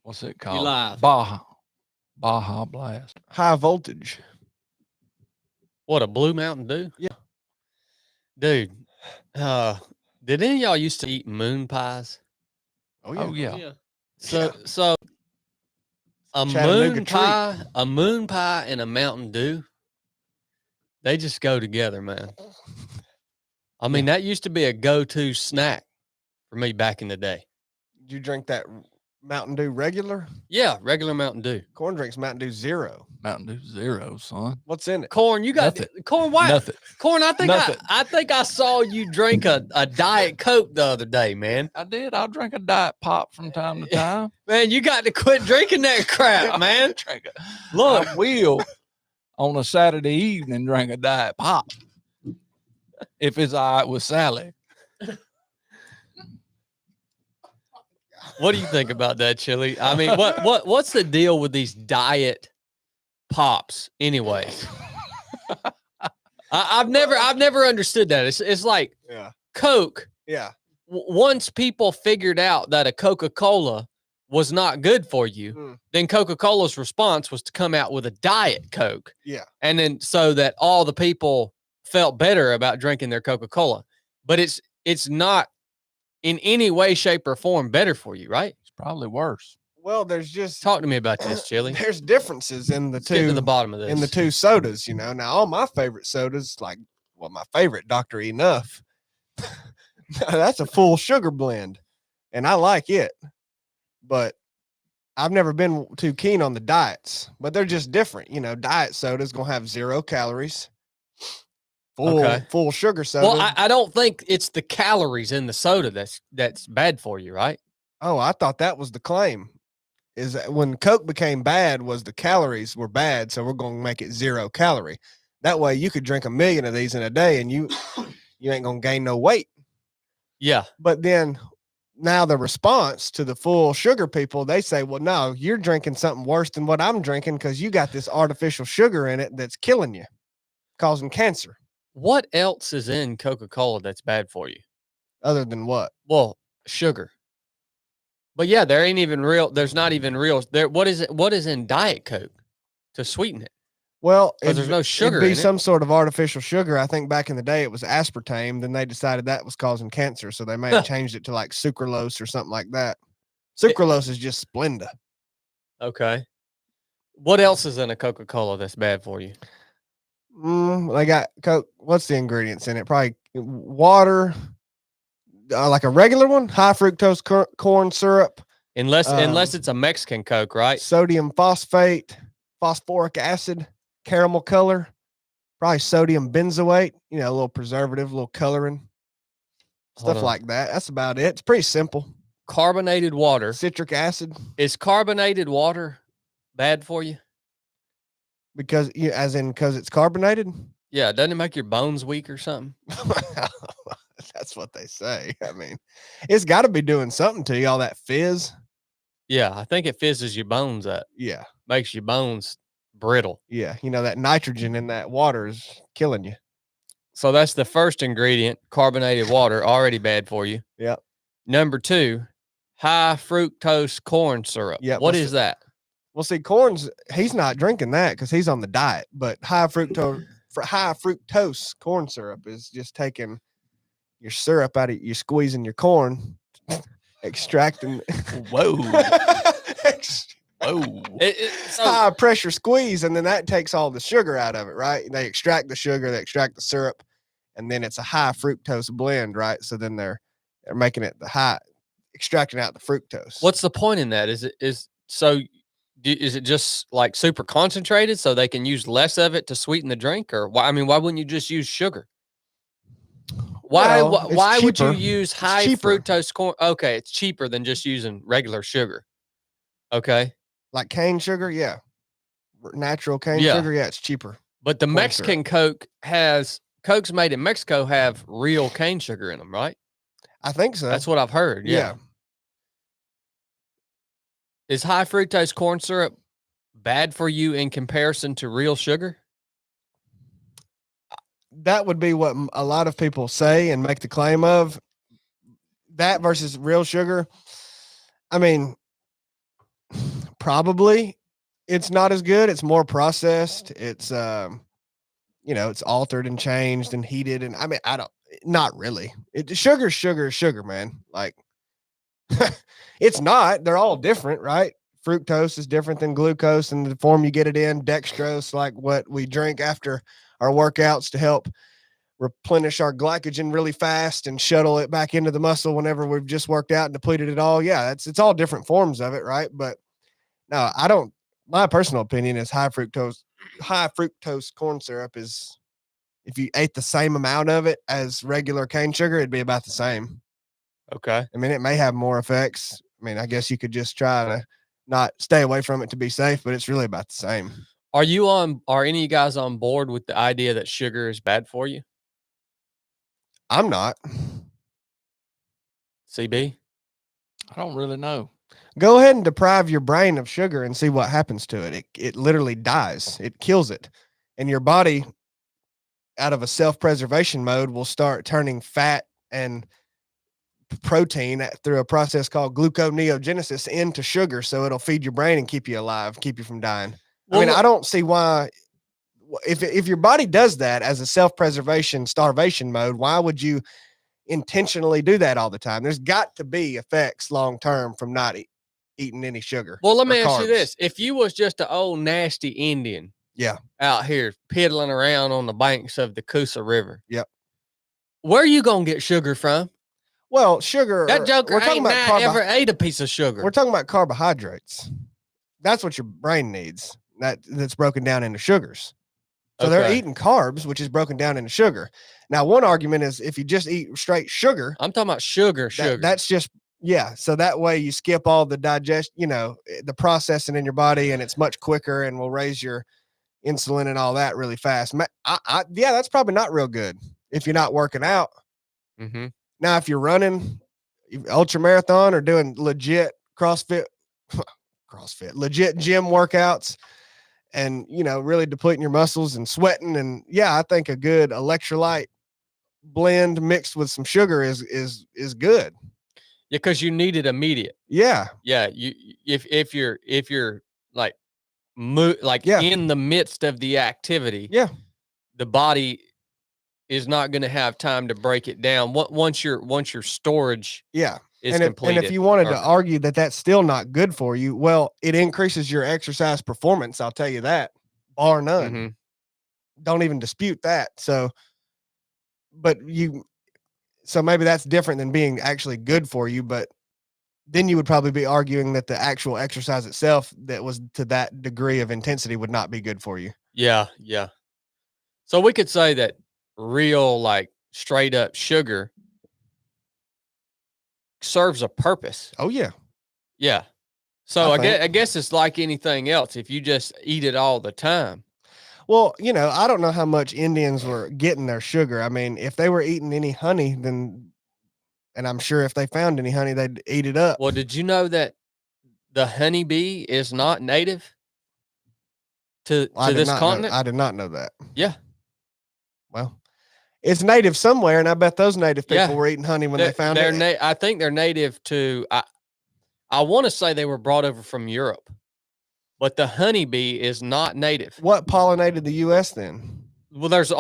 What's it You called? live. Baja Blast. High voltage. What, a blue Mountain Dew? Yeah. Dude, did any of y'all used to eat moon pies? Oh yeah. Oh yeah. So a Chattanooga moon treat. pie and a Mountain Dew, they just go together, man. I mean, that used to be a go-to snack for me back in the day. Did you drink that Mountain Dew regular? Yeah, regular Mountain Dew. Corn drinks Mountain Dew Zero. Mountain Dew Zero, son. What's in it? Corn, you got Nothing. Corn. Why? Nothing. Corn, I think Nothing. I think I saw you drink a Diet Coke the other day, man. I did. I'll drink a diet pop from time to time. Man, you got to quit drinking that crap, man. Drink it. Look, I will on a Saturday evening drink a diet pop if it's all right with Sally. what do you think about that, Chili? I mean, what's the deal with these diet pops, anyways? I've never understood that. It's like Coke. Yeah. Once people figured out that a Coca-Cola was not good for you, then Coca-Cola's response was to come out with a Diet Coke. Yeah. And then so that all the people felt better about drinking their Coca-Cola. But it's not in any way, shape, or form better for you, right? It's probably worse. Well, there's just Talk to me about this, Chili. there's differences in the Let's get to two the bottom of this. in the two sodas, you know. Now all my favorite sodas, like my favorite Dr. Enough, that's a full sugar blend. And I like it. But I've never been too keen on the diets, but they're just different. You know, diet soda's gonna have 0 calories. Full sugar soda. Well, I don't think it's the calories in the soda that's bad for you, right? Oh, I thought that was the claim. Is that when Coke became bad, was the calories were bad, so we're going to make it 0 calorie. That way, you could drink 1 million of these in a day, and you ain't going to gain no weight. Yeah. But then now the response to the full sugar people, they say, well, no, you're drinking something worse than what I'm drinking because you got this artificial sugar in it that's killing you, causing cancer. What else is in Coca-Cola that's bad for you? Other than what? Well, sugar. But yeah, there's not even real there. What is in Diet Coke to sweeten it? Well, there's no sugar it'd be in some sort of artificial sugar. I think back in the day it was aspartame. Then they decided that was causing cancer, so they may have changed it to like sucralose or something like that. Sucralose is just Splenda. Okay. What else is in a Coca-Cola that's bad for you? They got Coke. What's the ingredients in it? Probably water, like a regular one, high fructose corn syrup. Unless it's a Mexican Coke, right? Sodium phosphate, phosphoric acid, caramel color, probably sodium benzoate, a little preservative, a little coloring, stuff like that. That's about it. It's pretty simple. Carbonated water. Citric acid. Is carbonated water bad for you? Because it's carbonated? Yeah, doesn't it make your bones weak or something? That's what they say. I mean, it's got to be doing something to you, all that fizz. Yeah, I think it fizzes your bones up. Yeah. Makes your bones brittle. Yeah, that nitrogen in that water is killing you. So that's the first ingredient, carbonated water, already bad for you. Yep. Number 2, high fructose corn syrup. Yeah. What is that? Well, see, he's not drinking that because he's on the diet, but high fructose corn syrup is just taking your syrup out of, you're squeezing your corn, extracting. Whoa. High pressure squeeze, and then that takes all the sugar out of it, right? They extract the sugar, they extract the syrup, and then it's a high fructose blend, right? So then they're making it extracting out the fructose. What's the point in that? Is it just like super concentrated so they can use less of it to sweeten the drink? Or why wouldn't you just use sugar? Why would you use high fructose corn? Okay, it's cheaper than just using regular sugar. Okay. Like cane sugar, yeah. Natural cane sugar, yeah, it's cheaper. But the Mexican Cokes made in Mexico have real cane sugar in them, right? I think so. That's what I've heard. Yeah. Is high fructose corn syrup bad for you in comparison to real sugar? That would be what a lot of people say and make the claim of. That versus real sugar. I mean, probably it's not as good. It's more processed. It's it's altered and changed and heated. And I mean, not really. Sugar, man. Like it's not. They're all different, right? Fructose is different than glucose and the form you get it in. Dextrose, like what we drink after our workouts to help replenish our glycogen really fast and shuttle it back into the muscle whenever we've just worked out and depleted it all. Yeah, it's all different forms of it, right? But no, I don't. My personal opinion is high fructose corn syrup is, if you ate the same amount of it as regular cane sugar, it'd be about the same. Okay. I mean, it may have more effects. I mean, I guess you could just try to not stay away from it to be safe, but it's really about the same. Are any of you guys on board with the idea that sugar is bad for you? I'm not. CB? I don't really know. Go ahead and deprive your brain of sugar and see what happens to it. It literally dies. It kills it. And your body, out of a self-preservation mode, will start turning fat and protein through a process called gluconeogenesis into sugar. So it'll feed your brain and keep you alive, keep you from dying. Well, I mean, I don't see why, if your body does that as a self-preservation starvation mode, why would you intentionally do that all the time? There's got to be effects long-term from not eating any sugar. Well, let me ask carbs. you this. If you was just an old nasty Indian out here piddling around on the banks of the Coosa River, where are you going to get sugar from? Well, sugar. That joker we're talking ain't about ever ate a piece of sugar. We're talking about carbohydrates. That's what your brain needs. That's broken down into sugars. So they're eating carbs, which is broken down into sugar. Now, one argument is if you just eat straight sugar. I'm talking about sugar. That's just, so that way you skip all the the processing in your body, and it's much quicker and will raise your insulin and all that really fast. That's probably not real good if you're not working out. Mm-hmm. Now, if you're running ultra marathon or doing legit legit gym workouts and, really depleting your muscles and sweating. And I think a good electrolyte blend mixed with some sugar is good. Yeah. Cause you need it immediate. Yeah. Yeah. If you're like, in the midst of the activity, the body is not going to have time to break it down once your storage is completed. And if you wanted to argue that that's still not good for you, well, it increases your exercise performance. I'll tell you that, bar none. Mm-hmm. Don't even dispute that. So maybe that's different than being actually good for you, but then you would probably be arguing that the actual exercise itself that was to that degree of intensity would not be good for you. Yeah. Yeah. So we could say that real, like straight up sugar serves a purpose. Oh yeah. Yeah. So I guess it's like anything else. If you just eat it all the time. Well, I don't know how much Indians were getting their sugar. I mean, if they were eating any honey, and I'm sure if they found any honey, they'd eat it up. Well, did you know that the honeybee is not native to this continent? I did not know that. Yeah. Well, it's native somewhere, and I bet those native people were eating honey when they found it. I think they're native to. I want to say they were brought over from Europe, but the honeybee is not native. What pollinated the U.S. then? Well, there's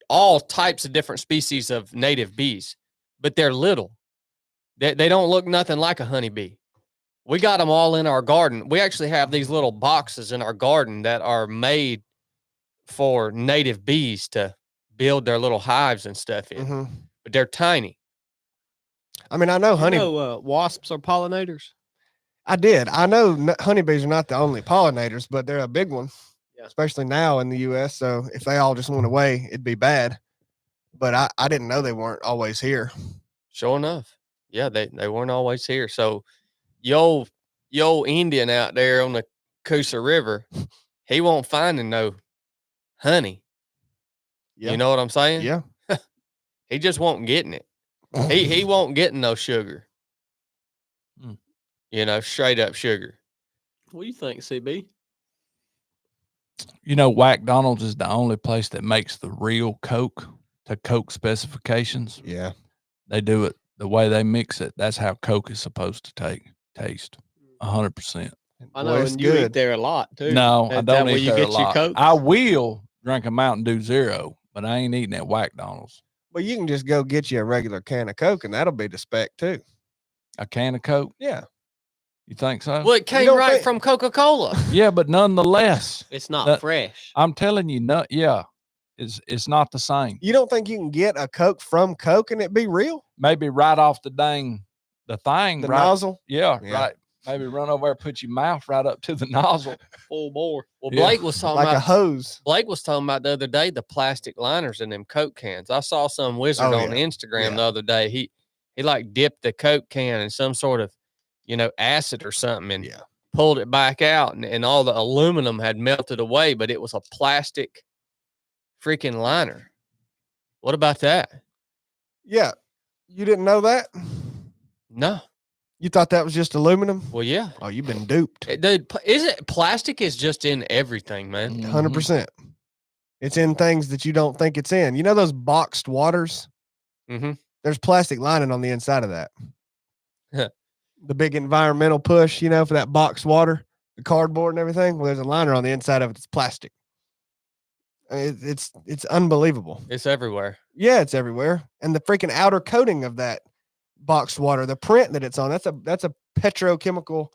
all types of different species of native bees, but they're little. They don't look nothing like a honeybee. We got them all in our garden. We actually have these little boxes in our garden that are made for native bees to build their little hives and stuff in, but they're tiny. I mean, I know wasps are pollinators. I know honeybees are not the only pollinators, but they're a big one, especially now in the U.S. So if they all just went away, it'd be bad. But I didn't know they weren't always here. Sure enough. Yeah, they weren't always here. So yo Indian out there on the Coosa River, he won't find no honey. Yeah. You know what I'm saying? Yeah. He just won't getting it. He won't get no sugar. Straight up sugar. What do you think, CB? McDonald's is the only place that makes the real Coke to Coke specifications. Yeah. They do it the way they mix it. That's how Coke is supposed to taste. 100%. I Boy, know, it's and you eat good. there a lot too. No, I Is that don't where eat you there a get your lot. Cokes? I will drink a Mountain Dew Zero, but I ain't eating at McDonald's. Well, you can just go get you a regular can of Coke, and that'll be the spec too. A can of Coke? Yeah. You think so? Well, it came don't right think- from Coca-Cola. Yeah, but nonetheless, It's not That- fresh. I'm telling you, it's not the same. You don't think you can get a Coke from Coke and it be real? Maybe right off the thing, The right? nozzle? Yeah, Yeah. right. Maybe run over there, put your mouth right up to the nozzle. Full bore. Well, Yeah. Blake was talking Like a about hose. Blake was talking about the other day the plastic liners in them Coke cans. I saw some wizard Oh, on yeah. Instagram Yeah. the other day. He like dipped the Coke can in some sort of acid or something and Yeah. pulled it back out, and all the aluminum had melted away, but it was a plastic freaking liner. What about that? Yeah. You didn't know that? No. You thought that was just aluminum? Well, yeah. Oh, you've been duped. Dude, plastic is just in everything, man. Mhm. 100%. It's in things that you don't think it's in. You know those boxed waters? Mm-hmm. There's plastic lining on the inside of that. Huh. The big environmental push, for that boxed water, the cardboard and everything. Well, there's a liner on the inside of it. It's plastic. It's unbelievable. It's everywhere. Yeah, it's everywhere. And the freaking outer coating of that boxed water, the print that it's on, that's a petrochemical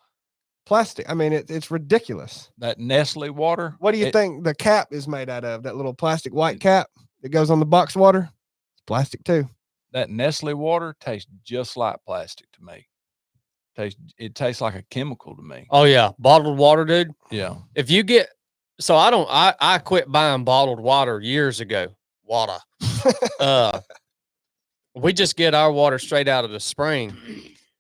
plastic. I mean, it's ridiculous. That Nestle water. What do you think the cap is made out of? That little plastic white cap that goes on the boxed water? It's plastic too. That Nestle water tastes just like plastic to me. It tastes like a chemical to me. Oh yeah, bottled water, dude. Yeah. If you get, so I quit buying bottled water years ago. Water. We just get our water straight out of the spring.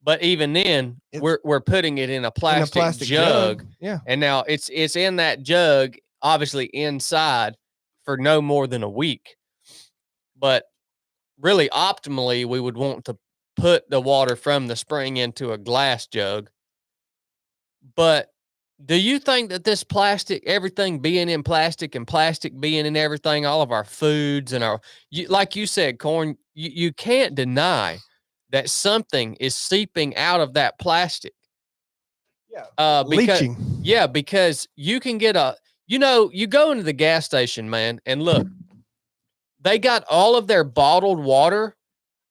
But even then, we're putting it in a plastic jug. Yeah. And now it's in that jug, obviously inside, for no more than a week. But really, optimally, we would want to put the water from the spring into a glass jug. But do you think that this plastic, everything being in plastic and plastic being in everything, all of our foods and like you said, Corn, you can't deny that something is seeping out of that plastic. Yeah. Leaching. Yeah, because you can get you go into the gas station, man, and look, they got all of their bottled water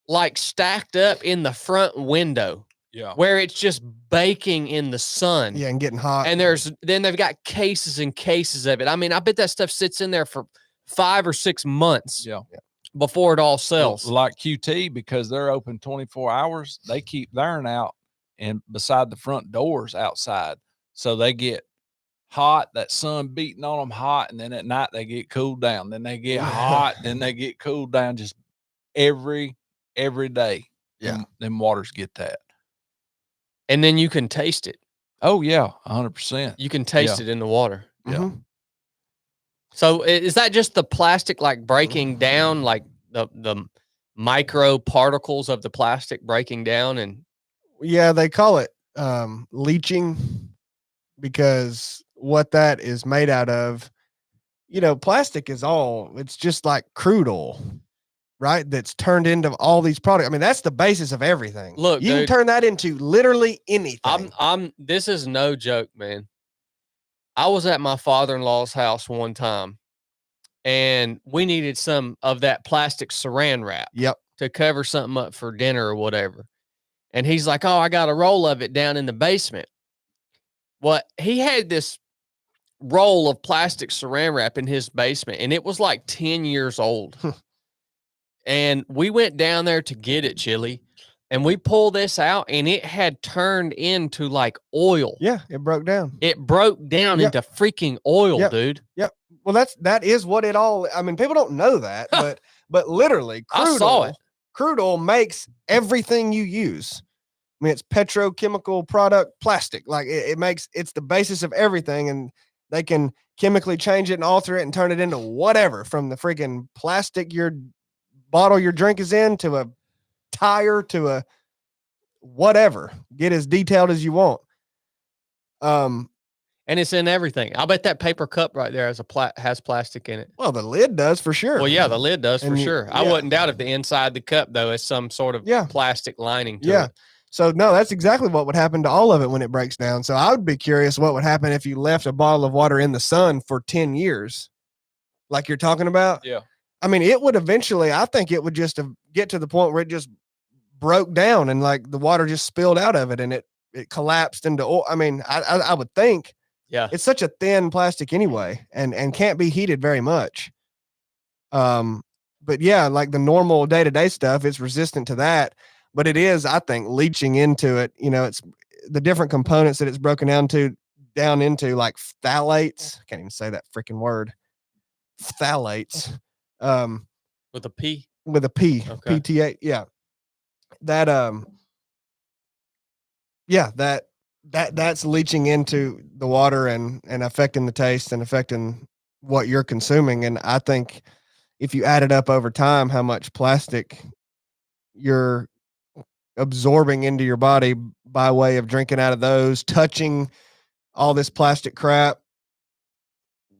like stacked up in the front window. Yeah. Where it's just baking in the sun. Yeah, and getting hot. And then they've got cases and cases of it. I mean, I bet that stuff sits in there for 5 or 6 months. Yeah. Before it all sells. Like QT, because they're open 24 hours, they keep theirs out and beside the front doors outside. So they get hot, that sun beating on them hot, and then at night they get cooled down. Then they get hot, then they get cooled down just every day. Yeah. Them waters get that. And then you can taste it. Oh yeah, 100%. You can taste it in the water. Yeah. Mhm. So is that just the plastic like breaking down, like the micro particles of the plastic breaking down? And Yeah, they call it leaching because what that is made out of, plastic is it's just like crude oil, right? That's turned into all these products. I mean, that's the basis of everything. Look, you dude, can turn that into literally anything. this is no joke, man. I was at my father-in-law's house one time and we needed some of that plastic saran wrap. Yep. To cover something up for dinner or whatever. And he's like, "Oh, I got a roll of it down in the basement." Well, he had this roll of plastic saran wrap in his basement and it was like 10 years old. And we went down there to get it, Chili, and we pulled this out and it had turned into like oil. Yeah, it broke down. It broke down Yep. into freaking oil, Yep. dude. Well, that is what it all. I mean, people don't know that, but literally, I saw it. Crude oil makes everything you use. I mean, it's petrochemical product plastic. Like it's the basis of everything, and they can chemically change it and alter it and turn it into whatever, from the freaking plastic your bottle your drink is in to a tire to a whatever. Get as detailed as you want. And it's in everything. I bet that paper cup right there has plastic in it. Well, the lid does for sure. Well, yeah, the lid does for And sure. I yeah. wouldn't doubt if the inside the cup though is some sort of Yeah. plastic lining to Yeah. it. So no, that's exactly what would happen to all of it when it breaks down. So I would be curious what would happen if you left a bottle of water in the sun for 10 years, like you're talking about. Yeah. I mean, it would eventually, I think it would just get to the point where it just broke down and like the water just spilled out of it and it collapsed into oil. I mean, I would think Yeah. it's such a thin plastic anyway and can't be heated very much. But yeah, like the normal day-to-day stuff, it's resistant to that. But it is, I think, leaching into it. You know, it's the different components that it's broken down into, like phthalates. I can't even say that freaking word. Phthalates. With a P. With a P. Okay. PTA. Yeah. That's leaching into the water and affecting the taste and affecting what you're consuming. And I think if you add it up over time, how much plastic you're absorbing into your body by way of drinking out of those, touching all this plastic crap.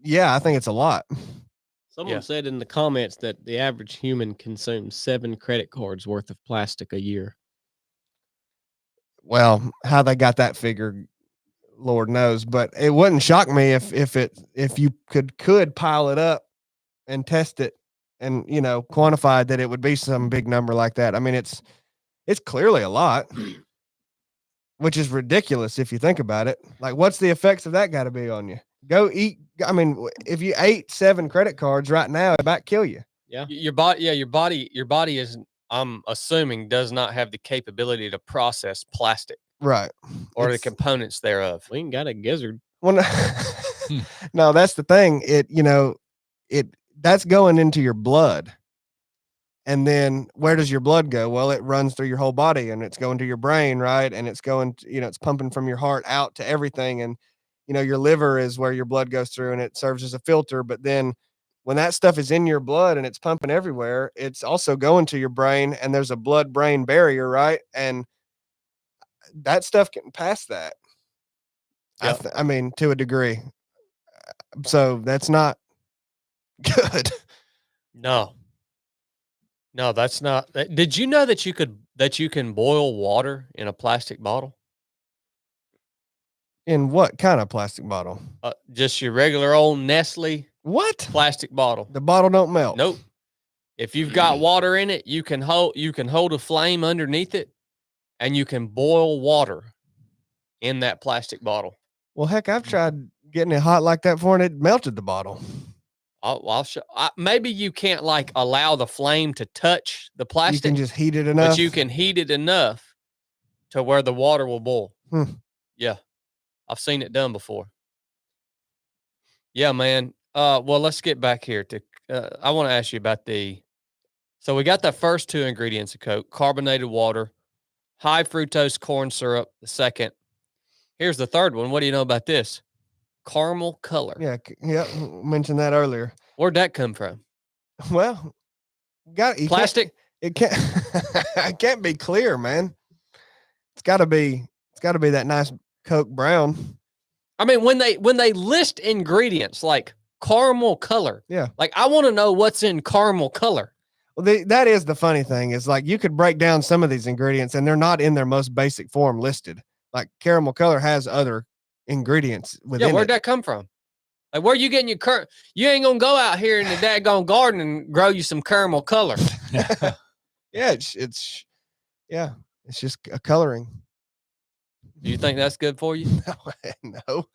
Yeah, I think it's a lot. Someone said in the comments that the average human consumes 7 credit cards worth of plastic a year. Well, how they got that figure, Lord knows, but it wouldn't shock me if you could pile it up and test it and, you know, quantify that it would be some big number like that. I mean, it's clearly a lot, which is ridiculous if you think about it. Like, what's the effects of that got to be on you? Go eat. I mean, if you ate 7 credit cards right now, it about kill you. Yeah. Your body is, I'm assuming, does not have the capability to process plastic Right. or the components thereof. We ain't got a gizzard. Well, no, that's the thing. That's going into your blood. And then where does your blood go? Well, it runs through your whole body and it's going to your brain, right? And it's going to, it's pumping from your heart out to everything. And, your liver is where your blood goes through and it serves as a filter. But then when that stuff is in your blood and it's pumping everywhere, it's also going to your brain and there's a blood-brain barrier, right? And that stuff can pass that. Yep. I mean, to a degree. So that's not good. No, that's not. Did you know that you can boil water in a plastic bottle? In what kind of plastic bottle? Just your regular old Nestle What? plastic bottle. The bottle don't melt. Nope. If you've got water in it, you can hold a flame underneath it, and you can boil water in that plastic bottle. Well, heck, I've tried getting it hot like that before, and it melted the bottle. I'll show. Maybe you can't like allow the flame to touch the plastic. You can just heat it enough. But you can heat it enough to where the water will boil. Yeah, I've seen it done before. Yeah, man. Well, let's get back here to. I want to ask you about So we got the first 2 ingredients of Coke: carbonated water, high fructose corn syrup. The second. Here's the third one. What do you know about this? Caramel color. Yeah. Mentioned that earlier. Where'd that come from? Well, Plastic. It can't. It can't be clear, man. It's got to be that nice Coke brown. I mean, when they list ingredients like caramel color, yeah, like I want to know what's in caramel color. Well, that is the funny thing is like you could break down some of these ingredients and they're not in their most basic form listed. Like caramel color has other ingredients within. Yeah, where'd that come from? Like, where you getting your you ain't gonna go out here in the daggone garden and grow you some caramel color. Yeah, it's just a coloring. Do you think that's good for you? No.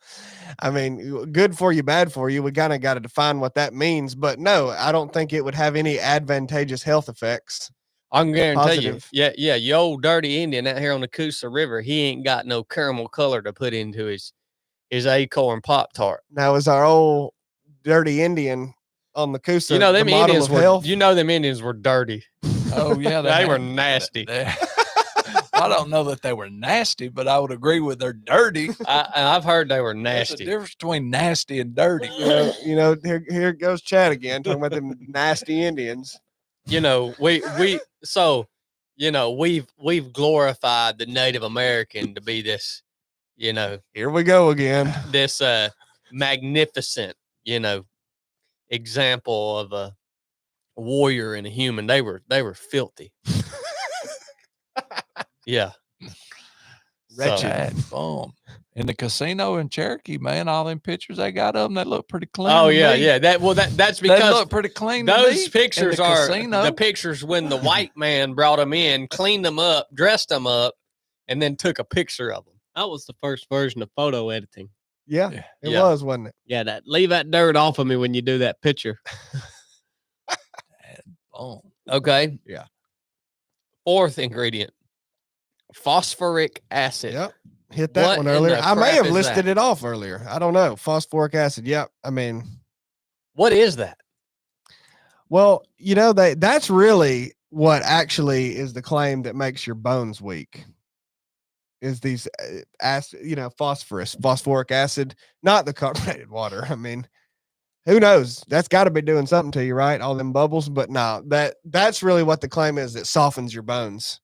I mean, good for you, bad for you. We kind of got to define what that means. But no, I don't think it would have any advantageous health effects. I can guarantee Positive. you. Yeah, you old dirty Indian out here on the Coosa River, he ain't got no caramel color to put into his acorn Pop-Tart. Now, is our old dirty Indian on the Coosa, them the model Indians of were, health? them Indians were dirty. Oh yeah, They were nasty. I don't know that they were nasty, but I would agree with they're dirty. I've heard they were There's nasty. a difference between nasty and dirty. Here goes Chad again talking about them nasty Indians. We've glorified the Native American to be this, Here we go again. this magnificent, example of a warrior and a human. They were filthy. Yeah. Wretched. Bad bum. In the casino in Cherokee, man, all them pictures they got of them, they look pretty clean. Oh to yeah, me. yeah. That's They because look pretty clean. to me those in pictures the are casino. the pictures when the white man brought them in, cleaned them up, dressed them up, and then took a picture of them. That was the first version of photo editing. Yeah, Yeah. it Yeah. was, wasn't it? Yeah, leave that dirt off of me when you do that picture. Bad bum. Okay. Yeah. Fourth ingredient, phosphoric acid. Yep. Hit that What one in earlier. the I may crap have is listed that? it off earlier. I don't know. Phosphoric acid. Yep. I mean, What is that? well, you know, that's really what actually is the claim that makes your bones weak. Is these acid, phosphoric acid, not the carbonated water. I mean, who knows? That's got to be doing something to you, right? All them bubbles, but no, that's really what the claim is, that softens your bones.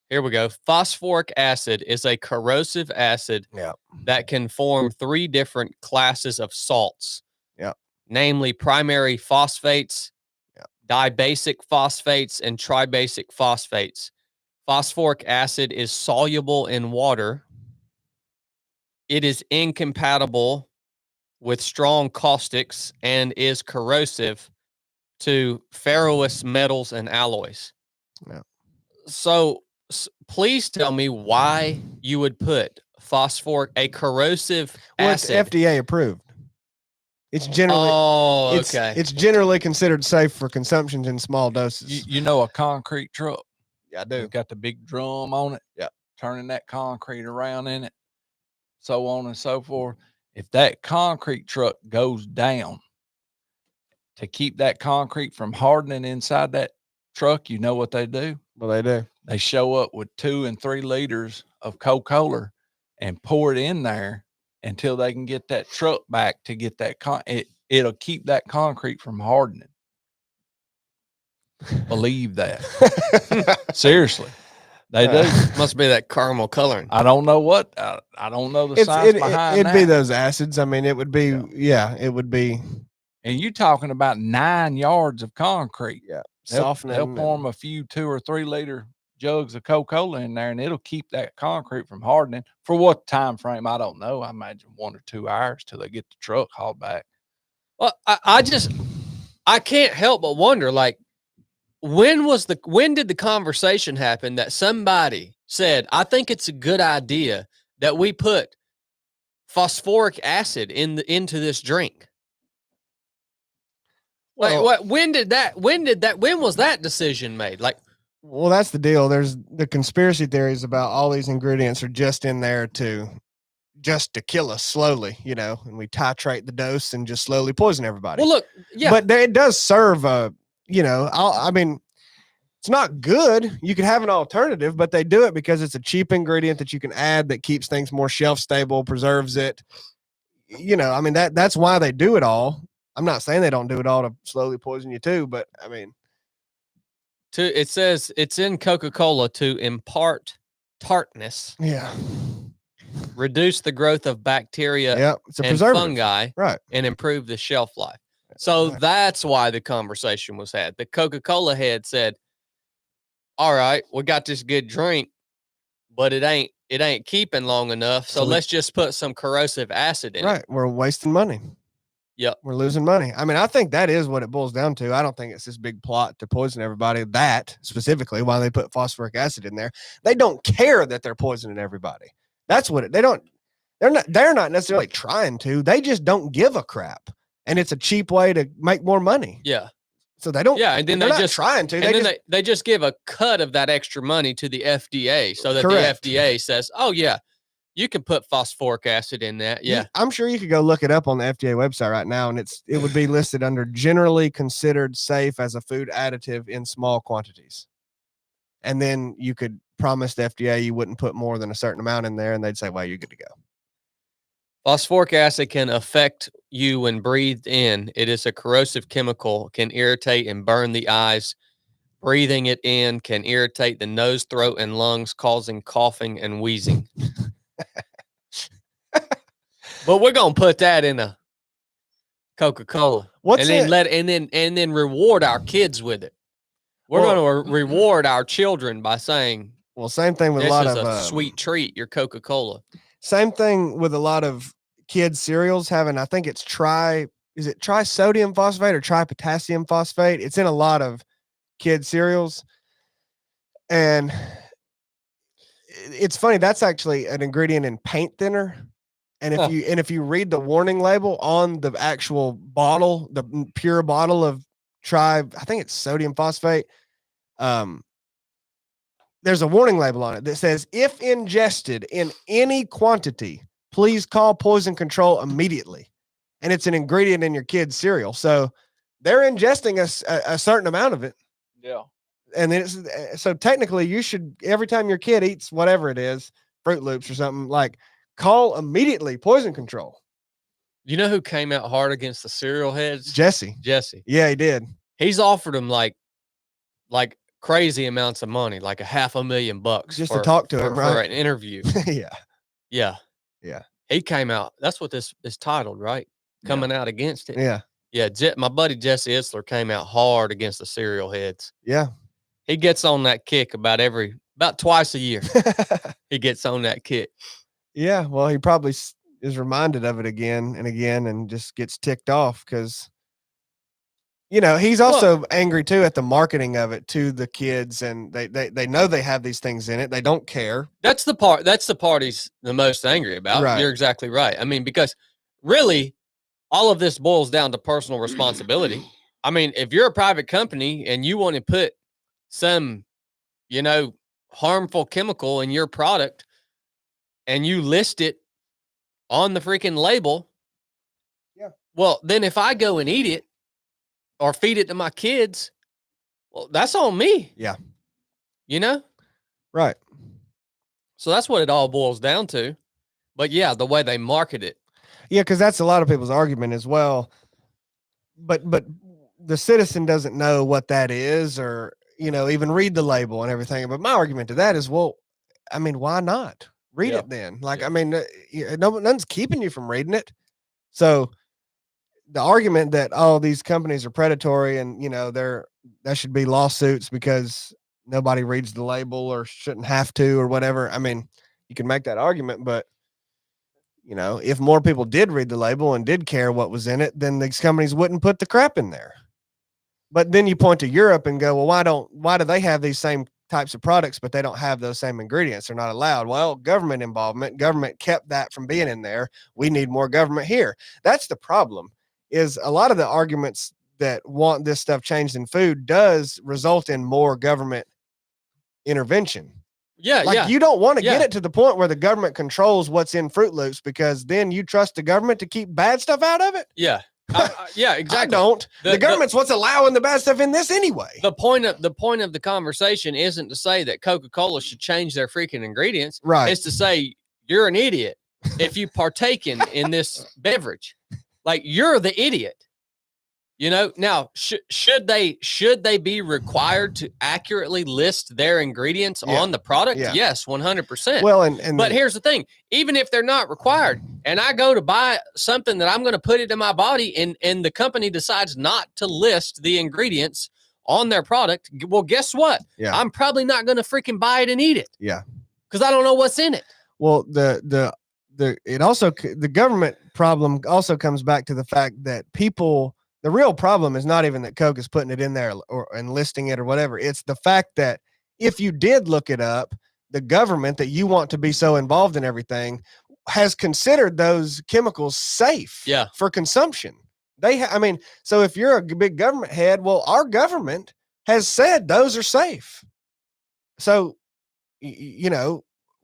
Here we go. Phosphoric acid is a corrosive acid Yeah. that can form 3 different classes of salts. Yeah. Namely primary phosphates, Yeah. dibasic phosphates, and tribasic phosphates. Phosphoric acid is soluble in water. It is incompatible with strong caustics and is corrosive to ferrous metals and alloys. Yeah. So please tell me why you would put a corrosive Well, it's acid. FDA approved. It's generally okay. it's generally considered safe for consumption in small doses. You know a concrete truck? Yeah, I It's do. got the big drum on it. Yeah. Turning that concrete around in it, so on and so forth. If that concrete truck goes down, to keep that concrete from hardening inside that truck, you know what they do? Well, they do. They show up with 2 and 3 liters of Coca-Cola and pour it in there until they can get that truck back to get that it'll keep that concrete from hardening. Believe that. Seriously. They do. Must be that caramel coloring. I don't know what. I don't know the science behind it'd that. be those acids. I mean, it would be, it would be. And you talking about 9 yards of concrete. Yeah. They'll Softening. pour them a few 2 or 3 liter jugs of Coca-Cola in there, and it'll keep that concrete from hardening. For what time frame, I don't know. I imagine 1 or 2 hours till they get the truck hauled back. Well, I can't help but wonder, like, when did the conversation happen that somebody said, I think it's a good idea that we put phosphoric acid into this drink? Well, Like, when was that decision made? Like, well, that's the deal. There's the conspiracy theories about all these ingredients are just in there to kill us slowly, and we titrate the dose and just slowly poison everybody. well, look, yeah, But it does serve I mean, it's not good. You could have an alternative, but they do it because it's a cheap ingredient that you can add that keeps things more shelf stable, preserves it. I mean, that's why they do it all. I'm not saying they don't do it all to slowly poison you too, but I mean, it says it's in Coca-Cola to impart tartness, yeah, reduce the growth of bacteria yeah, it's a and preservative, fungi, right? and improve the shelf life. So Right. that's why the conversation was had. The Coca-Cola head said, all right, we got this good drink, but it ain't keeping long enough. So let's just put some corrosive acid in it. Right. We're wasting money. Yep. We're losing money. I mean, I think that is what it boils down to. I don't think it's this big plot to poison everybody. That specifically, why they put phosphoric acid in there. They don't care that they're poisoning everybody. That's what they're not necessarily trying to. They just don't give a crap. And it's a cheap way to make more money. Yeah. So they don't. Yeah, and then they're they not just trying to. And then they just give a cut of that extra money to the FDA so that Correct. the FDA says, oh yeah, you can put phosphoric acid in that. Yeah. I'm sure you could go look it up on the FDA website right now, and it would be listed under generally considered safe as a food additive in small quantities. And then you could promise the FDA you wouldn't put more than a certain amount in there, and they'd say, well, you're good to go. Phosphoric acid can affect you when breathed in. It is a corrosive chemical, can irritate and burn the eyes. Breathing it in can irritate the nose, throat, and lungs, causing coughing and wheezing. But we're gonna put that in a Coca-Cola, What's and then it? and then reward our kids with it. We're gonna reward our children by saying, Well, same thing with This a lot is of a sweet treat, your Coca-Cola. Same thing with a lot of kids cereals having, I think it's trisodium phosphate or tripotassium phosphate? It's in a lot of kid cereals. And it's funny, that's actually an ingredient in paint thinner. And if you read the warning label on the actual bottle, the pure bottle of I think it's sodium phosphate, there's a warning label on it that says, if ingested in any quantity, please call poison control immediately. And it's an ingredient in your kid's cereal. So they're ingesting a certain amount of it. Yeah. And then so technically you should, every time your kid eats whatever it is, Fruit Loops or something, like, call immediately poison control. You know who came out hard against the cereal heads? Jesse. Yeah, he did. He's offered them like crazy amounts of money, like $500,000 just to talk to him, right? For an interview. Yeah. He came out. That's what this is titled, right? Coming out against it. Yeah. My buddy Jesse Itzler came out hard against the cereal heads. Yeah. He gets on that kick about twice a year. He gets on that kick. Yeah. Well, he probably is reminded of it again and again and just gets ticked off because, he's also angry too at the marketing of it to the kids, and they know they have these things in it. They don't care. That's the part he's the most angry about. Right. You're exactly right. I mean, because really all of this boils down to personal responsibility. I mean, if you're a private company and you want to put some, harmful chemical in your product and you list it on the freaking label. Yeah. Well, then if I go and eat it or feed it to my kids, well, that's on me. Yeah. Right. So that's what it all boils down to. But yeah, the way they market it. Yeah, because that's a lot of people's argument as well. But the citizen doesn't know what that is, or even read the label and everything. But my argument to that is, well, I mean, why not read it then? Like, I mean, nothing's keeping you from reading it. So the argument that these companies are predatory and there should be lawsuits because nobody reads the label or shouldn't have to or whatever. I mean, you can make that argument, but if more people did read the label and did care what was in it, then these companies wouldn't put the crap in there. But then you point to Europe and go, well, why do they have these same types of products, but they don't have those same ingredients? They're not allowed. Well, government involvement, government kept that from being in there. We need more government here. That's the problem, is a lot of the arguments that want this stuff changed in food does result in more government intervention. Yeah. You don't want to get it to the point where the government controls what's in Fruit Loops, because then you trust the government to keep bad stuff out of it. Yeah. Yeah, exactly. I don't. The government's what's allowing the bad stuff in this anyway. The point of the conversation isn't to say that Coca-Cola should change their freaking ingredients. Right. It's to say you're an idiot if you partake in this beverage. Like, you're the idiot. Now should they be required to accurately list their ingredients on the product? Yeah. Yes, 100%. Well, but here's the thing: even if they're not required, and I go to buy something that I'm going to put it in my body, and the company decides not to list the ingredients on their product, well, guess what? Yeah. I'm probably not going to freaking buy it and eat it. Yeah, because I don't know what's in it. Well, the government problem also comes back to the fact that people. The real problem is not even that Coke is putting it in there and listing it or whatever. It's the fact that if you did look it up, the government that you want to be so involved in everything has considered those chemicals safe for consumption. So if you're a big government head, well, our government has said those are safe. So,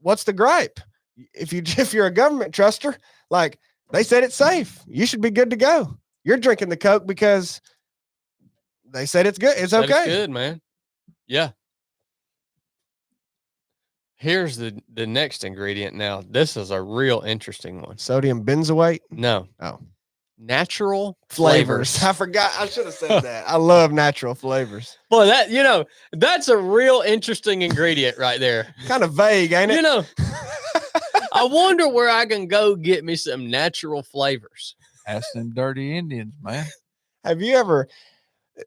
what's the gripe? If you're a government truster, like, they said it's safe, you should be good to go. You're drinking the Coke because they said it's good. It's okay. It's good, man. Yeah. Here's the next ingredient. Now, this is a real interesting one. Sodium benzoate? No. Oh. Natural flavors. I forgot. I should have said that. I love natural flavors. Boy, that's a real interesting ingredient right there. Kind of vague, ain't it? I wonder where I can go get me some natural flavors. Ask them dirty Indians, man. Have you ever,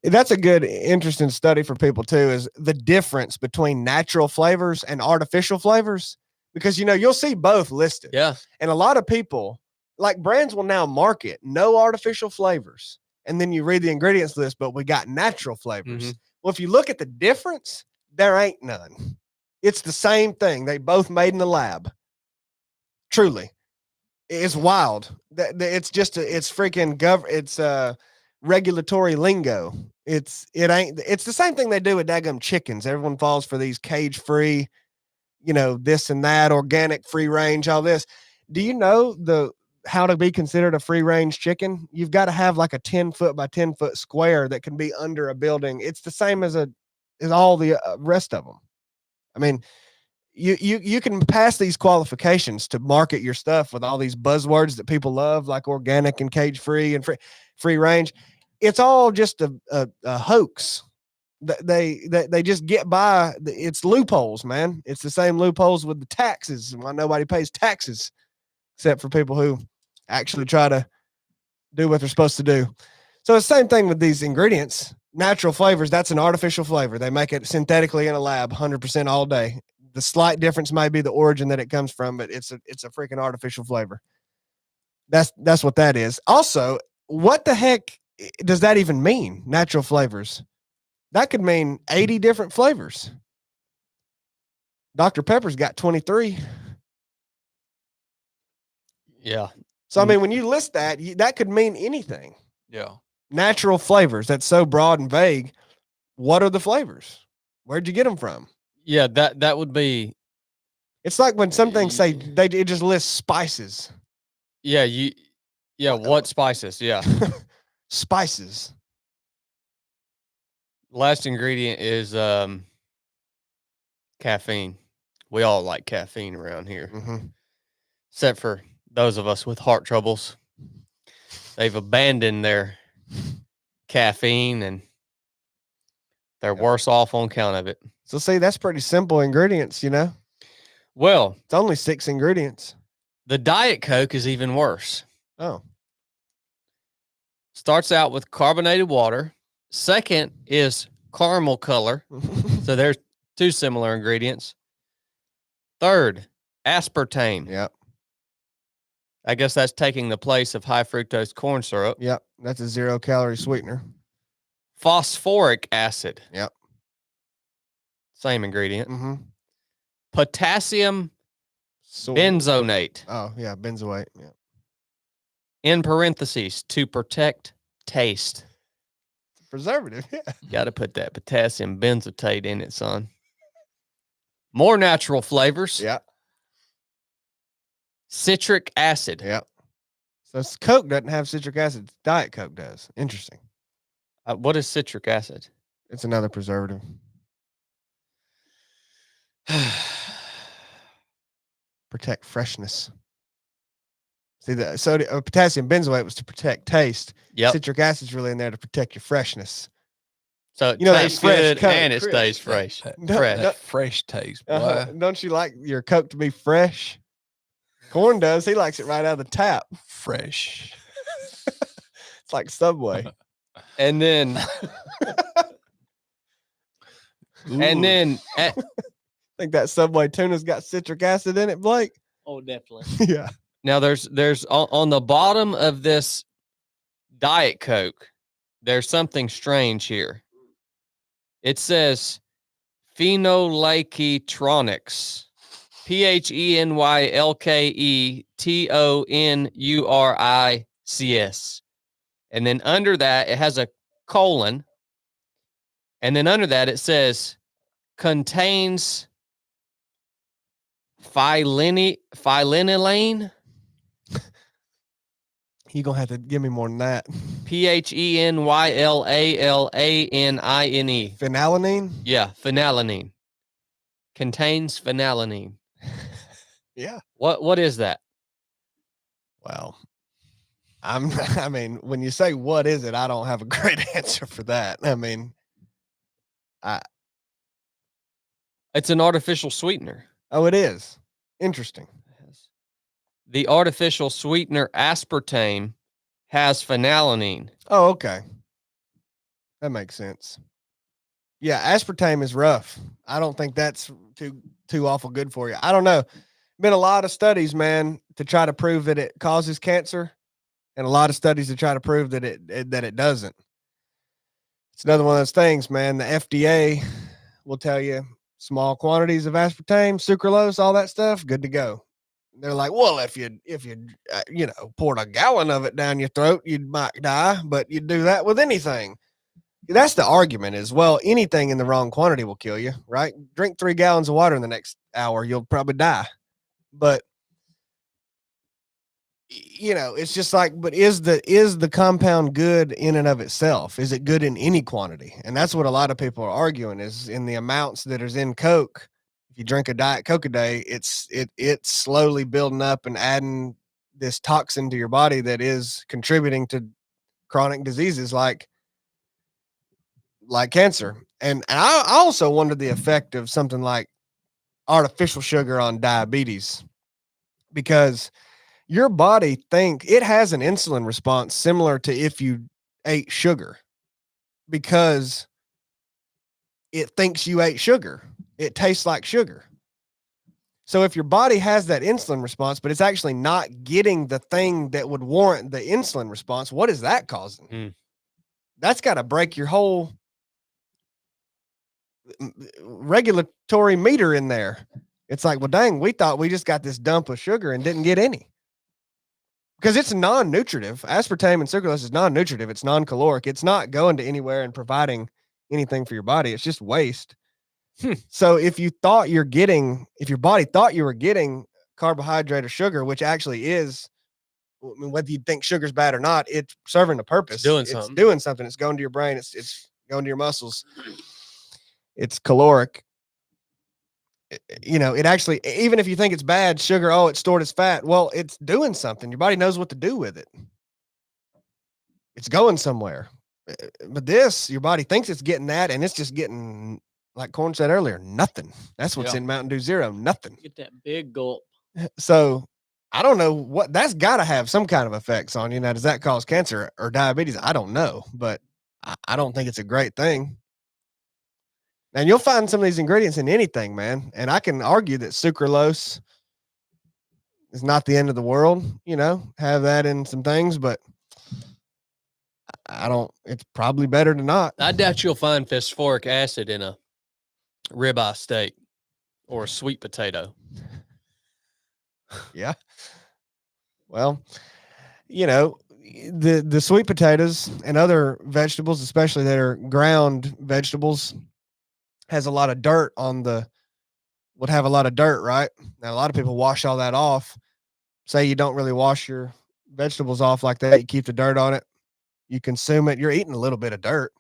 That's a good, interesting study for people too, is the difference between natural flavors and artificial flavors. Because, you'll see both listed. Yeah. And a lot of people, like brands will now market no artificial flavors. And then you read the ingredients list, but we got natural flavors. Well, if you look at the difference, there ain't none. It's the same thing. They both made in the lab. Truly. It's wild. It's just it's freaking it's regulatory lingo. It's the same thing they do with daggum chickens. Everyone falls for these cage-free, this and that, organic, free range, all this. Do you know how to be considered a free range chicken? You've got to have like a 10-foot by 10-foot square that can be under a building. It's the same as all the rest of them. I mean, you can pass these qualifications to market your stuff with all these buzzwords that people love, like organic and cage free and free range. It's all just a hoax. They just get by. It's loopholes, man. It's the same loopholes with the taxes. Why nobody pays taxes except for people who actually try to do what they're supposed to do. So the same thing with these ingredients. Natural flavors, that's an artificial flavor. They make it synthetically in a lab 100% all day. The slight difference may be the origin that it comes from, but it's a freaking artificial flavor. That's what that is. Also, what the heck does that even mean? Natural flavors. That could mean 80 different flavors. Dr. Pepper's got 23. Yeah. So, I mean, when you list that, that could mean anything. Yeah. Natural flavors. That's so broad and vague. What are the flavors? Where'd you get them from? Yeah, that would be. It's like when some things say it just lists spices. Yeah, what spices? Yeah. Spices. Last ingredient is caffeine. We all like caffeine around here, except for those of us with heart troubles. They've abandoned their caffeine and they're worse off on account of it. So see, that's pretty simple ingredients, Well, it's only 6 ingredients. The Diet Coke is even worse. Oh. Starts out with carbonated water. Second is caramel color. So there's 2 similar ingredients. Third, aspartame. Yep. I guess that's taking the place of high fructose corn syrup. Yep. That's a 0-calorie sweetener. Phosphoric acid. Yep. Same ingredient. Potassium benzonate. Oh, yeah. Benzoate. Yeah. In parentheses, to protect taste. Preservative. Yeah. Got to put that potassium benzoate in it, son. More natural flavors. Yeah. Citric acid. Yep. So Coke doesn't have citric acid. Diet Coke does. Interesting. What is citric acid? It's another preservative. Protect freshness. See, the potassium benzoate was to protect taste. Yep. Citric acid's really in there to protect your freshness. So it that tastes fresh good Coke, and it Chris. stays fresh. That fresh taste. Boy. Don't you like your Coke to be fresh? Corn does. He likes it right out of the tap. Fresh. It's like Subway. And then, I think that Subway tuna's got citric acid in it, Blake. Oh, definitely. Yeah. now there's on the bottom of this Diet Coke, there's something strange here. It says phenylketonurics. PHENYLKETONURICS. And then under that, it has a colon. And then under that, it says contains phenylalanine. You're going to have to give me more than that. PHENYLALANINE. Phenylalanine? Yeah, phenylalanine. Contains phenylalanine. Yeah. What is that? Well, I mean, when you say what is it, I don't have a great answer for that. I mean, It's an artificial sweetener. Oh, it is. Interesting. The artificial sweetener aspartame has phenylalanine. Oh, okay. That makes sense. Yeah, aspartame is rough. I don't think that's too awful good for you. I don't know. Been a lot of studies, man, to try to prove that it causes cancer, and a lot of studies to try to prove that it doesn't. It's another one of those things, man. The FDA will tell you small quantities of aspartame, sucralose, all that stuff, good to go. They're like, well, if you poured a gallon of it down your throat, you might die, but you'd do that with anything. That's the argument is, well, anything in the wrong quantity will kill you, right? Drink 3 gallons of water in the next hour, you'll probably die. But it's just like, but is the compound good in and of itself? Is it good in any quantity? And that's what a lot of people are arguing is in the amounts that is in Coke. If you drink a Diet Coke a day, it's slowly building up and adding this toxin to your body that is contributing to chronic diseases like cancer. And I also wonder the effect of something like artificial sugar on diabetes, because your body it has an insulin response similar to if you ate sugar, because it thinks you ate sugar. It tastes like sugar. So if your body has that insulin response, but it's actually not getting the thing that would warrant the insulin response, what is that causing? That's got to break your whole regulatory meter in there. It's like, well, dang, we thought we just got this dump of sugar and didn't get any. Because it's non-nutritive. Aspartame and sucralose is non-nutritive. It's non-caloric. It's not going to anywhere and providing anything for your body. It's just waste. So if your body thought you were getting carbohydrate or sugar, which actually is, I mean, whether you think sugar's bad or not, it's serving a purpose. It's doing something. It's going to your brain. It's going to your muscles. It's caloric. It actually, even if you think it's bad sugar, it's stored as fat. Well, it's doing something. Your body knows what to do with it. It's going somewhere. But your body thinks it's getting that, and it's just getting, like Corn said earlier, nothing. That's what's in Mountain Dew Zero, nothing. Get that big gulp. So I don't know what that's got to have some kind of effects on you. Now, does that cause cancer or diabetes? I don't know, but I don't think it's a great thing. And you'll find some of these ingredients in anything, man. And I can argue that sucralose is not the end of the world, have that in some things, but it's probably better to not. I doubt you'll find phosphoric acid in a ribeye steak or a sweet potato. Yeah. Well, the sweet potatoes and other vegetables, especially that are ground vegetables, has a lot of dirt would have a lot of dirt, right? Now, a lot of people wash all that off. Say you don't really wash your vegetables off like that. You keep the dirt on it. You consume it. You're eating a little bit of dirt.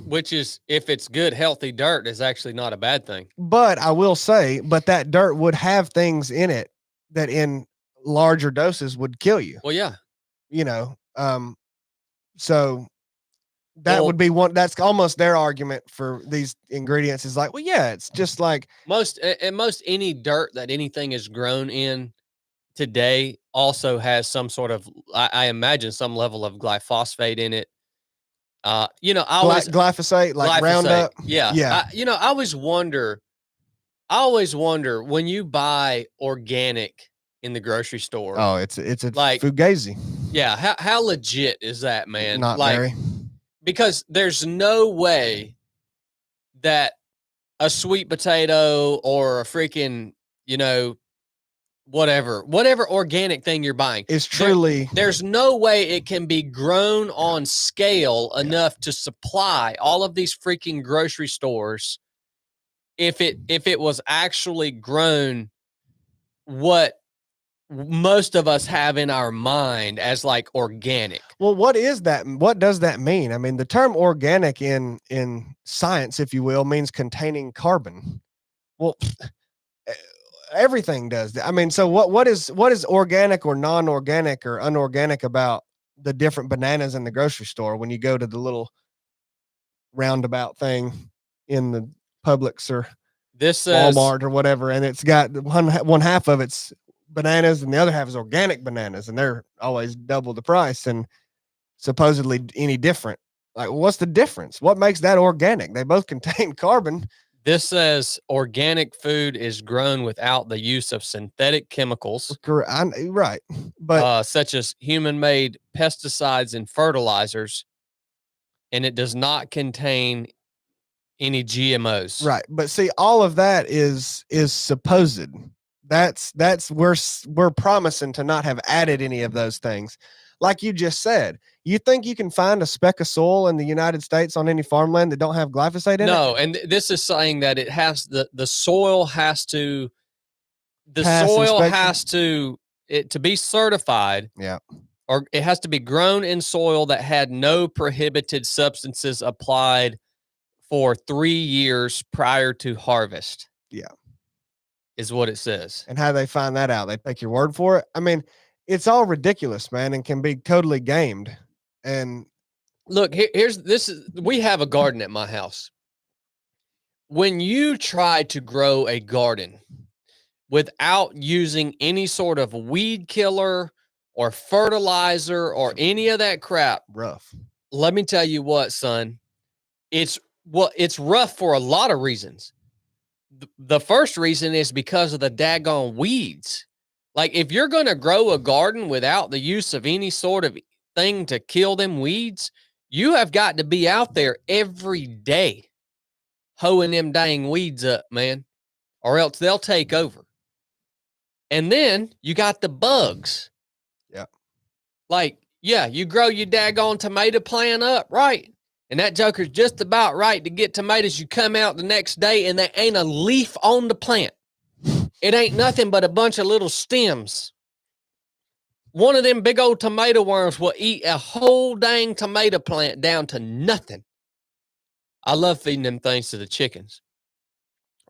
Which is, if it's good, healthy dirt, is actually not a bad thing. But I will say, that dirt would have things in it that in larger doses would kill you. Well, yeah. So that would be one. That's almost their argument for these ingredients is like, well, yeah, it's just like most any dirt that anything is grown in today also has some sort of, I imagine, some level of glyphosate in it. Glyphosate, like glyphosate, Roundup. Yeah. I always wonder when you buy organic in the grocery store. Oh, it's a like Fugazi. Yeah. How legit is that, man? Not very. Because there's no way that a sweet potato or a freaking, whatever organic thing you're buying is truly, there's no way it can be grown on scale enough to supply all of these freaking grocery stores. If it was actually grown what most of us have in our mind as like organic. Well, what is that? What does that mean? I mean, the term organic in science, if you will, means containing carbon. Well, everything does. I mean, so what is organic or non-organic or unorganic about the different bananas in the grocery store when you go to the little roundabout thing in the Publix or Walmart or whatever, and it's got one half of it's bananas and the other half is organic bananas, and they're always double the price and supposedly any different. Like, what's the difference? What makes that organic? They both contain carbon. This says organic food is grown without the use of synthetic chemicals, Right. But such as human-made pesticides and fertilizers, and it does not contain any GMOs. right. But see, all of that is supposed. That's we're promising to not have added any of those things. Like you just said, you think you can find a speck of soil in the United States on any farmland that don't have glyphosate in it? No, and this is saying that it has the soil has to Pass inspection? has to be certified. Yeah. Or it has to be grown in soil that had no prohibited substances applied for 3 years prior to harvest. Yeah. Is what it says. And how do they find that out? They take your word for it? I mean, it's all ridiculous, man, and can be totally gamed. And look, we have a garden at my house. When you try to grow a garden without using any sort of weed killer or fertilizer or any of that crap, rough. Let me tell you what, son, it's rough for a lot of reasons. The first reason is because of the daggone weeds. Like, if you're going to grow a garden without the use of any sort of thing to kill them weeds, you have got to be out there every day hoeing them dang weeds up, man, or else they'll take over. And then you got the bugs. Yeah. Like, yeah, you grow your daggone tomato plant up, right? And that joker's just about right to get tomatoes. You come out the next day and there ain't a leaf on the plant. It ain't nothing but a bunch of little stems. One of them big old tomato worms will eat a whole dang tomato plant down to nothing. I love feeding them things to the chickens.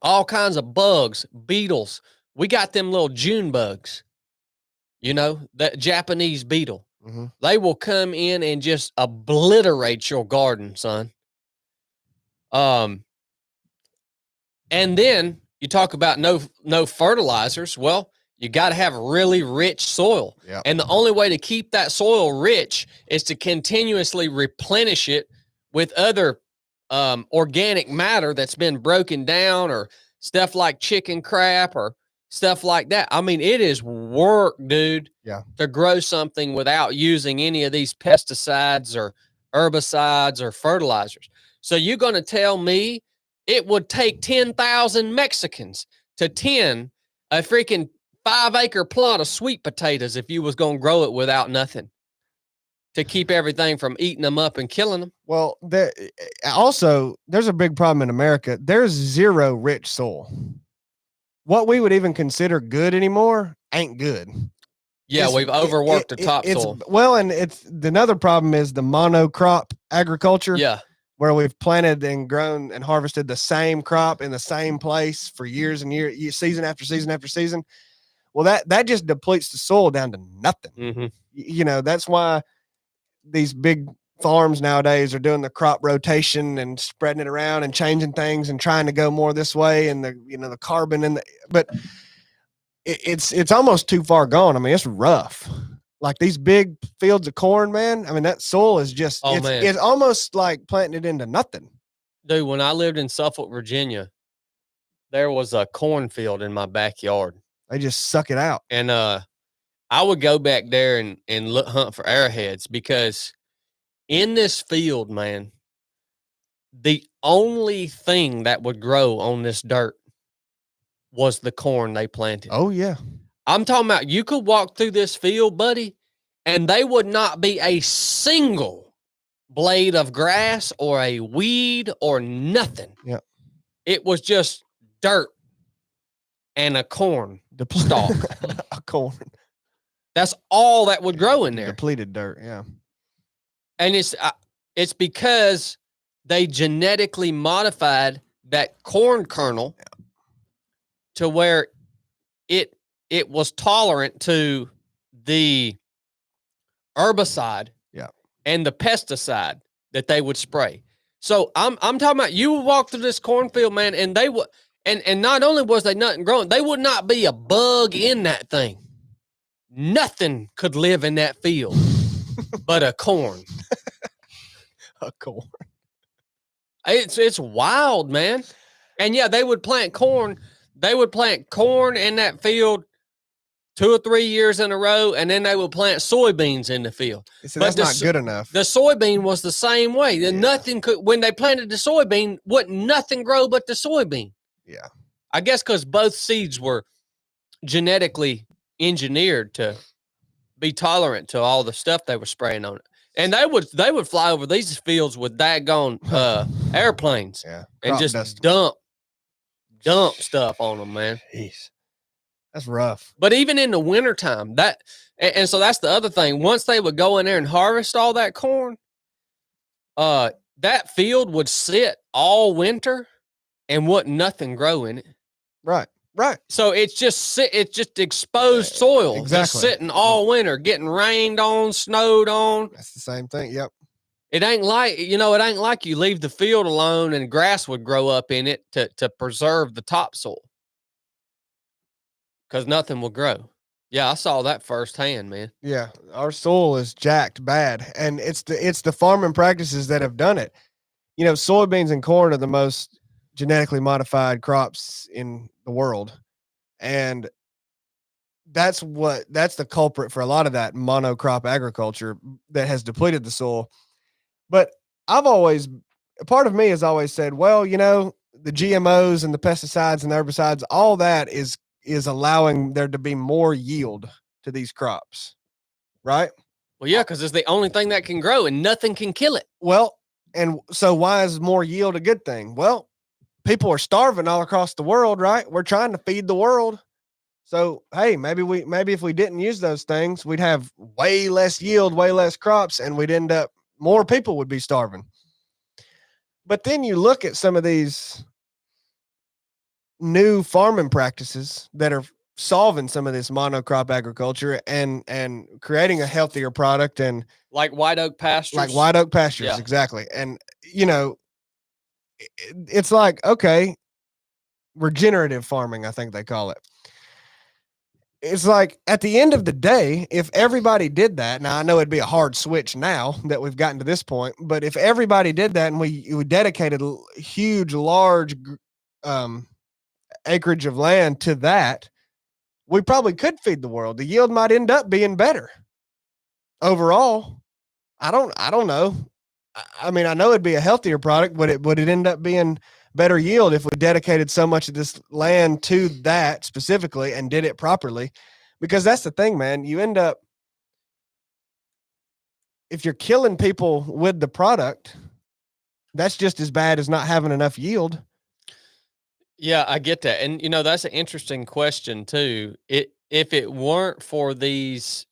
All kinds of bugs, beetles. We got them little June bugs. You know, that Japanese beetle. Mm-hmm. They will come in and just obliterate your garden, son. And then you talk about no fertilizers. Well, you got to have really rich soil. Yep. And the only way to keep that soil rich is to continuously replenish it with other organic matter that's been broken down, or stuff like chicken crap or stuff like that. I mean, it is work, dude, to grow something without using any of these pesticides or herbicides or fertilizers. So you're going to tell me it would take 10,000 Mexicans to tend a freaking 5-acre plot of sweet potatoes if you was going to grow it without nothing to keep everything from eating them up and killing them? Well, there's a big problem in America. There's zero rich soil. What we would even consider good anymore ain't good. Yeah, we've overworked the topsoil. Well, and another problem is the monocrop agriculture. Yeah. Where we've planted and grown and harvested the same crop in the same place for years and years, season after season after season. Well, that just depletes the soil down to nothing. Mm-hmm. You know, that's why these big farms nowadays are doing the crop rotation and spreading it around and changing things and trying to go more this way, and the carbon but it's almost too far gone. I mean, it's rough. Like these big fields of corn, man. I mean, that soil is just, it's almost like planting it into nothing. Dude, when I lived in Suffolk, Virginia, there was a cornfield in my backyard. They just suck it out. And I would go back there and hunt for arrowheads, because in this field, man, the only thing that would grow on this dirt was the corn they planted. Oh, yeah. I'm talking about, you could walk through this field, buddy, and they would not be a single blade of grass or a weed or nothing. Yeah. It was just dirt and a corn stalk. A corn. That's all that would grow in there. Depleted dirt, yeah. And it's because they genetically modified that corn kernel to where it was tolerant to the herbicide and the pesticide that they would spray. So I'm talking about, you would walk through this cornfield, man, and they would, and not only was they nothing growing, they would not be a bug in that thing. Nothing could live in that field but a corn. A corn. It's wild, man. And yeah, they would plant corn. They would plant corn in that field 2 or 3 years in a row, and then they would plant soybeans in the field. So that's not good enough. The soybean was the same way. Yeah. Nothing could, when they planted the soybean, wouldn't nothing grow but the soybean. Yeah. I guess because both seeds were genetically engineered to be tolerant to all the stuff they were spraying on it. And they would fly over these fields with daggone airplanes and just dust. dump stuff on them, man. Jeez. That's rough. But even in the wintertime, and so that's the other thing. Once they would go in there and harvest all that corn, that field would sit all winter and wouldn't nothing grow in it. Right. So it's just exposed soil, just sitting all winter, getting rained on, snowed on. That's the same thing. Yep. It ain't like you leave the field alone and grass would grow up in it to preserve the topsoil. Because nothing will grow. Yeah, I saw that firsthand, man. Yeah, our soil is jacked bad, and it's the farming practices that have done it. You know, soybeans and corn are the most genetically modified crops in the world, and that's the culprit for a lot of that monocrop agriculture that has depleted the soil. But part of me has always said, well, you know, the GMOs and the pesticides and the herbicides, all that is allowing there to be more yield to these crops, right? Well, yeah, because it's the only thing that can grow and nothing can kill it. Well, and so why is more yield a good thing? Well, people are starving all across the world, right? We're trying to feed the world. So, hey, maybe if we didn't use those things, we'd have way less yield, way less crops, and more people would be starving. But then you look at some of these new farming practices that are solving some of this monocrop agriculture and creating a healthier product, and like white oak pastures. Yeah. Exactly. And you know, it's like, okay, regenerative farming, I think they call it. It's like at the end of the day, if everybody did that, now I know it'd be a hard switch now that we've gotten to this point, but if everybody did that and we dedicated huge, large acreage of land to that, we probably could feed the world. The yield might end up being better overall. I don't know. I mean, I know it'd be a healthier product, but would it end up being better yield if we dedicated so much of this land to that specifically and did it properly? Because that's the thing, man. You end up, if you're killing people with the product, that's just as bad as not having enough yield. Yeah, I get that. And, you know, that's an interesting question, too. If it weren't for these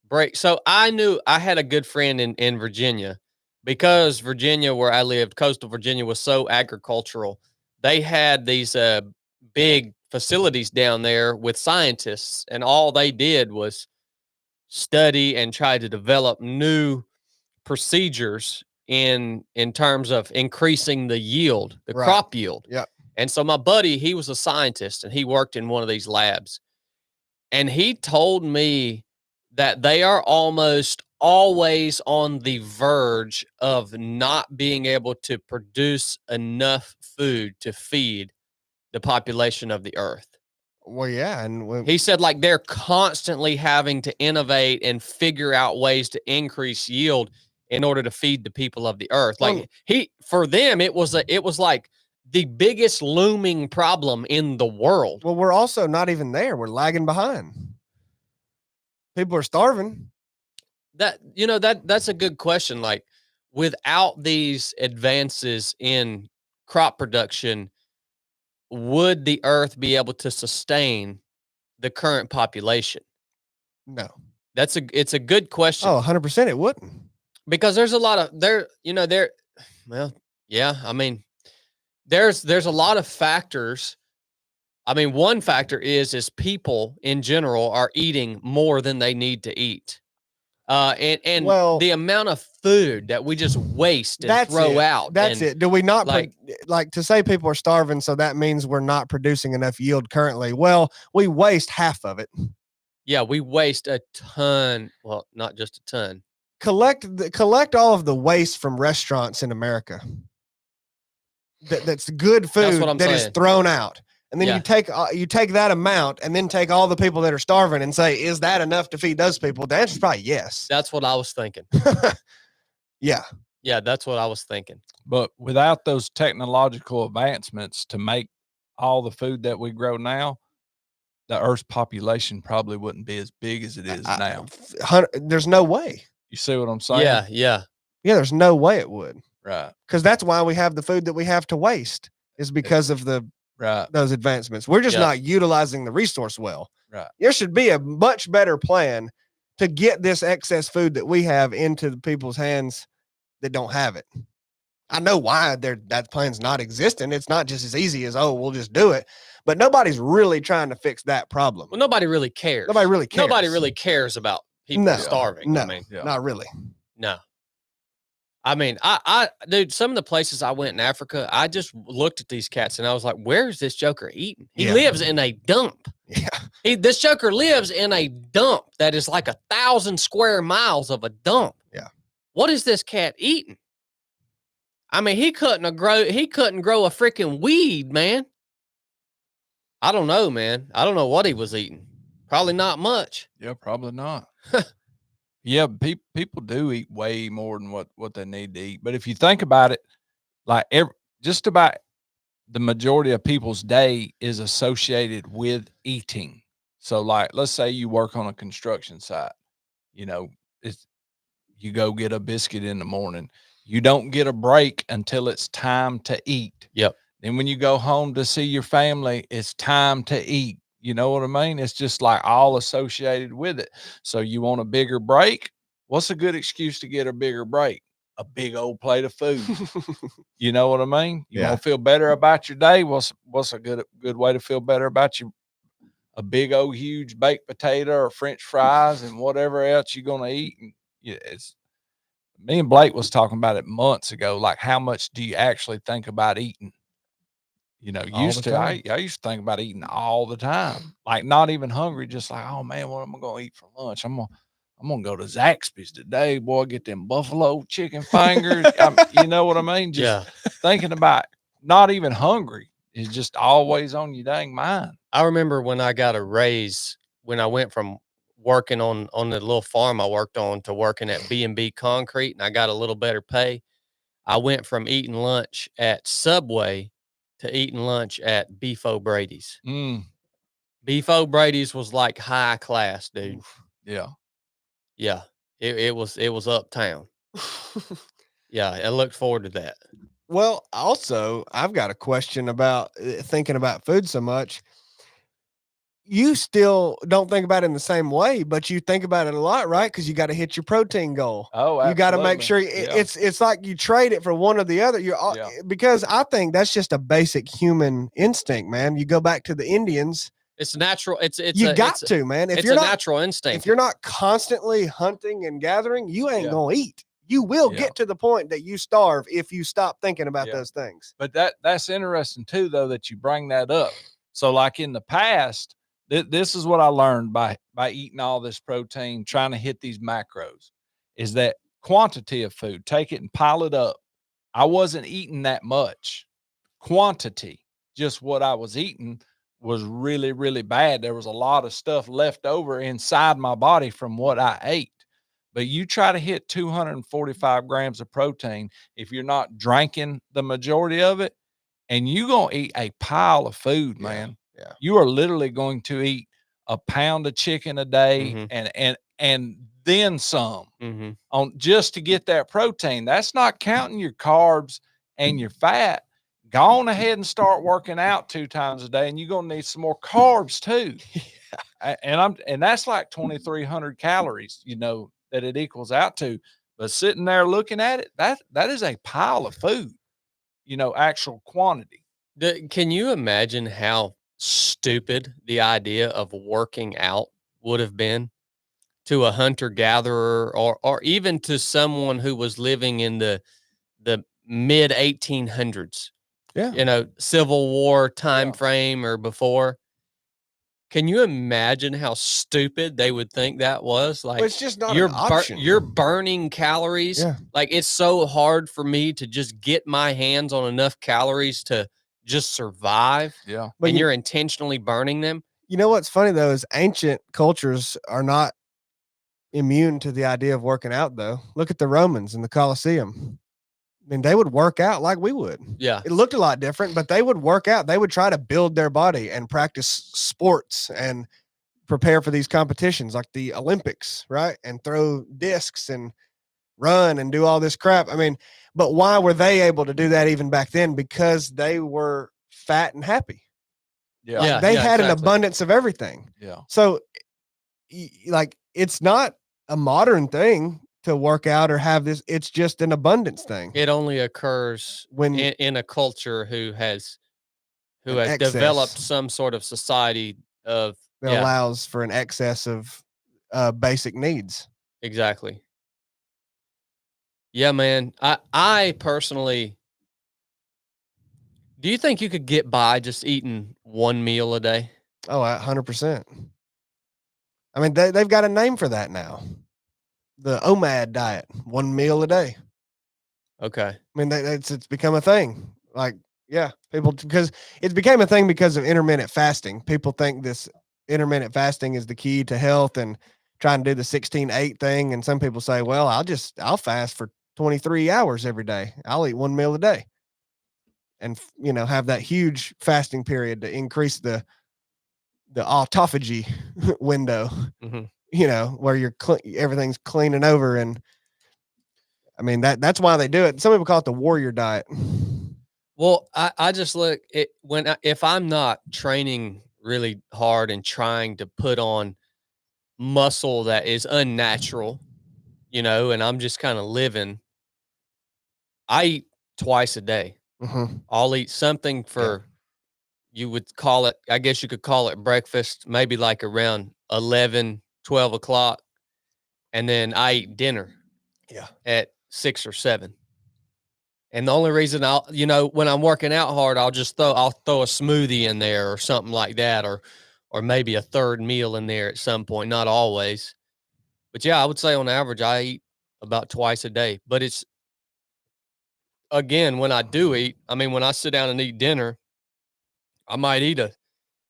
breaks. So I knew I had a good friend in Virginia, because Virginia, where I lived, coastal Virginia, was so agricultural. They had these big facilities down there with scientists, and all they did was study and try to develop new procedures in terms of increasing the yield, the crop yield. Yeah. And so my buddy, he was a scientist and he worked in one of these labs. And he told me that they are almost always on the verge of not being able to produce enough food to feed the population of the earth. Well, yeah. And he said, like, they're constantly having to innovate and figure out ways to increase yield in order to feed the people of the earth. Like for them, it was like the biggest looming problem in the world. Well, we're also not even there. We're lagging behind. People are starving. That's a good question. Like, without these advances in crop production, would the earth be able to sustain the current population? No. It's a good question. Oh, 100% it wouldn't. Because there's a lot of I mean, there's a lot of factors. I mean, one factor is people in general are eating more than they need to eat. And the amount of food that we just waste and throw out. That's it. Do we not like to say people are starving? So that means we're not producing enough yield currently. Well, we waste half of it. Yeah, we waste a ton. Well, not just a ton. collect all of the waste from restaurants in America. That's good food what I'm that is saying. thrown out. And then Yeah. you take that amount and then take all the people that are starving and say, is that enough to feed those people? The answer is probably yes. That's what I was thinking. Yeah. Yeah, that's what I was thinking. But without those technological advancements to make all the food that we grow now, the Earth's population probably wouldn't be as big as it is now. There's no way. You see what I'm saying? Yeah, yeah. Yeah, there's no way it would. Right. Because that's why we have the food that we have to waste, is because of those advancements. We're just not utilizing the resource well. Right. There should be a much better plan to get this excess food that we have into the people's hands that don't have it. I know why that plan's not existing. It's not just as easy as, we'll just do it. But nobody's really trying to fix that problem. Well, nobody really cares. Nobody really cares. Nobody really cares about people starving. No, I mean, not really. No. I mean, dude, some of the places I went in Africa, I just looked at these cats and I was like, where's this joker eating? He lives in a dump. Yeah. This joker lives in a dump that is like 1,000 square miles of a dump. Yeah. What is this cat eating? I mean, he couldn't grow a freaking weed, man. I don't know, man. I don't know what he was eating. Probably not much. Yeah, probably not. Yeah, people do eat way more than what they need to eat. But if you think about it, like just about the majority of people's day is associated with eating. So like, let's say you work on a construction site, you go get a biscuit in the morning. You don't get a break until it's time to eat. Yep. And when you go home to see your family, it's time to eat. You know what I mean? It's just like all associated with it. So you want a bigger break? What's a good excuse to get a bigger break? A big old plate of food. You know what I mean? You want to feel better about your day? What's a good way to feel better about you? A big old huge baked potato or French fries and whatever else you're gonna eat. And me and Blake was talking about it months ago. Like, how much do you actually think about eating? I used to think about eating all the time, like not even hungry, just like, oh man, what am I gonna eat for lunch? I'm gonna go to Zaxby's today, boy, get them buffalo chicken fingers. You know what I mean? Just thinking about not even hungry is just always on your dang mind. I remember when I got a raise, when I went from working on the little farm I worked on to working at B&B Concrete, and I got a little better pay. I went from eating lunch at Subway to eating lunch at Beef O'Brady's. Beef O'Brady's was like high class, dude. Oof. Yeah. Yeah. It was uptown. Yeah. I looked forward to that. Well, also, I've got a question about thinking about food so much. You still don't think about it in the same way, but you think about it a lot, right? Because you got to hit your protein goal. Oh, absolutely. You got to make sure it's like you trade it for one or the other. Because I think that's just a basic human instinct, man. You go back to the Indians. It's natural. It's man. It's a natural instinct. If you're not constantly hunting and gathering, you ain't gonna eat. You will get to the point that you starve if you stop thinking about those things. But that's interesting too, though, that you bring that up. So like in the past, this is what I learned by eating all this protein, trying to hit these macros, is that quantity of food, take it and pile it up. I wasn't eating that much quantity. Just what I was eating was really, really bad. There was a lot of stuff left over inside my body from what I ate. But you try to hit 245 grams of protein, if you're not drinking the majority of it, and you're going to eat a pile of food, man. Yeah. You are literally going to eat a pound of chicken a day and then some on just to get that protein. That's not counting your carbs and your fat. Go on ahead and start working out 2 times a day, and you're gonna need some more carbs too. And that's like 2,300 calories, that it equals out to. But sitting there looking at it, that is a pile of food, actual quantity. Can you imagine how stupid the idea of working out would have been to a hunter-gatherer or even to someone who was living in the mid 1800s? Yeah. Civil War time frame or before. Can you imagine how stupid they would think that was? Like, Well, it's just not an option. You're burning calories. Yeah. Like, it's so hard for me to just get my hands on enough calories to just survive. Yeah. But And you're intentionally burning them. You know what's funny though is ancient cultures are not immune to the idea of working out though. Look at the Romans in the Colosseum. I mean, they would work out like we would. Yeah. It looked a lot different, but they would work out. They would try to build their body and practice sports and prepare for these competitions like the Olympics, right? And throw discs and run and do all this crap. I mean, but why were they able to do that even back then? Because they were fat and happy. Yeah. Like, they had an abundance of everything. Yeah. So like, it's not a modern thing to work out or have this. It's just an abundance thing. It only occurs When in a culture who has excess. developed some sort of society of that allows for an excess of basic needs. Exactly. Yeah, man. I personally, do you think you could get by just eating one meal a day? Oh, 100%. I mean, they've got a name for that now. The OMAD diet, 1 meal a day. Okay. I mean, it's become a thing. Like, yeah, because it became a thing because of intermittent fasting. People think this intermittent fasting is the key to health and trying to do the 16-8 thing. And some people say, well, I'll fast for 23 hours every day. I'll eat 1 meal a day and, have that huge fasting period to increase the autophagy window, where everything's cleaning over. And I mean, that's why they do it. Some people call it the warrior diet. Well, I just look it if I'm not training really hard and trying to put on muscle that is unnatural, and I'm just kind of living, I eat twice a day. Mm-hmm. I'll eat something for, you would call it, I guess you could call it breakfast, maybe like around 11, 12 o'clock. And then I eat dinner at 6 or 7. And the only reason when I'm working out hard, I'll throw a smoothie in there or something like that, or maybe a third meal in there at some point, not always. But yeah, I would say on average, I eat about twice a day. But it's, again, when I do eat, when I sit down and eat dinner, I might eat a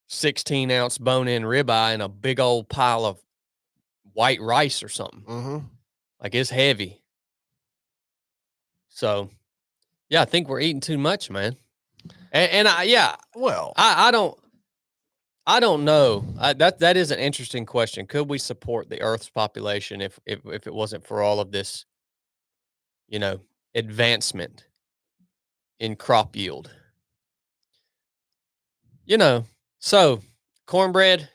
16-ounce bone-in ribeye and a big old pile of white rice or something. Mm-hmm. Like, it's heavy. So, yeah, I think we're eating too much, man. And I don't know. That is an interesting question. Could we support the Earth's population if it wasn't for all of this, advancement in crop yield? So cornbread,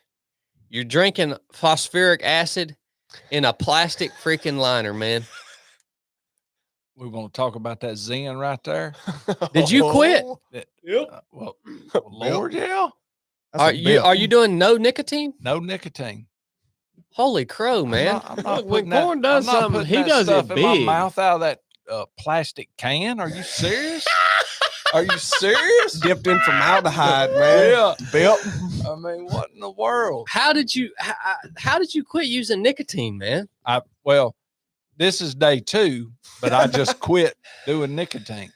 you're drinking phosphoric acid in a plastic freaking liner, man. We're going to talk about that Zen right there. Did you quit? Yep. Well, Lord, yeah. Are you doing no nicotine? No nicotine. Holy crow, man! I'm not when Corn does something, he does it in my big. mouth out of that plastic can. Are you serious? Are you serious? Dipped in formaldehyde, man. Yeah. Built. I mean, what in the world? How did you quit using nicotine, man? Well, this is day 2, but I just quit doing nicotine.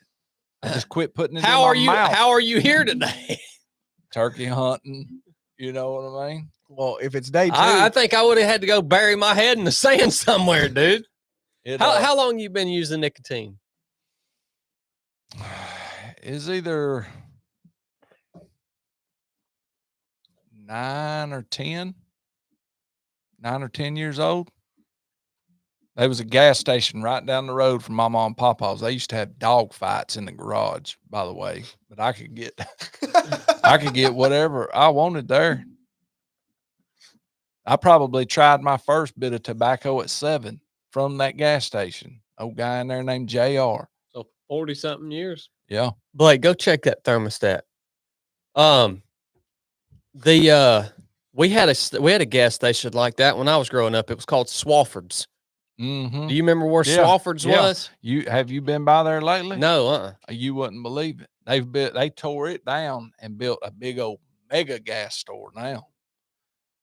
I just quit putting it in my mouth. How are you here today? Turkey hunting. You know what I mean? Well, if it's day 2, I think I would have had to go bury my head in the sand somewhere, dude. How long you been using nicotine? Is either 9 or 10 years old. There was a gas station right down the road from my mom and papa's. They used to have dog fights in the garage, by the way, but I could get whatever I wanted there. I probably tried my first bit of tobacco at 7 from that gas station. Old guy in there named JR. So 40-something years. Yeah. Blake, go check that thermostat. We had a gas station like that when I was growing up. It was called Swafford's. Mm-hmm. Do you remember where Swafford's was? Have you been by there lately? No, You wouldn't believe it. They tore it down and built a big old mega gas store now.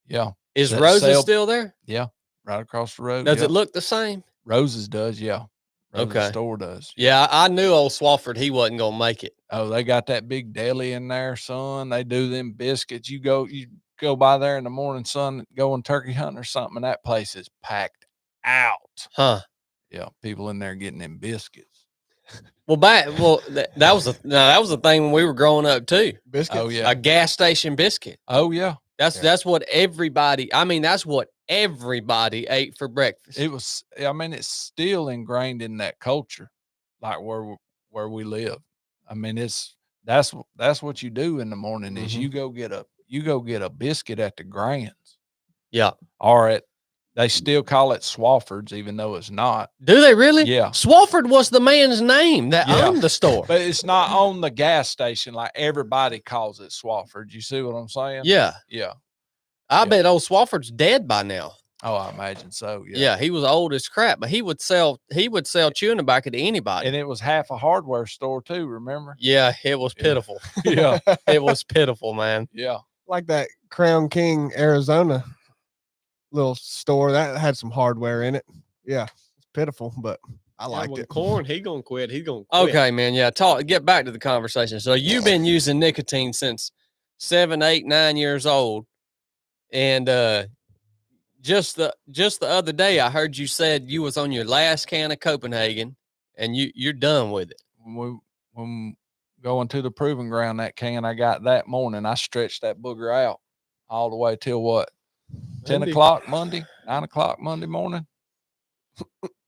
Yeah. Is That Rose's sell- still there? Yeah. Right across the road. Does Yep. it look the same? Rose's does. Yeah. Rose's Okay. store does. Yeah, I knew old Swafford, he wasn't going to make it. Oh, they got that big deli in there, son. They do them biscuits. You go by there in the morning, son, going turkey hunting or something, and that place is packed out. Huh. Yeah, people in there getting them biscuits. Well, that was the thing when we were growing up too. Biscuits. Oh yeah. A gas station biscuit. Oh yeah. That's what everybody. I mean, that's what everybody ate for breakfast. It was. I mean, it's still ingrained in that culture, like where we live. I mean, that's what you do in the morning is you go get a biscuit at the Grands. Yeah. Or they still call it Swafford's, even though it's not. Do they really? Yeah. Swafford was the man's name that owned the store. But it's not on the gas station like everybody calls it Swafford. You see what I'm saying? Yeah. Yeah. I bet old Swafford's dead by now. Oh, I imagine so. Yeah. Yeah, he was old as crap, but he would sell chewing tobacco to anybody. And it was half a hardware store too, remember? Yeah, it was pitiful. Yeah. It was pitiful, man. Yeah. Like that Crown King, Arizona little store that had some hardware in it. Yeah, it's pitiful, but I liked it. Corn, he gonna quit. He's gonna quit. Okay, man. Yeah, get back to the conversation. So you've been using nicotine since 7, 8, 9 years old, and just the other day, I heard you said you was on your last can of Copenhagen, and you're done with it. When going to the proving ground, that can I got that morning, I stretched that booger out all the way till what? 10 o'clock Monday, 9 o'clock Monday morning.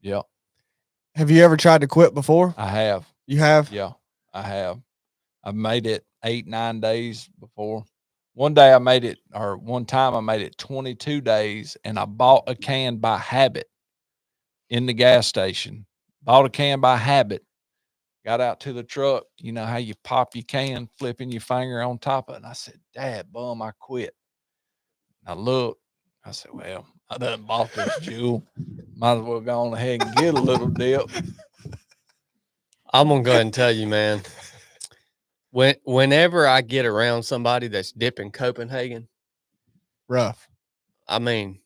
Yeah. Have you ever tried to quit before? I have. You have? Yeah, I have. I've made it 8, 9 days before. One time I made it 22 days, and I bought a can by habit in the gas station. Bought a can by habit. Got out to the truck. You know how you pop your can, flipping your finger on top of it. And I said, "Dad, bum, I quit." I looked. I said, "Well, I done bought this jewel. Might as well go on ahead and get a little dip." I'm gonna go ahead and tell you, man. Whenever I get around somebody that's dipping Copenhagen, Rough. I mean,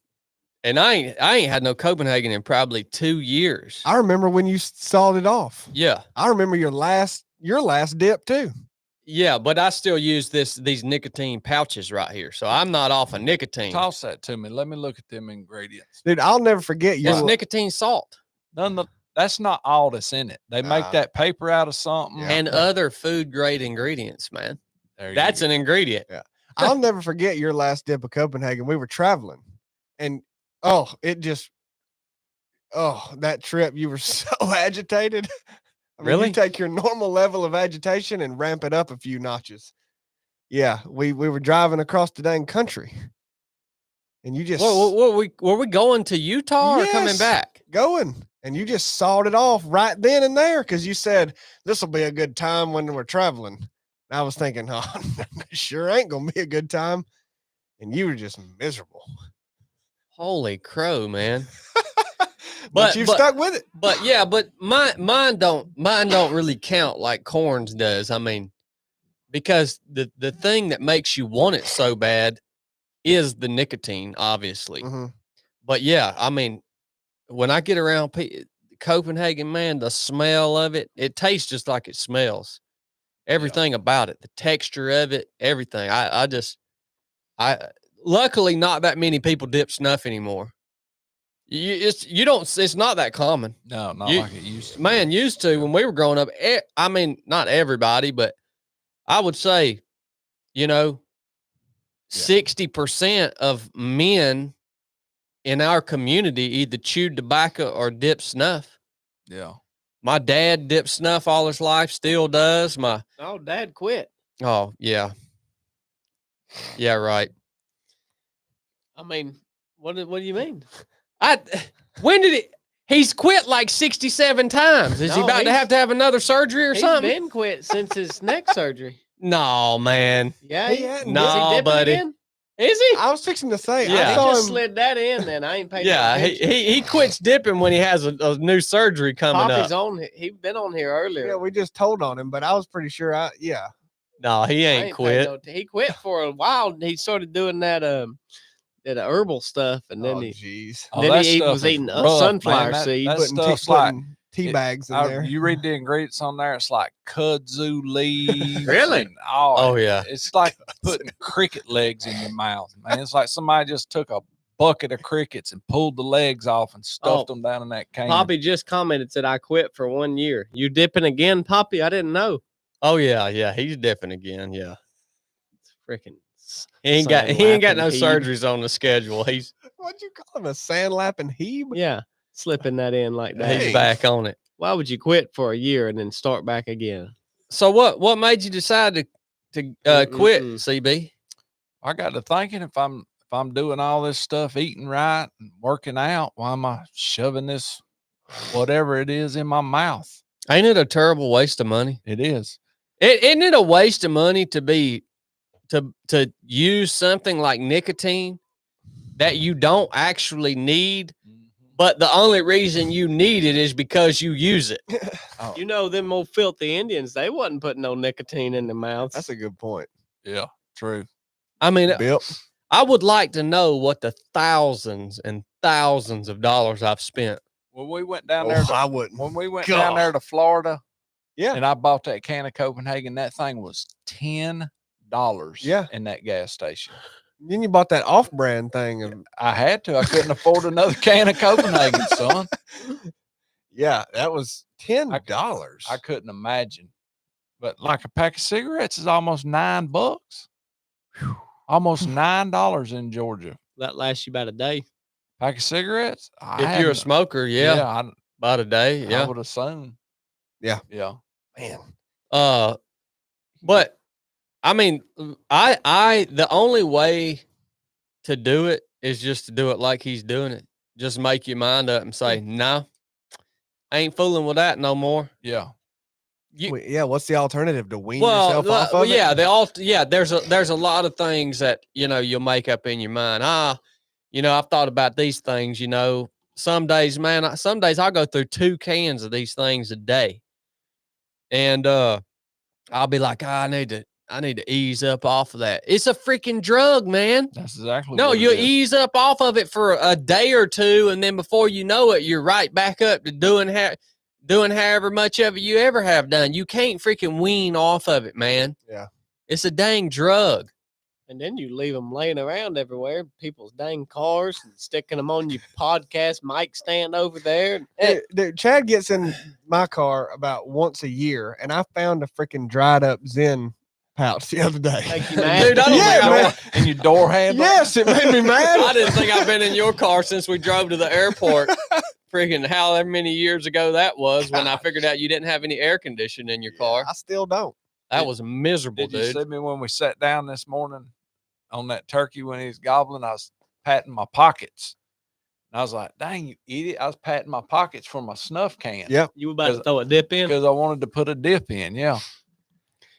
and I ain't had no Copenhagen in probably 2 years. I remember when you sawed it off. Yeah. I remember your last dip too. Yeah, but I still use these nicotine pouches right here. So I'm not off of nicotine. Toss that to me. Let me look at them ingredients. Dude, I'll never forget your It's nicotine salt. That's not all that's in it. They make that paper out of something. Yeah. And other food grade ingredients, man. That's an ingredient. Yeah. I'll never forget your last dip of Copenhagen. We were traveling and that trip, you were so agitated. I mean, Really? you take your normal level of agitation and ramp it up a few notches. Yeah, we were driving across the dang country, and you just were we going to Utah or coming Yes. back? going, and you just sawed it off right then and there because you said this will be a good time when we're traveling. And I was thinking, oh, sure ain't gonna be a good time, and you were just miserable. Holy crow, man! but you've stuck with it. But yeah, but mine don't really count like Corn's does. I mean, because the thing that makes you want it so bad is the nicotine, obviously. Mm-hmm. But yeah, I mean, when I get around Copenhagen, man, the smell of it tastes just like it smells. Everything about it, the texture of it, everything. I luckily not that many people dip snuff anymore. It's not that common. No, not like it used to. Man, used to when we were growing up. I mean, not everybody, but I would say, 60% of men in our community either chewed tobacco or dipped snuff. Yeah. My dad dipped snuff all his life, still does. Dad quit. Oh, yeah. Yeah, right. I mean, what do you mean? When did it? He's quit like 67 times. Is he about to have another surgery or something? He's been quit since his neck surgery. No, man. Yeah, He hadn't. No, is he dipping buddy. again? Is he? I was fixing to say, Yeah. I He saw just him. slid that in. Then I ain't paid. Yeah, he quits dipping when he has a new surgery coming Poppy's up. on. He been on here earlier. Yeah, we just told on him, but I was pretty sure. No, he I ain't paid quit. He quit for a while. He started doing that did the herbal stuff, and then Oh, he jeez. Oh, then that he stuff was is eating rough, sunflower man. That seeds. stuff's like tea it- bags in there. You read the ingredients on there, it's like kudzu leaves. Really? And, Oh, yeah. It's like putting cricket legs in your mouth, man. It's like somebody just took a bucket of crickets and pulled the legs off and stuffed them down in that can. Poppy just commented, said, I quit for 1 year. You dipping again, Poppy? I didn't know. Oh yeah, yeah. He's dipping again. Yeah. It's freaking. He ain't got no Heeb. surgeries on the schedule. He's What'd you call him? A sand lapping heeb? Yeah, slipping that in like that. he's back on it. Why would you quit for a year and then start back again? So what made you decide to quit, CB? I got to thinking, if I'm doing all this stuff, eating right and working out, why am I shoving this whatever it is in my mouth? Ain't it a terrible waste of money? It is. Isn't it a waste of money to use something like nicotine that you don't actually need, but the only reason you need it is because you use it? Oh, You know, them old filthy Indians, they wasn't putting no nicotine in their mouths. That's a good point. yeah, true. I mean, Bill. I would like to know what the thousands and thousands of dollars I've spent. When we went down there, I wouldn't. when we went down God. there to Florida, Yeah. and I bought that can of Copenhagen, that thing was $10. Yeah. In that gas station. Then you bought that off-brand thing. And I had to. I couldn't afford another can of Copenhagen, son. yeah, that was $10. I couldn't imagine. But like a pack of cigarettes is almost $9. Almost $9 in Georgia. That lasts you about a day. Pack of cigarettes. If you're a smoker, yeah, I about a day, yeah. would assume. Yeah. Yeah. Man. But I mean, I the only way to do it is just to do it like he's doing it. Just make your mind up and say, no, I ain't fooling with that no more. Yeah. Wait, yeah, what's the alternative? To wean yourself off of yeah, it? there's a lot of things that, you'll make up in your mind. I've thought about these things, some days, man, I'll go through 2 cans of these things a day. And I'll be like, I need to ease up off of that. It's a freaking drug, man. That's exactly No, what you it is. ease up off of it for a day or two, and then before you know it, you're right back up to doing however much of it you ever have done. You can't freaking wean off of it, man. Yeah. It's a dang drug. And then you leave them laying around everywhere, people's dang cars, and sticking them on your podcast mic stand over there. Dude, Chad gets in my car about once a year, and I found a freaking dried up Zen pouch the other day. Make you mad? Dude, I don't think I man. want- And your door handle. Yes, it made me mad. I didn't think I've been in your car since we drove to the airport. Freaking however many years ago that was when I figured out you didn't have any air conditioning in your car. I still don't. That was miserable, Did you dude. see me when we sat down this morning on that turkey when he was gobbling? I was patting my pockets. And I was like, dang, you idiot. I was patting my pockets for my snuff can. Yep. You about to throw a dip in? Because I wanted to put a dip in. Yeah.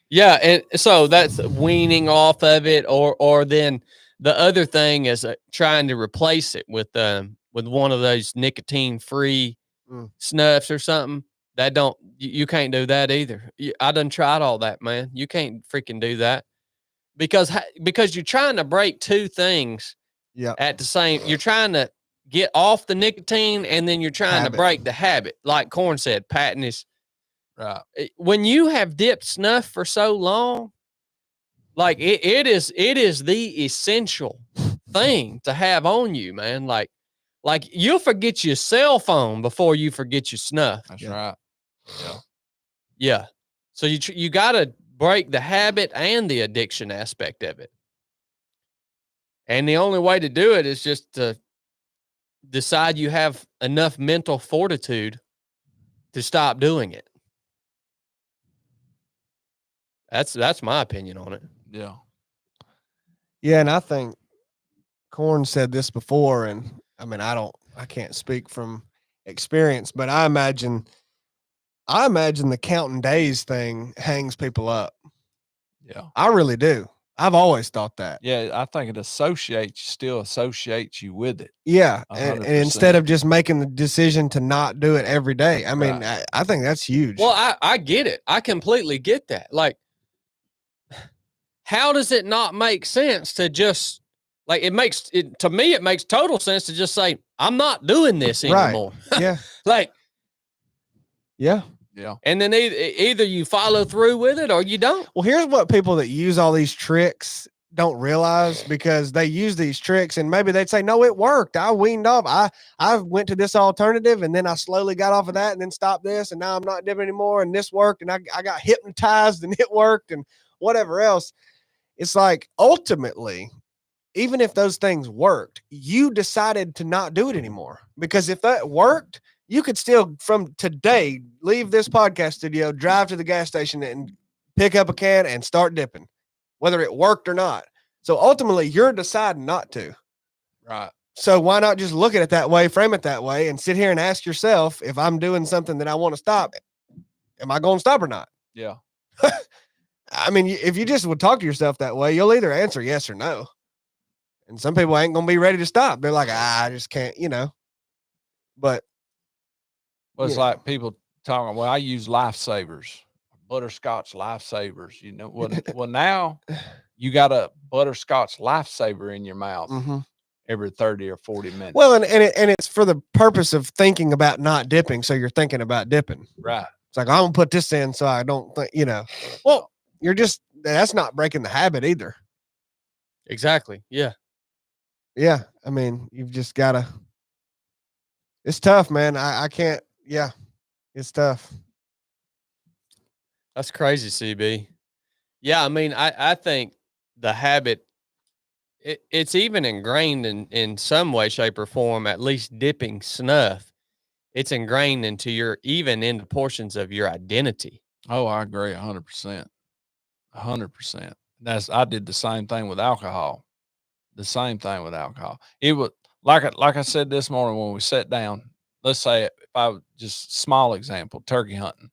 Yeah, and so that's weaning off of it, or then the other thing is trying to replace it with one of those nicotine-free snuffs or something. That you can't do that either. I done tried all that, man. You can't freaking do that because you're trying to break 2 things. Yeah. At the same, you're trying to get off the nicotine, and then you're trying to break the habit. Like Corn said, patting is. Right. When you have dipped snuff for so long, like it is the essential thing to have on you, man. Like you'll forget your cell phone before you forget your snuff. That's right. Yeah. Yeah. So you got to break the habit and the addiction aspect of it. And the only way to do it is just to decide you have enough mental fortitude to stop doing it. That's my opinion on it. Yeah. Yeah, and I think Corn said this before, and I mean, I can't speak from experience, but I imagine the counting days thing hangs people up. Yeah. I really do. I've always thought that. Yeah. I think it still associates you with it. Yeah. And 100%. instead of just making the decision to not do it every day. I mean, Right. I think that's huge. Well, I get it. I completely get that. Like, how does it not make sense to just Like it makes it to me, it makes total sense to just say, I'm not doing this Right. anymore. Yeah. Like, Yeah. Yeah. and then either you follow through with it or you don't. Well, here's what people that use all these tricks don't realize, because they use these tricks and maybe they'd say, no, it worked. I weaned off. I went to this alternative and then I slowly got off of that and then stopped this. And now I'm not dipping anymore. And this worked. And I got hypnotized and it worked and whatever else. It's like, ultimately, even if those things worked, you decided to not do it anymore, because if that worked, you could still from today leave this podcast studio, drive to the gas station and pick up a can and start dipping, whether it worked or not. So ultimately you're deciding not to. Right. So why not just look at it that way, frame it that way, and sit here and ask yourself, if I'm doing something that I want to stop, am I going to stop or not? Yeah. I mean, if you just would talk to yourself that way, you'll either answer yes or no. And some people ain't going to be ready to stop. They're like, I just can't, but Well, it's Yeah. like people talking, well, I use lifesavers, butterscotch lifesavers, well, now you got a butterscotch lifesaver in your mouth every 30 or 40 minutes. Well, and it's for the purpose of thinking about not dipping. So you're thinking about dipping. Right. It's like, I'm going to put this in so I don't think, well, that's not breaking the habit either. Exactly. Yeah. Yeah. I mean, you've just got to, it's tough, man. I can't, it's tough. That's crazy, CB. Yeah, I mean, I think the habit, it's even ingrained in some way, shape, or form, at least dipping snuff. It's ingrained into portions of your identity. Oh, I agree 100%. 100%. I did the same thing with alcohol. It was like I said this morning when we sat down. Let's say if I just small example, turkey hunting.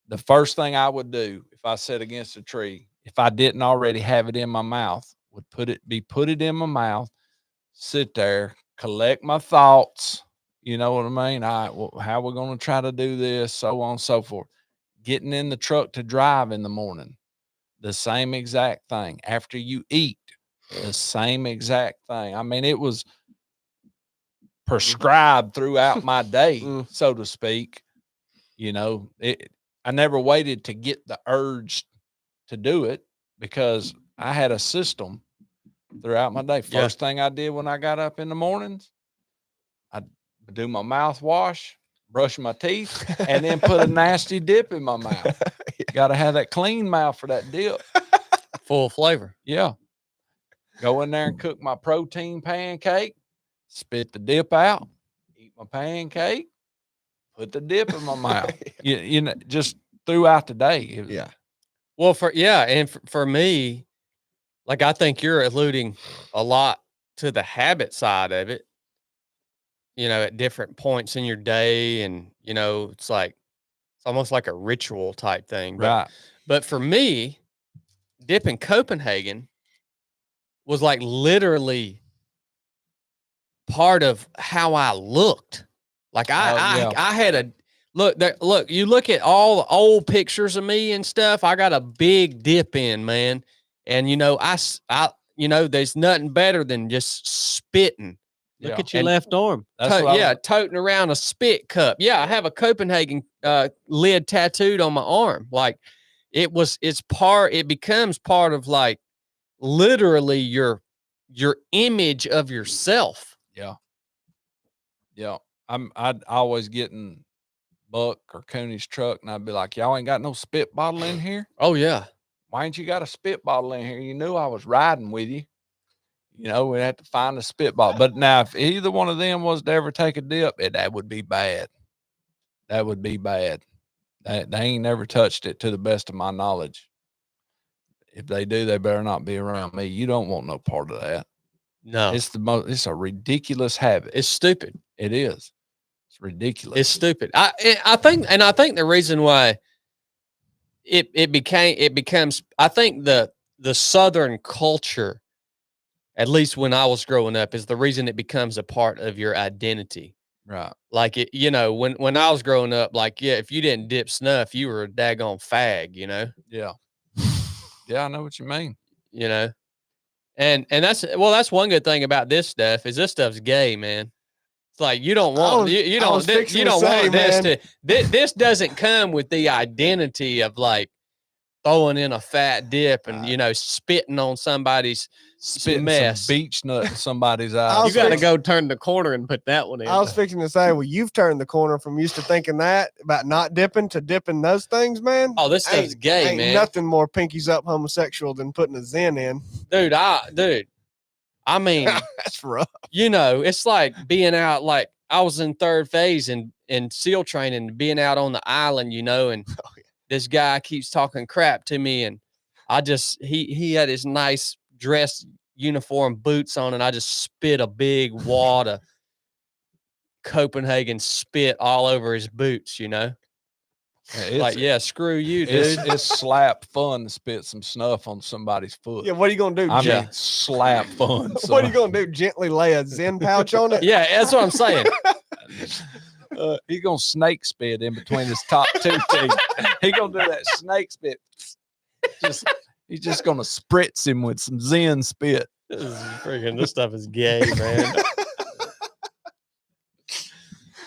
The first thing I would do if I sat against a tree, if I didn't already have it in my mouth, would put it in my mouth, sit there, collect my thoughts. You know what I mean? All right, well, how we're going to try to do this, so on and so forth. Getting in the truck to drive in the morning, the same exact thing. After you eat, the same exact thing. I mean, it was prescribed throughout my day, so to speak. I never waited to get the urge to do it because I had a system throughout my day. First thing I did when I got up in the mornings, I'd do my mouthwash, brush my teeth, and then put a nasty dip in my mouth. Got to have that clean mouth for that dip. Full of flavor. Yeah. Go in there and cook my protein pancake, spit the dip out, eat my pancake, put the dip in my mouth. Just throughout the day. Well, for me, like I think you're alluding a lot to the habit side of it. At different points in your day, and it's almost like a ritual type thing. Right. But for me, dip in Copenhagen was like literally part of how I looked. Like I had a look, you look at all the old pictures of me and stuff, I got a big dip in, man. And I there's nothing better than just spitting. Look at your left arm. Toting around a spit cup. Yeah, I have a Copenhagen lid tattooed on my arm. Like it becomes part of like literally your image of yourself. Yeah. Yeah. I'd always get in Buck or Cooney's truck and I'd be like, y'all ain't got no spit bottle in here? Oh yeah. Why ain't you got a spit bottle in here? You knew I was riding with you. We'd have to find a spit bottle. But now if either one of them was to ever take a dip, that would be bad. That would be bad. They ain't never touched it to the best of my knowledge. If they do, they better not be around me. You don't want no part of that. No. It's a ridiculous habit. It's stupid. It is. It's ridiculous. It's stupid. I think the reason why it becomes, I think the Southern culture, at least when I was growing up, is the reason it becomes a part of your identity. Right. Like when I was growing up, like, if you didn't dip snuff, you were a daggone fag, Yeah. Yeah, I know what you mean. And that's one good thing about this stuff is this stuff's gay, man. It's like you don't want you don't want this to this doesn't come with the identity of like throwing in a fat dip and spitting on somebody's mess. Some beach nut in somebody's eye. You got to go turn the corner and put that one in. I was fixing to say, well, you've turned the corner from used to thinking that about not dipping to dipping those things, man. Oh, this stuff's gay, man. Nothing more pinkies up homosexual than putting a Zen in. Dude, I mean, that's rough. It's like being out, like I was in third phase in SEAL training, being out on the island, and this guy keeps talking crap to me. And he had his nice dress uniform boots on, and I just spit a big wad of Copenhagen spit all over his boots, screw you, dude. It's slap fun to spit some snuff on somebody's foot. Yeah, what are you gonna do? I mean, slap fun. What are you gonna do? Gently lay a Zen pouch on it? Yeah, that's what I'm saying. He's gonna snake spit in between his top two teeth. He's gonna do that snake spit. He's just gonna spritz him with some Zen spit. This stuff is gay, man.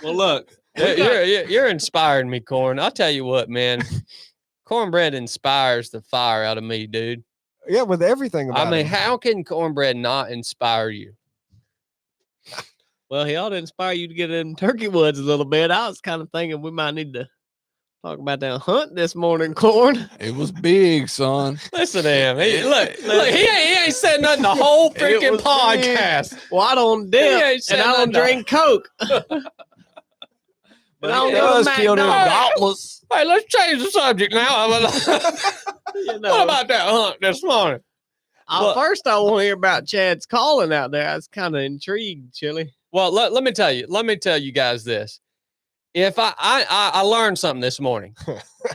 Well, look. You're inspiring me, Corn. I'll tell you what, man. Cornbread inspires the fire out of me, dude. Yeah, with everything about it. How can cornbread not inspire you? Well, he ought to inspire you to get in turkey woods a little bit. I was kind of thinking we might need to talk about that hunt this morning, Corn. It was big, son. Listen to him. Look, he ain't said nothing the whole freaking podcast. Big. Well, I don't dip, and I don't drink Coke. But I does kill them gauntlets. Hey, let's change the subject now. What about that hunt this morning? First, I want to hear about Chad's calling out there. I was kind of intrigued, Chili. Well, let me tell you guys this. If I learned something this morning.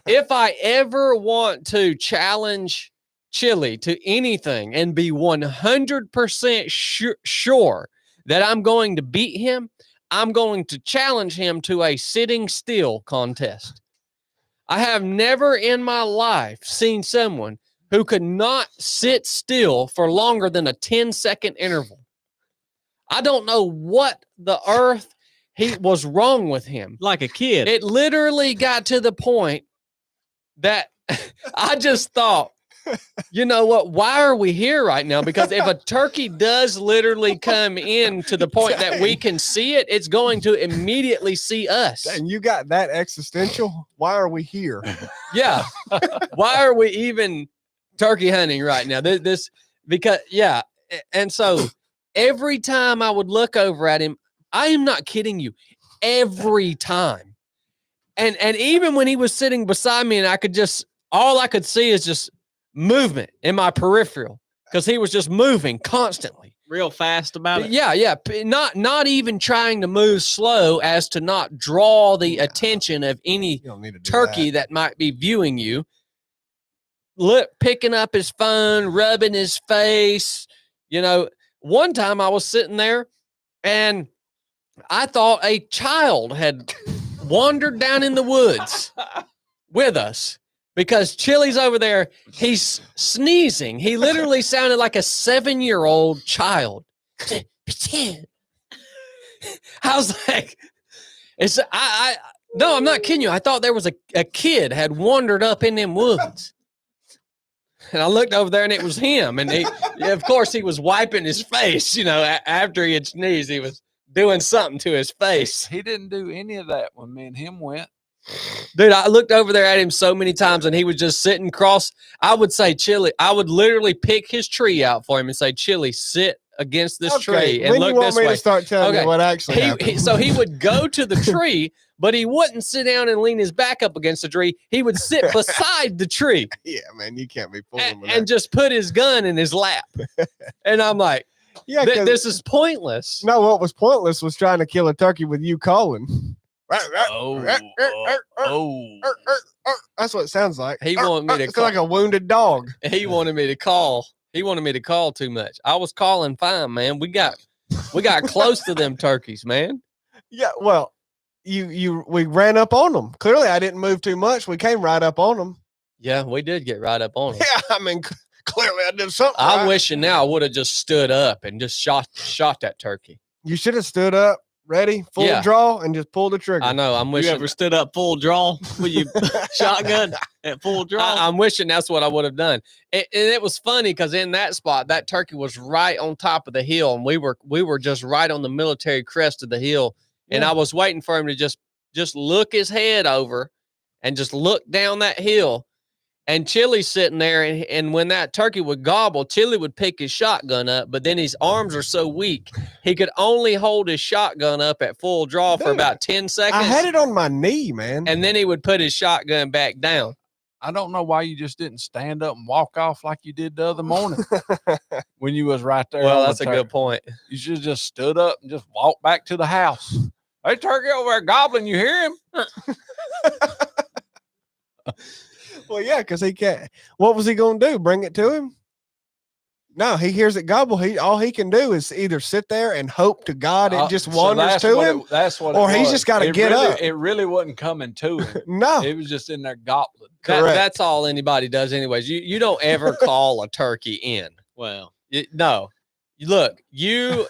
If I ever want to challenge Chili to anything and be 100% sure that I'm going to beat him, I'm going to challenge him to a sitting still contest. I have never in my life seen someone who could not sit still for longer than a 10-second interval. I don't know what the earth was wrong with him. Like a kid. It literally got to the point that I just thought, you know what? Why are we here right now? Because if a turkey does literally come in to the point that we can see it, it's going to immediately see us. And you got that existential? Why are we here? Yeah. Why are we even turkey hunting right now? And so every time I would look over at him, I am not kidding you, every time. And even when he was sitting beside me and all I could see is just movement in my peripheral because he was just moving constantly. Real fast about it. Yeah. Not even trying to move slow as to not draw the attention of any turkey that might be viewing you. Picking up his phone, rubbing his face. One time I was sitting there and I thought a child had wandered down in the woods with us. Because Chili's over there, he's sneezing. He literally sounded like a 7-year-old child. I was like, no, I'm not kidding you. I thought there was a kid had wandered up in them woods. And I looked over there and it was him. And of course, he was wiping his face, after he had sneezed, he was doing something to his face. He didn't do any of that when me and him went. Dude, I looked over there at him so many times and he was just sitting I would say, Chili, I would literally pick his tree out for him and say, Chili, sit against this tree and look this way. To start telling me what actually happened? So he would go to the tree, but he wouldn't sit down and lean his back up against the tree. He would sit beside the tree. Yeah, man, you can't be fooling with and just put his gun in his lap. And I'm like, this is pointless. No, what was pointless was trying to kill a turkey with you calling. That's what it sounds like. He wanted me to call like a wounded dog. He wanted me to call. He wanted me to call too much. I was calling fine, man. We got close to them turkeys, man. Yeah, well, we ran up on them. Clearly, I didn't move too much. We came right up on them. Yeah, we did get right up on them. Yeah, I mean, Clearly, I did something. I'm right. wishing now I would have just stood up and just shot that turkey. You should have stood up, ready, full Yeah. draw, and just pulled the trigger. I know. I'm You wishing. ever stood up full draw with your shotgun at full draw? I'm wishing that's what I would have done. And it was funny because in that spot, that turkey was right on top of the hill, and we were just right on the military crest of the hill. And Yeah. I was waiting for him to just look his head over and just look down that hill. And Chili's sitting there, and when that turkey would gobble, Chili would pick his shotgun up, but then his arms are so weak, he could only hold his shotgun up at full draw for Dude, about 10 seconds. I had it on my knee, man. And then he would put his shotgun back down. I don't know why you just didn't stand up and walk off like you did the other morning when you was right there. Well, on the that's a good point. You should have just stood up and just walked back to the house. Hey, turkey over there gobbling, you hear him? Well, yeah, because he can't. What was he going to do? Bring it to him? No, he hears it gobble. All he can do is either sit there and hope to God it just wanders that's to what him. that's what. or it he's was. just gotta It get really, up. It really wasn't coming to him. No, It was just in there gobbling. correct. That's all anybody does anyways. You don't ever call a turkey in. Well, No. Look, you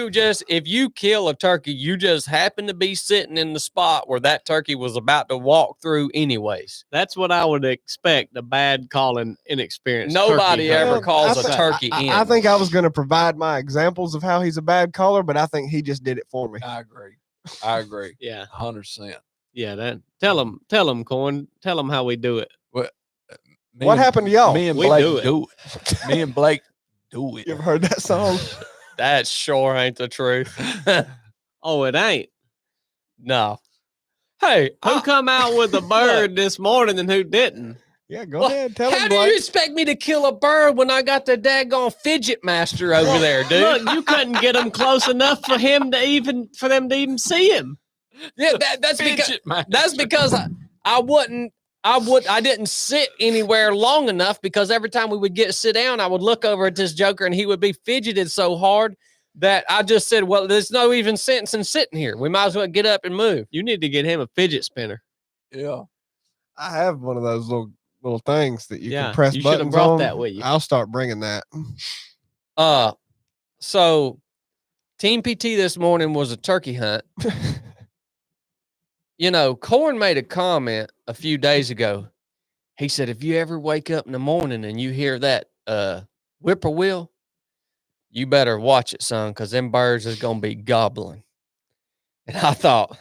just, if you kill a turkey, you just happen to be sitting in the spot where that turkey was about to walk through anyways. that's what I would expect a bad calling inexperienced. Nobody turkey ever hunter. calls I a thi- turkey in. I think I was going to provide my examples of how he's a bad caller, but I think he just did it for me. I agree. Yeah, 100%. yeah. That tell them, Corn. Tell them how we do it. What happened to y'all? Me and We Blake do it. do it. Me and Blake do it. You ever heard that song? That sure ain't the truth. Oh, it ain't. No. Hey, Who come out with a bird this morning and who didn't? Yeah, go Well, ahead. Tell how him, do you Blake. expect me to kill a bird when I got the daggone fidget master over there, dude? Look, you couldn't get him close enough for them to even see him. Yeah, that's because I didn't sit anywhere long enough, because every time we would sit down, I would look over at this joker and he would be fidgeted so hard that I just said, well, there's no even sense in sitting here. We might as well get up and move. You need to get him a fidget spinner. Yeah. I have one of those little things that you Yeah, can press you should have buttons brought on. that with you. I'll start bringing that. So Team PT this morning was a turkey hunt. You know, Corn made a comment a few days ago. He said, if you ever wake up in the morning and you hear that whippoorwill, you better watch it, son, because them birds is going to be gobbling. And I thought,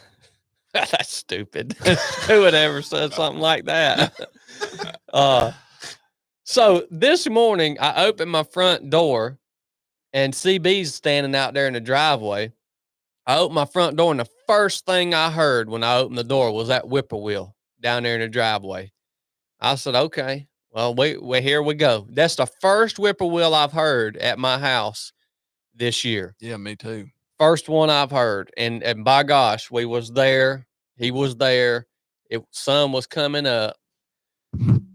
that's stupid. Who would ever say something like that? So this morning, I opened my front door and CB's standing out there in the driveway. I opened my front door, and the first thing I heard when I opened the door was that whippoorwill down there in the driveway. I said, okay, well, we here we go. That's the first whippoorwill I've heard at my house this year. Yeah, me too. First one I've heard. And by gosh, we was there. He was there. Sun was coming up.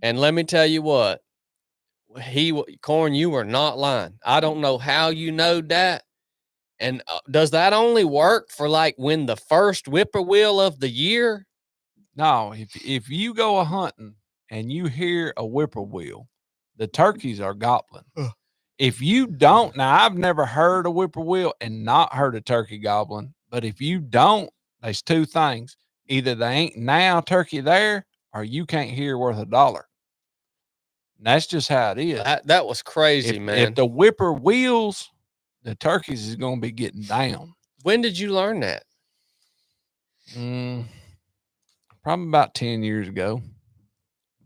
And let me tell you what, Corn, you were not lying. I don't know how you know that. And does that only work for like when the first whippoorwill of the year? No, if you go a hunting and you hear a whippoorwill, the turkeys are gobbling. If you don't, now I've never heard a whippoorwill and not heard a turkey gobbling, but if you don't, there's two things. Either they ain't now turkey there, or you can't hear worth $1. And that's just how it is. That was crazy, man. If the whippoorwills, the turkeys is going to be getting down. When did you learn that? Probably about 10 years ago,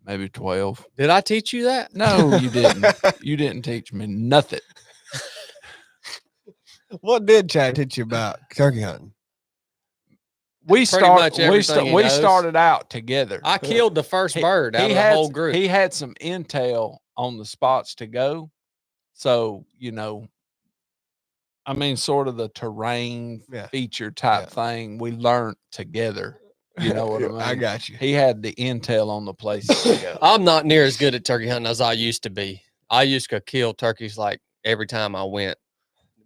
maybe 12. Did I teach you that? No, you didn't. You didn't teach me nothing. What did Chad teach you about turkey hunting? We much everything he knows. started out together. I killed the first bird out of the whole group. He had some intel on the spots to go. So, I mean, sort of the terrain feature type thing we learned together. You know what I mean? I got you. He had the intel on the places to go. I'm not near as good at turkey hunting as I used to be. I used to kill turkeys like every time I went.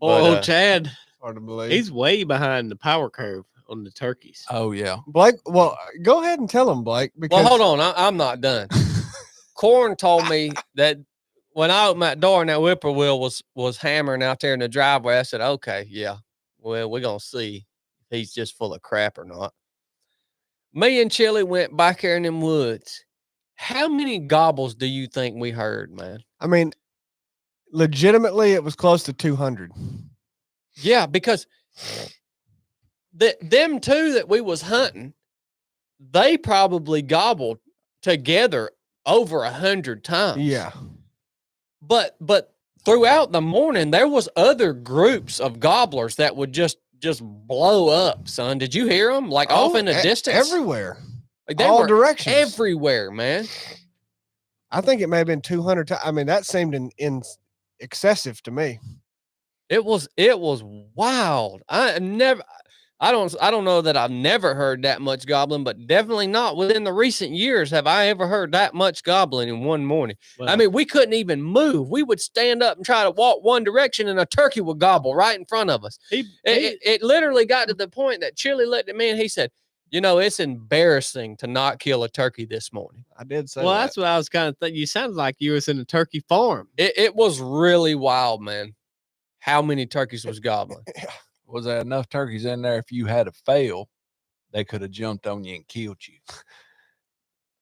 But, Chad, Hard to believe. he's way behind the power curve on the turkeys. Oh, yeah. Blake, well, go ahead and tell him, Blake. Because Well, hold on. I'm not done. Corn told me that when I opened that door and that whippoorwill was hammering out there in the driveway, I said, okay, yeah, well, we're going to see if he's just full of crap or not. Me and Chili went back there in them woods. How many gobbles do you think we heard, man? I mean, legitimately, it was close to 200. Yeah, because them two that we was hunting, they probably gobbled together over 100 times. Yeah. But throughout the morning, there was other groups of gobblers that would just blow up, son. Did you hear them? Like off in the distance? Everywhere. Like they all were directions. everywhere, man. I think it may have been 200 times. I mean, that seemed in excessive to me. It was wild. I don't know that I've never heard that much gobbling, but definitely not within the recent years have I ever heard that much gobbling in one morning. Well, I mean, we couldn't even move. We would stand up and try to walk one direction and a turkey would gobble right in front of us. It literally got to the point that Chili looked at me and he said, you know, it's embarrassing to not kill a turkey this morning. I did say well, that. that's what I was kind of thinking. You sounded like you was in a turkey farm. It was really wild, man. How many turkeys was gobbling? Was there enough turkeys in there? If you had to fail, they could have jumped on you and killed you.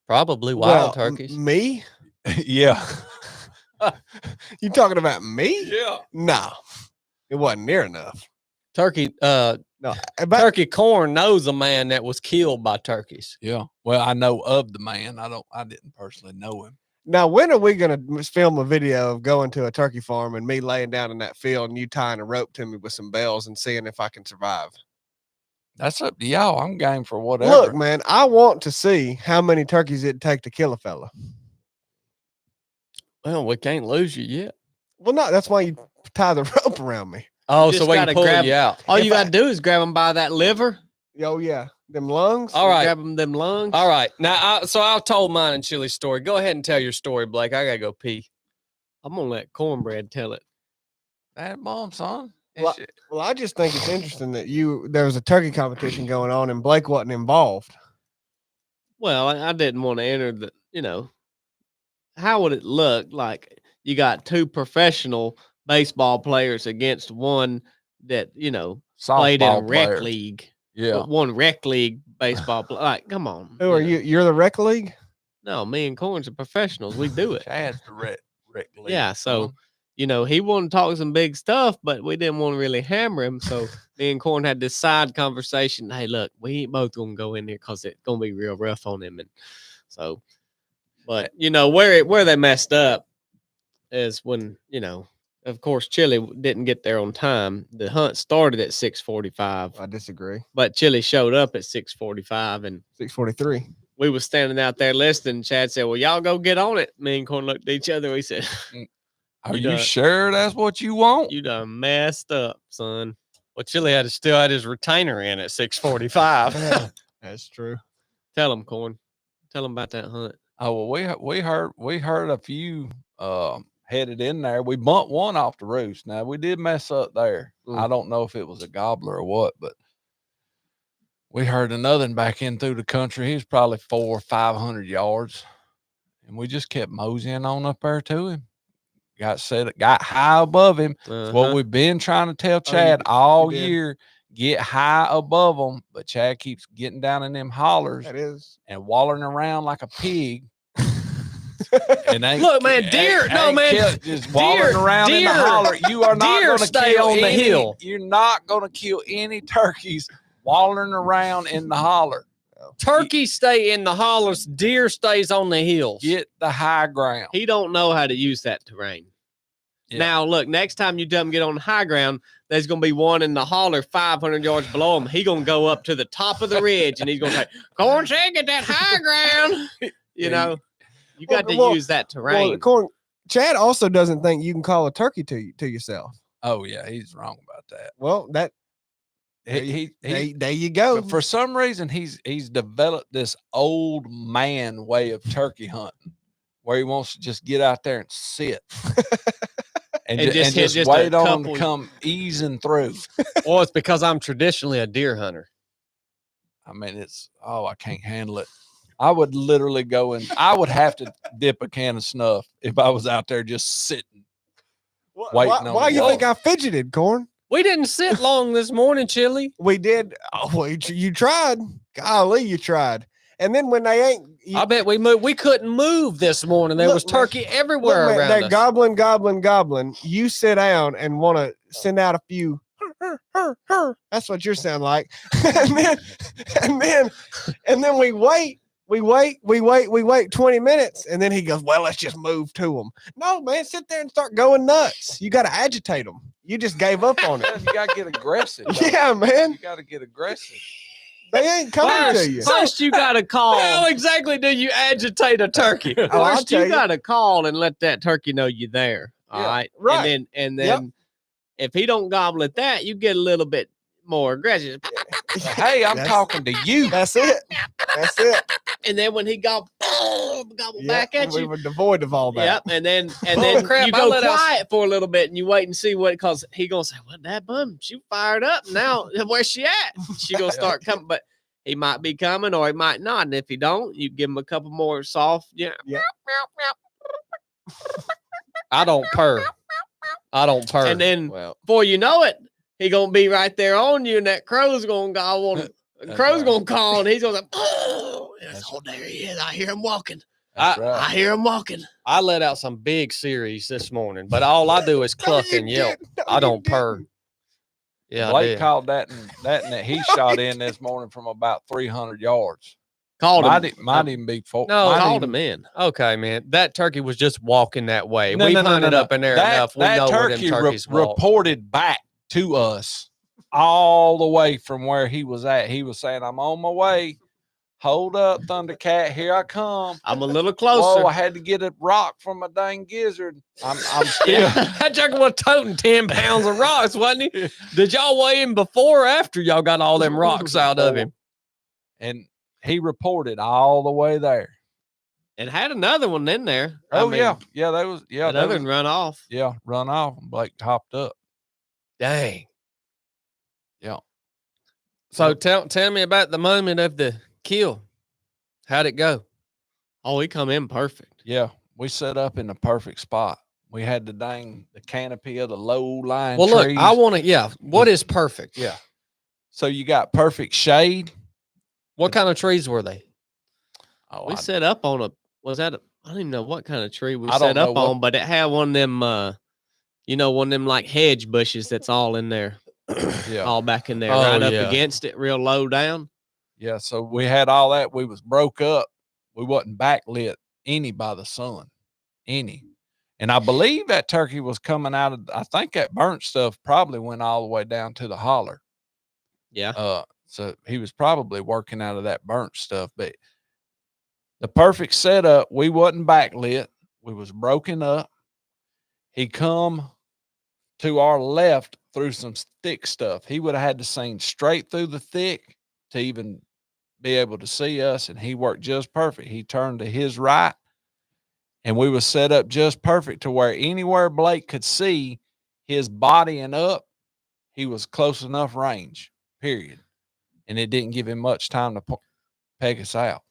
Probably wild turkeys. Me? Yeah. You talking about me? Yeah. No, it wasn't near enough. Turkey, No, but Turkey Corn knows a man that was killed by turkeys. Yeah. Well, I know of the man. I didn't personally know him. now when are we gonna film a video of going to a turkey farm and me laying down in that field and you tying a rope to me with some bells and seeing if I can survive? That's up to y'all. I'm game for whatever. Look, man, I want to see how many turkeys it'd take to kill a fella. Well, we can't lose you yet. Well, no, that's why you tie the rope around me. Oh, just so we gotta can pull grab- you out. All If you got to do is grab them by that liver. Oh yeah, them lungs. All right. Grab them lungs. All right. Now, so I told mine and Chili's story. Go ahead and tell your story, Blake. I got to go pee. I'm going to let Cornbread tell it. That bomb, son. Well, well, I just think it's interesting that there was a turkey competition going on and Blake wasn't involved. Well, I didn't want to enter the, you know, how would it look like you got two professional baseball players against one that, you know, played in a Softball rec players. league. Yeah. One rec league baseball player. Like, come on. Who are you? You're the rec league? No, me and Corns are professionals. We do it. Chad's the rec league. Yeah, so you know, he wanted to talk some big stuff, but we didn't want to really hammer him. So me and Corn had this side conversation. Hey, look, we ain't both gonna go in there because it's gonna be real rough on him. And so, but you know, where they messed up is when, you know, of course, Chili didn't get there on time. The hunt started at 6:45, I disagree. but Chili showed up at 6:45, and 6:43. we was standing out there listening. Chad said, "Well, y'all go get on it." Me and Corn looked at each other. We said, Are you you done- sure that's what you want? "You done messed up, son." Well, Chili still had his retainer in at 6:45. That's true. Tell him, Corn. Tell him about that hunt. Oh well, we heard a few headed in there. We bumped one off the roost. Now we did mess up there. Mm. I don't know if it was a gobbler or what, but we heard another one back in through the country. He was probably 400 or 500 yards, and we just kept moseying on up there to him. Got high above him. It's what we've been trying to tell Chad all did. year. Get high above them, but Chad keeps getting down in them hollers That is. and wallering around like a pig. And ain't, Look, man, deer. No, man, just wallering around in the deer- holler. You are not deer going to stay kill on the any, hill. You're not going to kill any turkeys wallering around in the holler. Turkeys stay in the hollers. Deer stays on the hills. Get the high ground. He don't know how to use that terrain. Yeah. Now, look, next time you tell him get on high ground, there's going to be one in the holler 500 yards below him. He going to go up to the top of the ridge, and he's going to say, Corn, say, get that high ground. You know, you got to use that terrain. Chad also doesn't think you can call a turkey to yourself. Oh yeah, he's wrong about that. Well, that He there you go. for some reason he's developed this old man way of turkey hunting where he wants to just get out there and sit and And just just hit wait a on him to couple- come easing through. Well, it's because I'm traditionally a deer hunter. I mean, I can't handle it. I would literally go and I would have to dip a can of snuff if I was out there just sitting. Waiting on Why the you think water. I fidgeted, Corn? We didn't sit long this morning, Chili. We did. Oh, you tried. Golly, you tried. And then when they ain't, I bet we moved. We couldn't move this morning. There Look, was turkey look, everywhere man, around they're us. gobbling. You sit down and want to send out a few. That's what you sound like. and then we wait. We wait 20 minutes. And then he goes, well, let's just move to them. No, man, sit there and start going nuts. You got to agitate them. You just gave up on it. You got to get aggressive. Yeah, man. You got to get aggressive. They ain't coming to you. First, you got to call. How exactly do you agitate a turkey? I'll First, tell you you. got to call and let that turkey know you're there. All Yeah, right. right. And then if he don't gobble at that, you get a little bit more aggressive. Hey, I'm talking to you. That's it. That's it. And then when he gobble back at we you. were devoid of all that. Yep, and then crap, you I go let us- quiet for a little bit, and you wait and see what, because he gonna say, "What that bum? She fired up now? Where's she at?" She gonna start coming, but he might be coming or he might not. And if he don't, you give him a couple more soft, Yeah. I don't purr. And then well, before you know it, he gonna be right there on you, and that crow's gonna gobble. And crow's right. gonna call, and he's gonna say, "Oh, there he is! I hear him walking. That's I- right. I hear him walking." I let out some big series this morning, but all I do is cluck and yelp. I don't purr. Yeah, I Blake did. called that he shot in this morning from about 300 yards. Called him. Might even be four. No, might Called even- him in. Okay, man. That turkey was just walking that way. No, We've no, no, hunted no, up in there that, enough. We that know where them turkey turkeys walk. reported back to us all the way from where he was at. He was saying, "I'm on my way. Hold up, Thundercat. Here I come." I'm a little closer. Whoa, I had to get a rock from a dang gizzard. I'm still. That turkey was toting 10 pounds of rocks, wasn't he? Did y'all weigh him before or after y'all got all them rocks out of him? And he reported all the way there. And had another one in there. Oh, yeah. Yeah, that was, yeah. Another That one was, run off. yeah, run off. And Blake hopped up. Dang. Yeah. So tell me about the moment of the kill. How'd it go? Oh, he come in perfect. Yeah. We set up in the perfect spot. We had the canopy of the low lying Well, trees. look, I want to, what is perfect? Yeah. So you got perfect shade. What kind of trees were they? Oh, We set up on I don't even know what kind of tree we I set don't up know what- on, but it had one of them, one of them like hedge bushes that's all in there, yeah. all back in there, Oh, right up yeah. against it, real low down. Yeah. So we had all that. We was broke up. We wasn't backlit any by the sun, any. And I believe that turkey was coming out of, I think that burnt stuff probably went all the way down to the holler. Yeah. So he was probably working out of that burnt stuff, but the perfect setup, we wasn't backlit. We was broken up. He come to our left through some thick stuff. He would have had to seen straight through the thick to even be able to see us. And he worked just perfect. He turned to his right and we was set up just perfect to where anywhere Blake could see his body and up, he was close enough range, period. And it didn't give him much time to peg us out.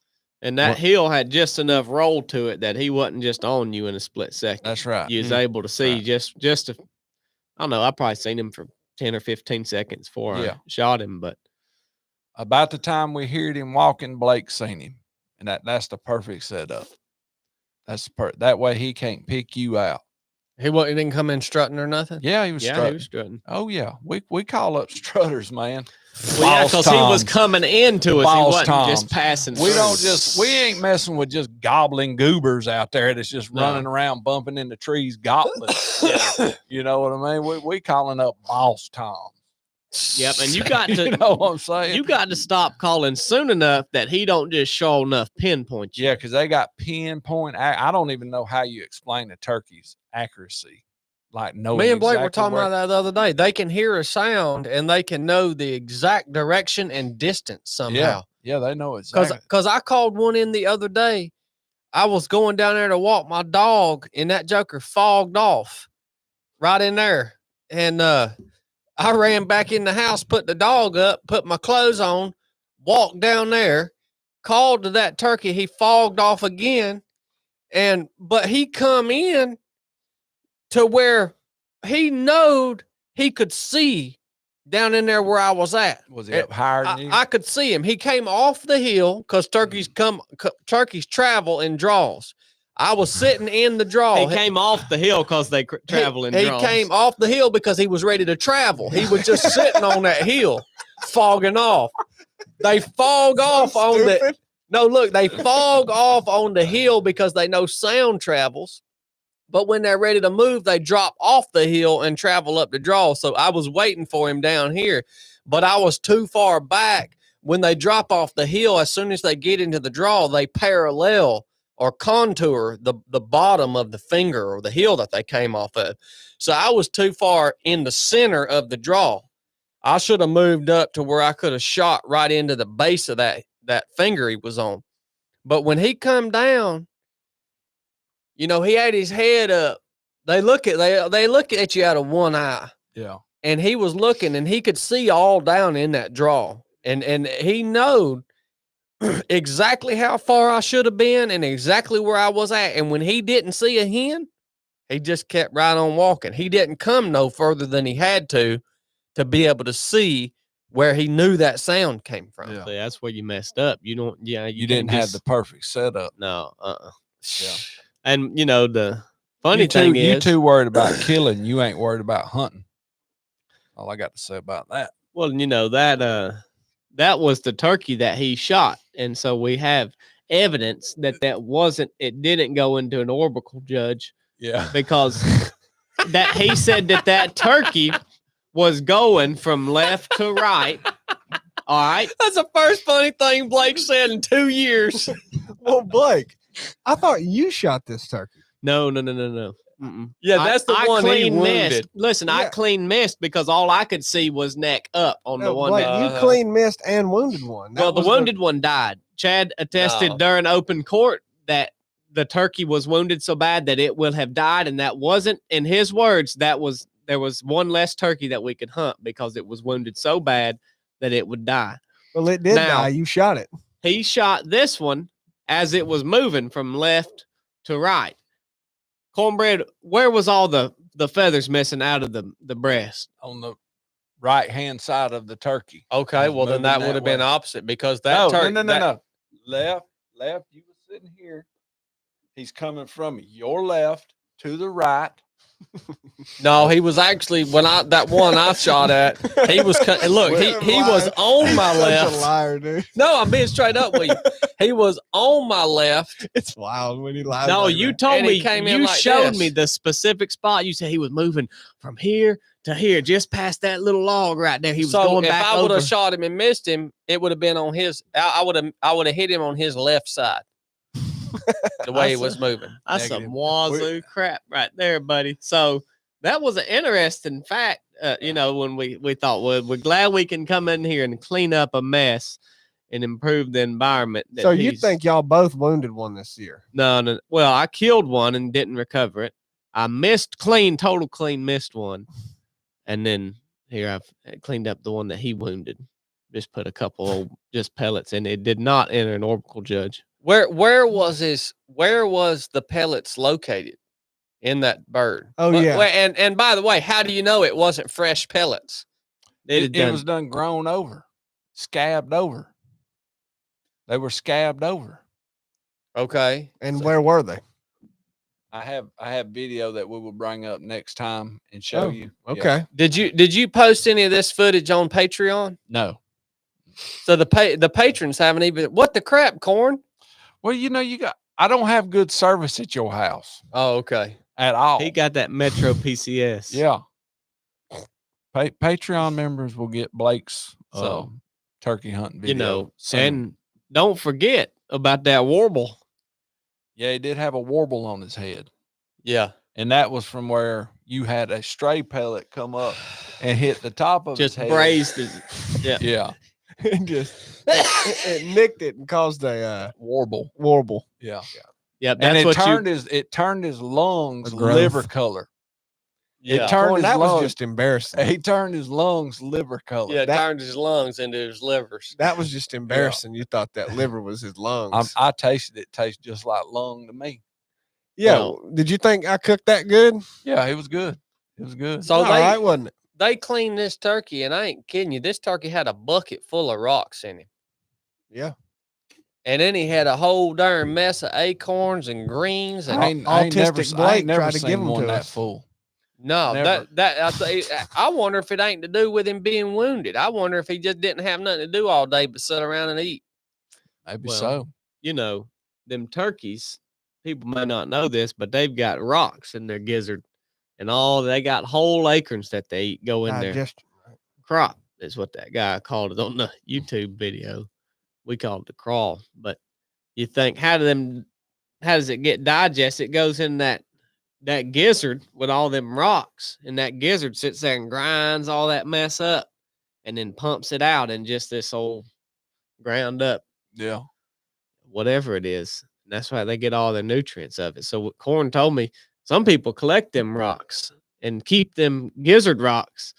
And that What- hill had just enough roll to it that he wasn't just on you in a split second. That's right. You was able to see Right. just I don't know, I probably seen him for 10 or 15 seconds before Yeah. I shot him, but About the time we heard him walking, Blake seen him. And that's the perfect setup. That's that way he can't pick you out. He didn't come in strutting or nothing? Yeah, he was yeah, strutting. he was strutting. Oh yeah. We call up strutters, man. Well, yeah, Boss because he was toms. coming into The us. He boss wasn't just toms. passing. We don't through. we ain't messing with just gobbling goobers out there that's just No. running around bumping into trees gobbling. Yeah. You know what I mean? We calling up boss toms. Yep, and you got to You know what I'm saying? you got to stop calling soon enough that he don't just show enough pinpoint you. Yeah, because they got pinpoint. I don't even know how you explain a turkey's accuracy. Like no, Me and Blake were talking about that the other day. They can hear a sound and they can know the exact direction and distance somehow. Yeah, they know exactly. Because I called one in the other day. I was going down there to walk my dog, and that joker fogged off right in there. And I ran back in the house, put the dog up, put my clothes on, walked down there, called to that turkey. He fogged off again, but he come in to where he knowed he could see down in there where I was at. Was he up higher than you? I could see him. He came off the hill because turkeys travel in draws. I was sitting in the draw. He came off the hill because they travel in draws. He came off the hill because he was ready to travel. He was just sitting on that hill, fogging off. They fog off on the. No, look, they fog off on the hill because they know sound travels. But when they're ready to move, they drop off the hill and travel up the draw. So I was waiting for him down here, but I was too far back. When they drop off the hill, as soon as they get into the draw, they parallel or contour the bottom of the finger or the heel that they came off of. So I was too far in the center of the draw. I should have moved up to where I could have shot right into the base of that finger he was on. But when he come down, you know, he had his head up. They look at you out of one eye. Yeah. And he was looking and he could see all down in that draw. And he knowed exactly how far I should have been and exactly where I was at. And when he didn't see a hen, he just kept right on walking. He didn't come no further than he had to be able to see where he knew that sound came from. Yeah. See, that's where you messed up. You don't. Yeah, You didn't have the perfect setup. No. Yeah. And you know the funny thing is, you too worried about killing. You ain't worried about hunting. All I got to say about that. well, you know that was the turkey that he shot, and so we have evidence that it didn't go into an orbital, Judge, Yeah. because that he said that turkey was going from left to right. All right. That's the first funny thing Blake said in 2 years. Well, Blake, I thought you shot this turkey. No. Mm-mm. Yeah, that's the one he clean wounded. missed. Listen, I Yeah. clean missed because all I could see was neck up on the No, one Blake, that. you clean missed and wounded one. That Well, the was wounded one died. Chad attested No. during open court that the turkey was wounded so bad that it will have died, and that wasn't, in his words, there was one less turkey that we could hunt because it was wounded so bad that it would die. Well, it did Now- die. You shot it. He shot this one as it was moving from left to right. Cornbread, where was all the feathers missing out of the breast? On the right hand side of the turkey. Okay, Was well, then moving that that would have been way. opposite because that turkey. No. Left. You were sitting here. He's coming from your left to the right. No, he was actually that one I shot at. He was look. He was on my Such a left. liar, dude. No, I'm being straight up with you. He was on my left. It's wild when he lies. No, like you that. told And he me, came in you like showed this. me the specific spot. You said he was moving from here to here, just past that little log right there. He was So going if back I would over. have shot him and missed him, it would have been on his. I would have hit him on his left side. The way he was moving. That's Negative. some wazoo crap right there, buddy. So that was an interesting fact. You know, when we thought, well, we're glad we can come in here and clean up a mess and improve the environment. that So you he's- think y'all both wounded one this year? No. Well, I killed one and didn't recover it. I missed total clean missed one. And then here I've cleaned up the one that he wounded. Just put a couple old just pellets in. It did not enter an orbital, Judge. Where was the pellets located in that bird? Oh, Well, yeah. and by the way, how do you know it wasn't fresh pellets? It was done grown over, scabbed over. They were scabbed over. Okay. And where were they? I have video that we will bring up next time and show Oh, you. Yeah. Okay. Did you post any of this footage on Patreon? No. So the patrons haven't even. What the crap, Corn? Well, you know, I don't have good service at your house Oh, okay. at all. He got that Metro PCS. Yeah. Patreon members will get Blake's So, turkey hunting video. you know, soon. and don't forget about that warble. Yeah, he did have a warble on his head. Yeah. And that was from where you had a stray pellet come up and hit the top of Just his head. braised it. Yeah. Yeah. And just it nicked it and caused a Warble. warble. Yeah. Yep. And That's it what turned his lungs A growth. liver color. Yeah. turned Corn, his that was lungs. just embarrassing. He turned his lungs liver color. Yeah, that- turned his lungs into his livers. That was just embarrassing. You thought that liver was his lungs. I tasted it. Tastes just like lung to me. Yeah. Well- Did you think I cooked that good? Yeah, it was good. It was good. So All they right, wasn't it? they cleaned this turkey, and I ain't kidding you. This turkey had a bucket full of rocks in him. Yeah. And then he had a whole darn mess of acorns and greens and I ain't never, Autistic I Blake ain't never tried to seen give 'em one to that us. full. no, never. I wonder if it ain't to do with him being wounded. I wonder if he just didn't have nothing to do all day but sit around and eat. Maybe Well, so. You know, them turkeys, people may not know this, but they've got rocks in their gizzard and they got whole acorns that they eat go in there. Just Crop is what that guy called it on the YouTube video. We call it the crawl. But you think, how does it get digested? It goes in that gizzard with all them rocks, and that gizzard sits there and grinds all that mess up and then pumps it out in just this old ground up Yeah. whatever it is. And that's why they get all their nutrients of it. So what Corn told me, some people collect them rocks and keep them gizzard rocks.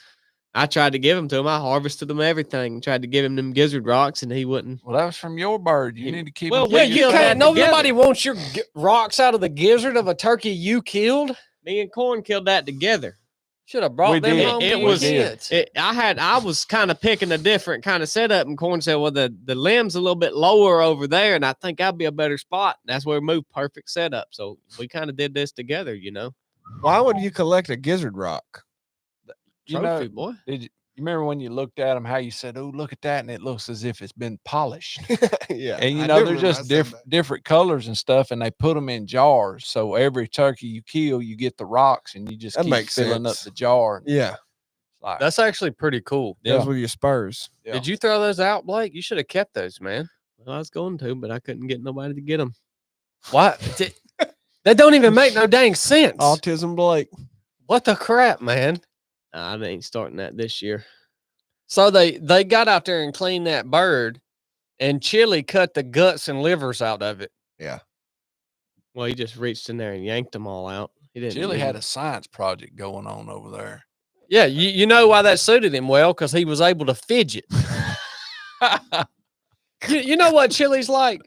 I tried to give them to him. I harvested them everything. Tried to give him them gizzard rocks, and he wouldn't. Well, that was from your bird. You He- need to keep. well, them we for your killed turkey. that Nobody together. wants your rocks out of the gizzard of a turkey you killed. Me and Corn killed that together. Should have brought We them did. home. It to was- your kids. I was kind of picking a different kind of setup, and Corn said, "Well, the limb's a little bit lower over there, and I think I'd be a better spot." That's where we moved. Perfect setup. So we kind of did this together, you know. why would you collect a gizzard rock? You Trophy, know, boy. you remember when you looked at them, how you said, "Oh, look at that," and it looks as if it's been polished. Yeah. And you I know, do they're remember I just said that. different colors and stuff, and they put them in jars. So every turkey you kill, you get the rocks, and you just That keep makes filling sense. up the jar. Yeah. Like, That's actually pretty cool. Those yeah. were your spurs. Yeah. Did you throw those out, Blake? You should have kept those, man. Well, I was going to, but I couldn't get nobody to get them. Why? That don't even make no dang sense. Autism Blake. What the crap, man? I ain't starting that this year. So they got out there and cleaned that bird, and Chili cut the guts and livers out of it. Well, he just reached in there and yanked them all out. He didn't. Chili leave had them. a science project going on over there. Yeah, you know why that suited him well, because he was able to fidget. You know what Chili's like?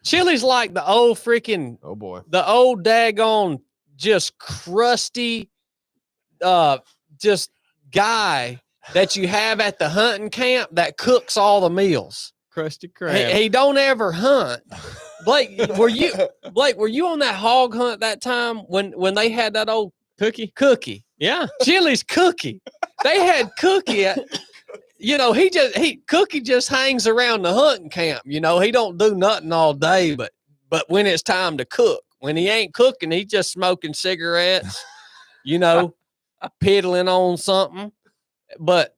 Chili's like the old freaking, Oh boy. the old daggone, just crusty, just guy that you have at the hunting camp that cooks all the meals. Crusty crab. He don't ever hunt. Blake, were you on that hog hunt that time when they had that old Cookie. Cookie? Yeah. Chili's Cookie. They had Cookie at, Cookie just hangs around the hunting camp. You know, he don't do nothing all day, but when it's time to cook, when he ain't cooking, he just smoking cigarettes, piddling on something. But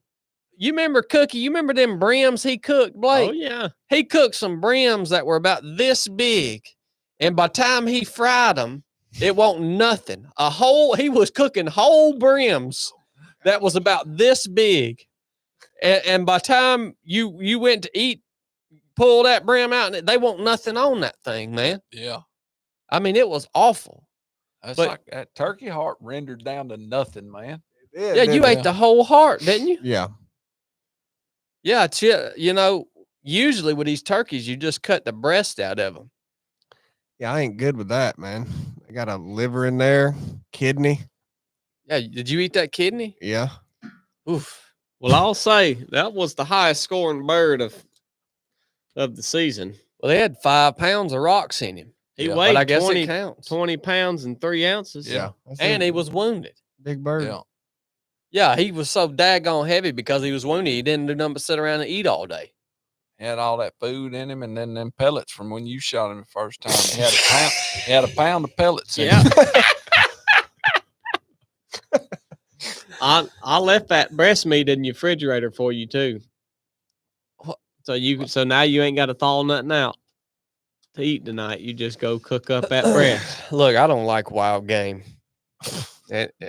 you remember Cookie? You remember them brims he cooked, Blake? Oh yeah. He cooked some brims that were about this big, and by the time he fried them, it wasn't nothing. He was cooking whole brims that was about this big, and by the time you went to eat, pull that brim out, and they want nothing on that thing, man. Yeah. I mean, it was awful. That's But- like that turkey heart rendered down to nothing, man. Yeah, you ate the whole heart, didn't you? Yeah. Yeah, usually with these turkeys, you just cut the breast out of them. Yeah, I ain't good with that, man. I got a liver in there, kidney. Yeah, did you eat that kidney? Yeah. Oof. Well, I'll say that was the highest scoring bird of the season. Well, they had 5 pounds of rocks in him. He Yeah, But weighed I guess 20, it counts. 20 pounds and 3 ounces. Yeah. That's And a he was wounded. big bird. Yeah. Yeah, he was so daggone heavy because he was wounded. He didn't do nothing but sit around and eat all day. Had all that food in him, and then them pellets from when you shot him the first time. He had a pound. He had a pound of pellets. In Yeah. him. I left that breast meat in your refrigerator for you too. What? So now you ain't got to thaw nothing out to eat tonight. You just go cook up that breast. Look, I don't like wild game.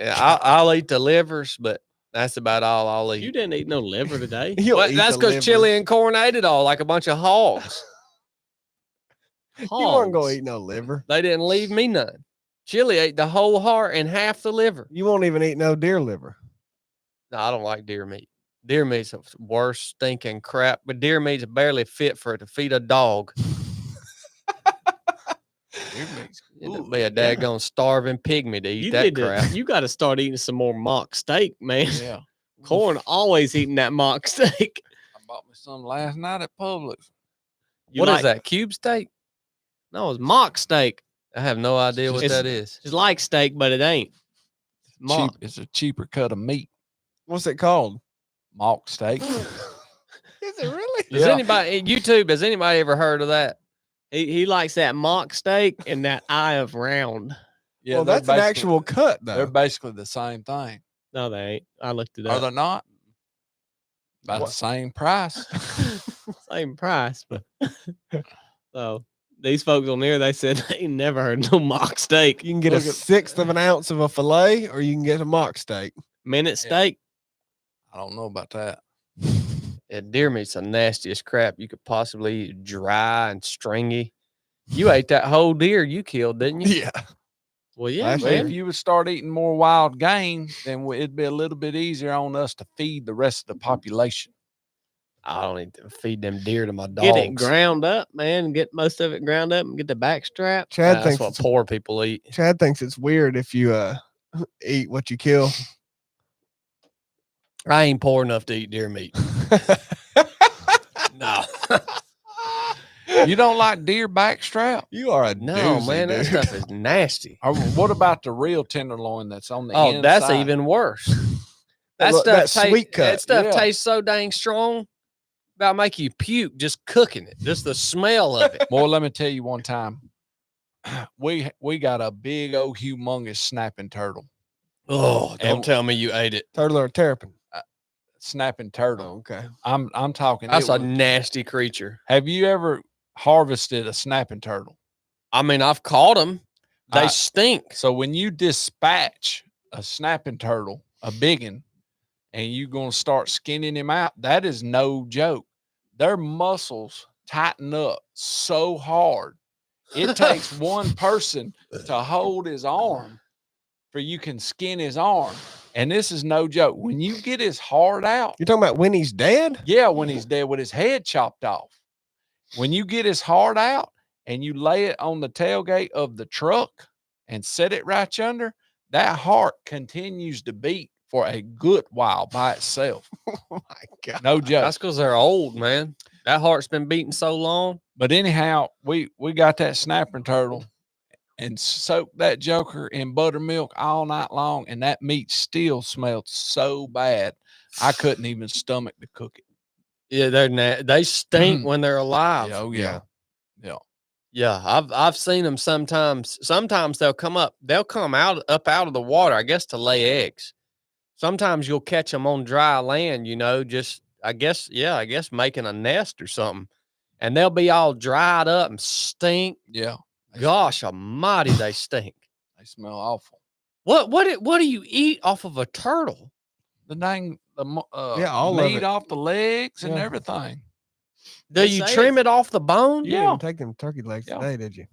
I'll eat the livers, but that's about all I'll eat. You didn't eat no liver today. You'll Well, eat that's the because livers. Chili and Corn ate it all like a bunch of hogs. You weren't gonna Hogs. eat no liver. They didn't leave me none. Chili ate the whole heart and half the liver. You won't even eat no deer liver. No, I don't like deer meat. Deer meat's the worst stinking crap, but deer meat's barely fit for it to feed a dog. It'd be a daggone starving pygmy to eat that crap. You got to start eating some more mock steak, man. Yeah. Corn always eating that mock steak. I bought me some last night at Publix. What is that? Cube steak? No, it's mock steak. I have no idea what that is. It's like steak, but it ain't. Cheap. It's a cheaper cut of meat. What's it called? Mock steak. Is it really? Does anybody YouTube? Has anybody ever heard of that? He likes that mock steak and that eye of round. Yeah, Well, that's an actual cut, They're though. basically the same thing. No, they ain't. I looked it Are up. they not? About the same price. Same price, but so these folks on there, they said they ain't never heard no mock steak. You can get a sixth of an ounce of a fillet, or you can get a mock steak. Minute steak. I don't know about that. Yeah, deer meat's the nastiest crap you could possibly eat. Dry and stringy. You ate that whole deer you killed, didn't you? Yeah. Well, yeah, Well, if man. you would start eating more wild game, then it'd be a little bit easier on us to feed the rest of the population. I don't need to feed them deer to my dogs. Get it ground up, man. Get most of it ground up and get the back strap. Chad That's thinks what it's, poor people eat. Chad thinks it's weird if you eat what you kill. I ain't poor enough to eat deer meat. No. You don't like deer backstrap? You are a No, doozy, man, that dude. stuff is nasty. Or what about the real tenderloin that's on the Oh, inside? that's even worse. That That stuff, sweet cut. That stuff Yeah. tastes so dang strong. About make you puke just cooking it. Just the smell of it. Boy, let me tell you one time. We got a big old humongous snapping turtle. Oh, don't And- tell me you ate it. Turtle or terrapin. Snapping turtle. Oh, okay. I'm talking. That's it a was- nasty creature. Have you ever harvested a snapping turtle? I mean, I've caught them. They I- stink. So when you dispatch a snapping turtle, a biggin, and you're going to start skinning him out, that is no joke. Their muscles tighten up so hard. It takes one person to hold his arm for you can skin his arm. And this is no joke. When you get his heart out, You're talking about when he's dead? yeah, when he's dead with his head chopped off. When you get his heart out and you lay it on the tailgate of the truck and set it right yonder, that heart continues to beat for a good while by itself. Oh my God. No joke. That's because they're old, man. That heart's been beating so long. But anyhow, we got that snapping turtle and soaked that joker in buttermilk all night long, and that meat still smelled so bad I couldn't even stomach to cook it. Yeah, they stink when they're alive. Yeah, oh yeah. Yeah. Yeah, I've seen them sometimes. Sometimes they'll come out up out of the water, I guess, to lay eggs. Sometimes you'll catch them on dry land, just I guess making a nest or something. And they'll be all dried up and stink. Yeah. Gosh almighty, they stink. They smell awful. What do you eat off of a turtle? The dang Yeah, all of meat it. off the legs and Yeah. everything. Do They you say trim it off the bone? You Yeah. didn't even take them turkey legs Yeah. today, did you?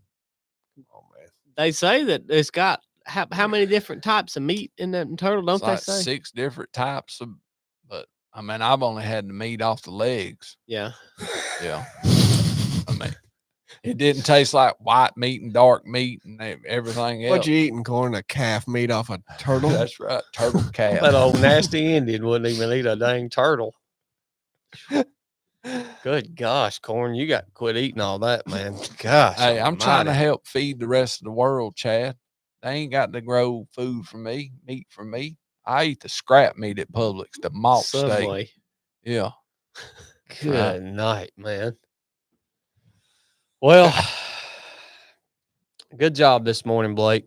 Oh man. They say that it's got how many different types of meat in that turtle, don't It's like they say? 6 different types of, but I mean, I've only had the meat off the legs. Yeah. Yeah. I mean, it didn't taste like white meat and dark meat and everything else. What you eating, corn? A calf meat off a turtle? That's right. Turtle calf. That old nasty Indian wouldn't even eat a dang turtle. Good gosh, Corn, you got to quit eating all that, man. Gosh. Hey, I'm trying to almighty. help feed the rest of the world, Chad. They ain't got to grow food for me, meat for me. I eat the scrap meat at Publix, the malt steak. Subway. Yeah. Good night, man. Well, good job this morning, Blake.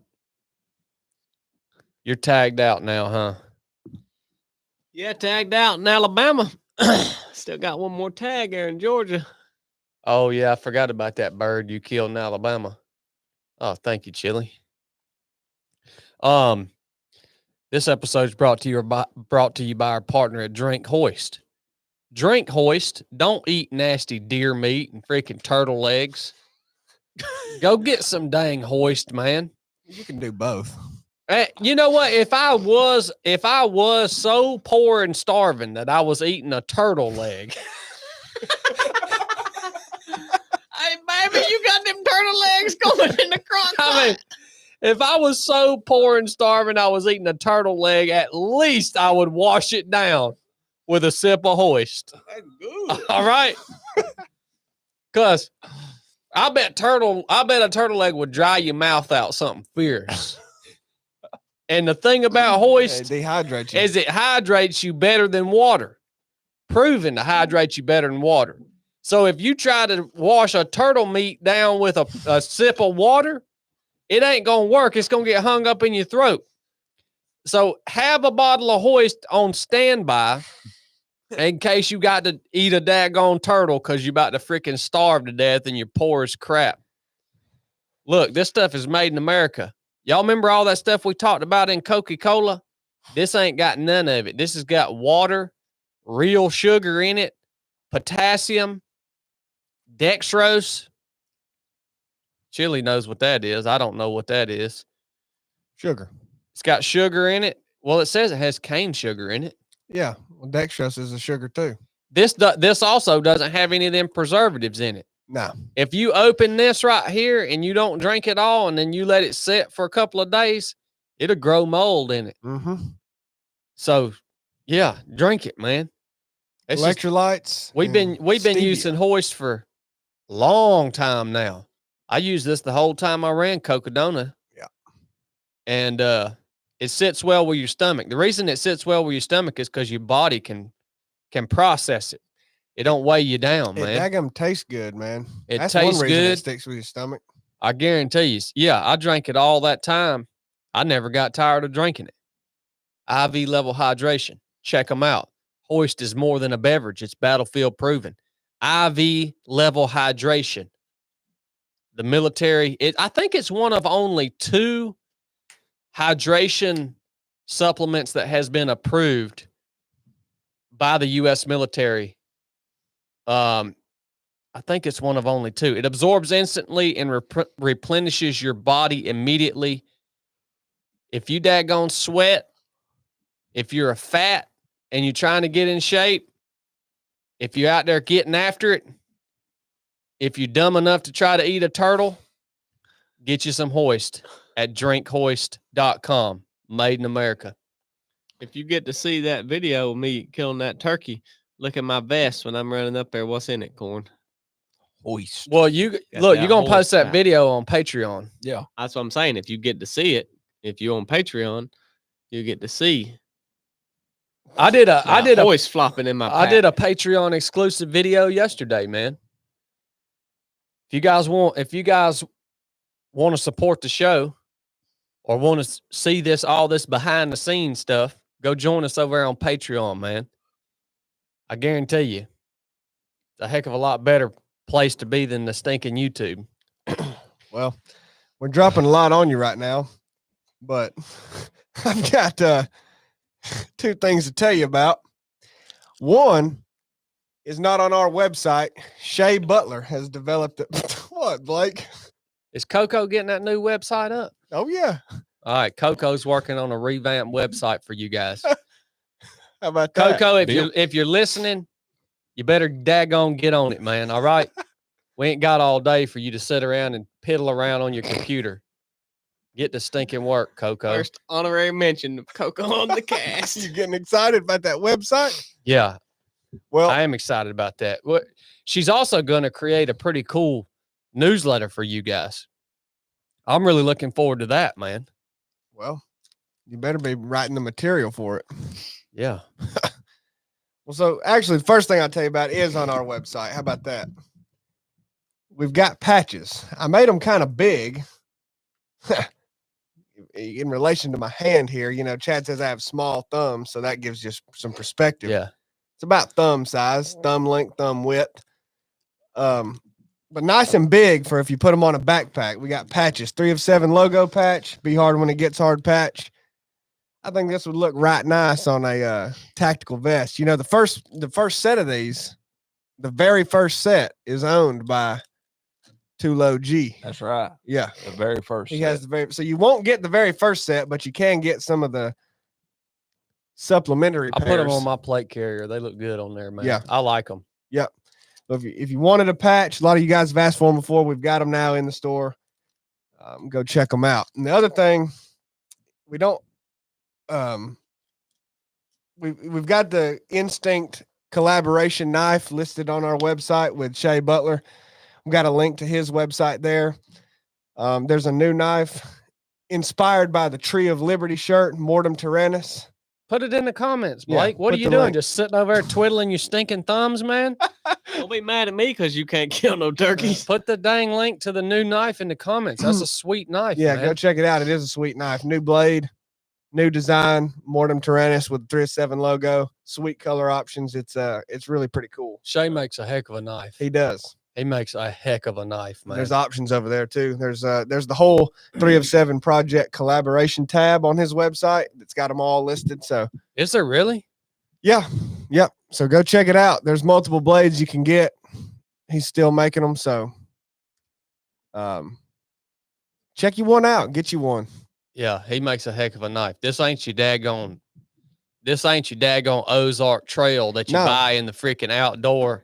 You're tagged out now, huh? Yeah, tagged out in Alabama. Still got one more tag there in Georgia. Oh, yeah, I forgot about that bird you killed in Alabama. Oh, thank you, Chili. This episode's brought to you by our partner at Drink Hoist. Drink Hoist. Don't eat nasty deer meat and freaking turtle legs. Go get some dang Hoist, man. You can do both. You know what? If I was so poor and starving that I was eating a turtle leg. Hey, baby, you got them turtle legs going in the crock pot. I mean, if I was so poor and starving I was eating a turtle leg, at least I would wash it down with a sip of hoist. That's good. All right. Cause I bet a turtle leg would dry your mouth out something fierce. And the thing about hoist It dehydrates you. is it hydrates you better than water. Proven to hydrate you better than water. So if you try to wash a turtle meat down with a sip of water, it ain't going to work. It's going to get hung up in your throat. So have a bottle of hoist on standby in case you got to eat a daggone turtle because you're about to freaking starve to death and you're poor as crap. Look, this stuff is made in America. Y'all remember all that stuff we talked about in Coca-Cola? This ain't got none of it. This has got water, real sugar in it, potassium, dextrose. Chili knows what that is. I don't know what that is. Sugar. It's got sugar in it. Well, it says it has cane sugar in it. Yeah. Well, dextrose is a sugar too. This also doesn't have any of them preservatives in it. No. If you open this right here and you don't drink it all and then you let it sit for a couple of days, it'll grow mold in it. Mm-hmm. So, yeah, drink it, man. It's just- Electrolytes. we've been stevia. using hoist for a long time now. I used this the whole time I ran Cocodona. Yeah. And it sits well with your stomach. The reason it sits well with your stomach is because your body can process it. It don't weigh you down, It man. daggum tastes good, man. It That's tastes one reason good. it sticks with your stomach. I guarantee you. Yeah, I drank it all that time. I never got tired of drinking it. IV level hydration. Check them out. Hoist is more than a beverage. It's battlefield proven. IV level hydration. The military, I think it's one of only 2 hydration supplements that has been approved by the U.S. military. I think it's one of only 2. It absorbs instantly and replenishes your body immediately. If you daggone sweat, if you're a fat and you're trying to get in shape, if you're out there getting after it, if you're dumb enough to try to eat a turtle, get you some hoist at drinkhoist.com. Made in America. If you get to see that video of me killing that turkey, look at my vest when I'm running up there. What's in it, Corn? Hoist. Well, you Got look, that you're going to post hoist that pack. video on Patreon. Yeah. That's what I'm saying. If you get to see it, if you're on Patreon, you get to see. I did a hoist flopping in my I did a Patreon exclusive video yesterday, man. If you guys want to support the show or want to see all this behind the scenes stuff, go join us over there on Patreon, man. I guarantee you, it's a heck of a lot better place to be than the stinking YouTube. Well, we're dropping a lot on you right now, but I've got 2 things to tell you about. One is not on our website. Shay Butler has developed it. What, Blake? Is Coco getting that new website up? Oh, yeah. All right, Coco's working on a revamped website for you guys. How about that? Coco, Deal. if you're listening, you better daggone get on it, man. All right. We ain't got all day for you to sit around and piddle around on your computer. Get to stinking work, Coco. First honorary mention of Coco on the cast. You getting excited about that website? Yeah, Well, I am excited about that. She's also going to create a pretty cool newsletter for you guys. I'm really looking forward to that, man. well, you better be writing the material for it. Yeah. Well, so actually, the first thing I'll tell you about is on our website. How about that? We've got patches. I made them kind of big. In relation to my hand here, Chad says I have small thumbs, so that gives you some perspective. Yeah. It's about thumb size, thumb length, thumb width. But nice and big for if you put them on a backpack. We got patches, 3 of 7 logo patch, be hard when it gets hard patch. I think this would look right nice on a tactical vest. The first set of these, the very first set is owned by Too Low G. That's right. Yeah. The very first. He set. has the very, so you won't get the very first set, but you can get some of the supplementary I pairs. put them on my plate carrier. They look good on there, man. Yeah. I like them. Yep. So if you wanted a patch, a lot of you guys have asked for them before. We've got them now in the store. Go check them out. And the other thing, we don't, we've got the Instinct collaboration knife listed on our website with Shay Butler. We've got a link to his website there. There's a new knife inspired by the Tree of Liberty shirt, Mortem Tyrannus. Put it in the comments, Yeah, Blake. What are put you the doing? link. Just sitting over there twiddling your stinking thumbs, man? Don't be mad at me because you can't kill no turkeys. Put the dang link to the new knife in the comments. That's a sweet knife, Yeah, man. go check it out. It is a sweet knife. New blade, new design, Mortem Tyrannus with the 307 logo. Sweet color options. It's really pretty cool. Shay makes a heck of a knife. He does. He makes a heck of a knife, man. There's options over there too. There's the whole 307 project collaboration tab on his website. It's got them all listed. So Is there really? yeah, yep. So go check it out. There's multiple blades you can get. He's still making them. So check you one out. Get you one. Yeah, he makes a heck of a knife. This ain't your daggone Ozark Trail that you No. buy in the freaking outdoor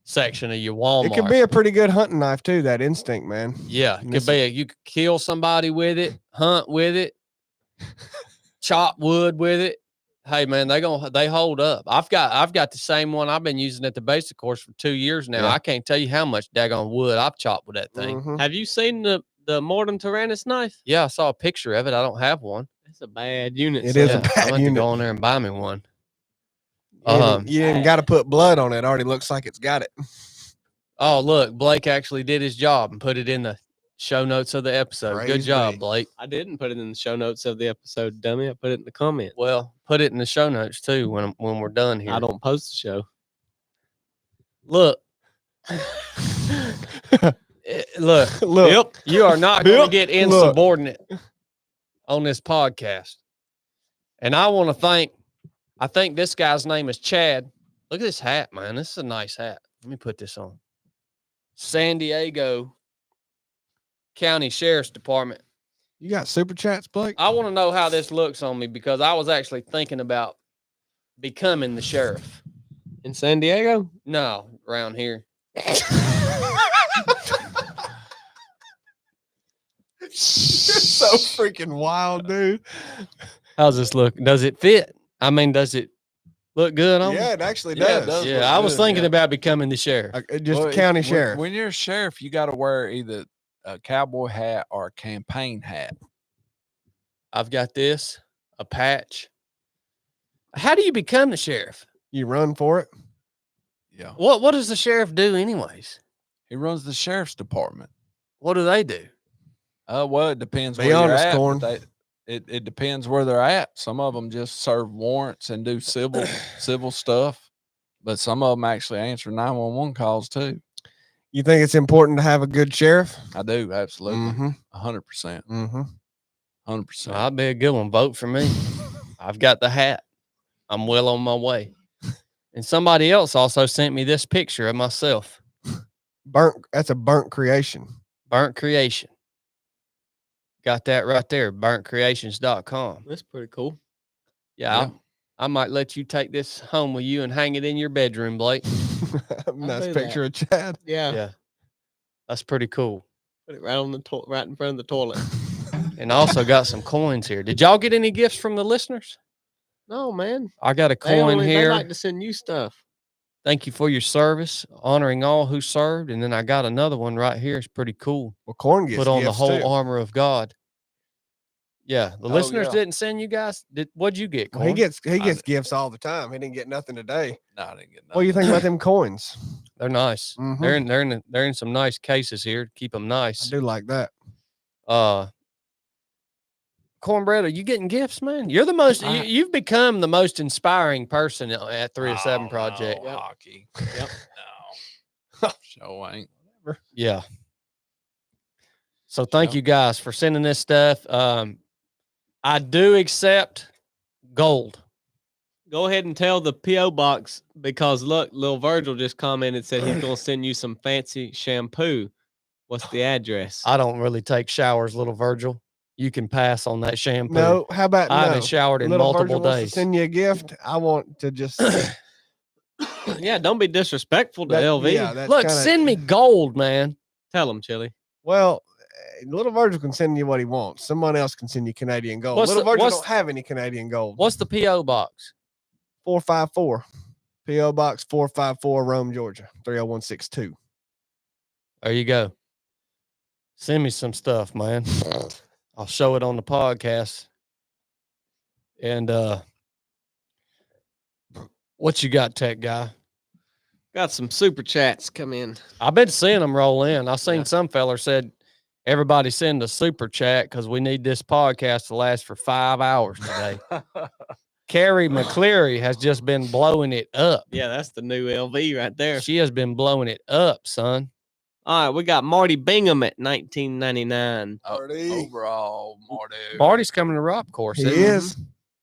section of your Walmart. It could be a pretty good hunting knife too. That Instinct, man. Yeah, it could be. You could kill somebody with it, hunt with it, chop wood with it. Hey man, they hold up. I've got the same one I've been using at the basic course for 2 years now. Yeah. I can't tell you how much daggone wood I've chopped with that thing. Mhm. Have you seen the Mortem Tyrannus knife? Yeah, I saw a picture of it. I don't have one. It's a bad unit. It son. is a Yeah, bad I'm gonna have to unit. go on there and buy me one. You ain't got to put blood on it. Already looks like it's got it. Oh, look, Blake actually did his job and put it in the show notes of the episode. Good Praise job, be. Blake. I didn't put it in the show notes of the episode, dummy. I put it in the comment. Well, put it in the show notes too when we're done here. I don't post the show. Look. Look, Look, you are not going Yep. to get Look. insubordinate on this podcast. And I think this guy's name is Chad. Look at this hat, man. This is a nice hat. Let me put this on. San Diego County Sheriff's Department. you got super chats, Blake? I want to know how this looks on me because I was actually thinking about becoming the sheriff. In San Diego? No, around here. You're so freaking wild, dude. How's this look? Does it fit? I mean, does it look good on me? Yeah, it actually Yeah, it does. does. Yeah, look I was good, thinking yeah. about becoming the sheriff. Just Well, a county when- sheriff. When you're a sheriff, you got to wear either a cowboy hat or a campaign hat. I've got this, a patch. How do you become the sheriff? You run for it. Yeah. What does the sheriff do anyways? He runs the sheriff's department. What do they do? Well, it depends Be where honest, you're at. Corn. But it depends where they're at. Some of them just serve warrants and do civil stuff, but some of them actually answer 911 calls too. You think it's important to have a good sheriff? I do, absolutely, Mm-hmm. 100%, Mm-hmm. 100%. I'll be a good one. Vote for me. I've got the hat. I'm well on my way. And somebody else also sent me this picture of myself. That's a burnt creation. Burnt Creation. Got that right there. BurntCreations.com. That's pretty cool. Yeah, I might let you take this home with you and hang it in your bedroom, Blake. Nice do picture of Chad. Yeah. Yeah. That's pretty cool. Put it right on the right in front of the toilet. And I also got some coins here. Did y'all get any gifts from the listeners? No, man. I got a They coin they here. like to send you stuff. Thank you for your service, honoring all who served. And then I got another one right here. It's pretty cool. Well, Corn gets Put on the gifts, whole too. armor of God. Yeah, the Oh, listeners yeah. didn't send you guys. What'd you get? Well, he Corn? gets gifts all the time. He didn't get nothing today. No, I didn't get What do you nothing. think about them coins? They're nice. Mhm. They're in some nice cases here to keep them I nice. do like that. Cornbread, are you getting gifts, man? You're the most. You've become the most inspiring person at 307 Oh, Project. no, hockey. Yep. No, show ain't. Yeah. So thank Yep. you guys for sending this stuff. I do accept gold. Go ahead and tell the P.O. box because look, Lil Virgil just commented, said he's going to send you some fancy shampoo. What's the address? I don't really take showers, little Virgil. You can pass on that shampoo. No, how about I no? haven't showered in Little multiple Virgil wants to days. send you a gift. I want to just Yeah, don't be disrespectful to that, LV. yeah, that's Look, kinda, send me gold, man. Tell him, Chili. Well, Little Virgil can send you what he wants. Someone else can send you Canadian gold. What's Little the- Virgil what's- don't have any Canadian gold. What's the P.O. box? 454 P.O. Box 454 Rome, Georgia 30162. There you go. Send me some stuff, man. I'll show it on the podcast. And what you got, tech guy? Got some super chats come in. I've been seeing them roll in. I seen Yeah. some feller said, everybody send a super chat because we need this podcast to last for 5 hours today. Carrie McCleary has just been blowing it up. Yeah, that's the new LV right there. She has been blowing it up, son. All right, we got Marty Bingham at 1999. Overall, Marty. Marty's coming to Rock Course. He isn't he? is.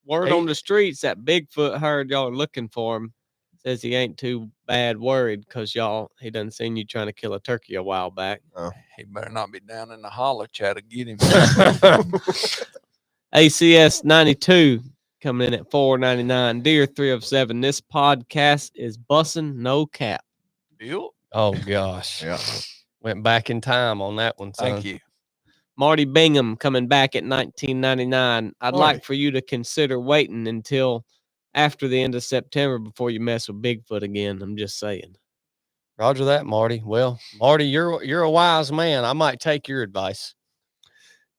Word Hey. on the streets that Bigfoot heard y'all are looking for him. Says he ain't too bad worried because he done seen you trying to kill a turkey a while back. He better not be down in the holler chat to get him. ACS 92 coming in at $4.99. Dear 307, this podcast is bussin', no cap. Bill, Oh, gosh. Yeah. Went back in time on that one, son. thank you. Marty Bingham coming back at $19.99. I'd Marty. like for you to consider waiting until after the end of September before you mess with Bigfoot again. I'm just saying. Roger that, Marty. Well, Marty, you're a wise man. I might take your advice.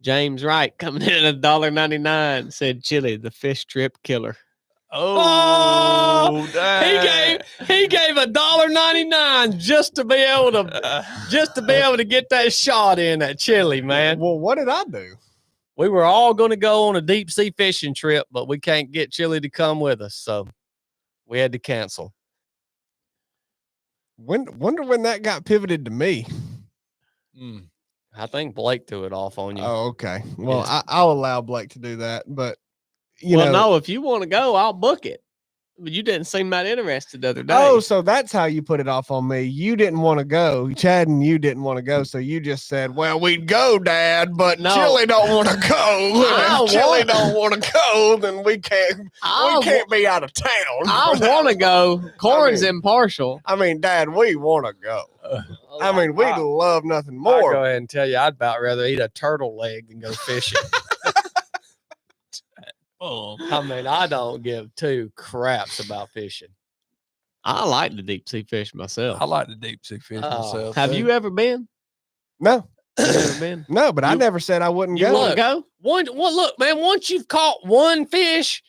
James Wright coming in at $1.99 said Chili, the fish trip killer. Oh, dang. He gave $1.99 just to be able to get that shot in at Chili, man. Well, what did I do? We were all going to go on a deep sea fishing trip, but we can't get Chili to come with us, so we had to cancel. Wonder when that got pivoted to me. Mm. I think Blake threw it off on you. Oh, okay. Well, Yeah. I'll allow Blake to do that, but you Well, know. no, if you want to go, I'll book it. But you didn't seem that interested the other day. Oh, so that's how you put it off on me. You didn't want to go. Chad and you didn't want to go. So you just said, well, we'd go, Dad, but No. Chili don't want to go. I And if Chili want- don't want to go, then we can't be out of town. I want to go. Corn's impartial. I mean, Dad, we want to go. I mean, we'd love nothing I'll more. go ahead and tell you, I'd about rather eat a turtle leg than go fishing. I mean, I don't give two craps about fishing. I like to deep sea fish myself. I like to deep sea fish Oh. myself. Have too. you ever been? No, You ever been? no, but I You- never said I wouldn't You go. want to go? Look, man, once you've caught one fish,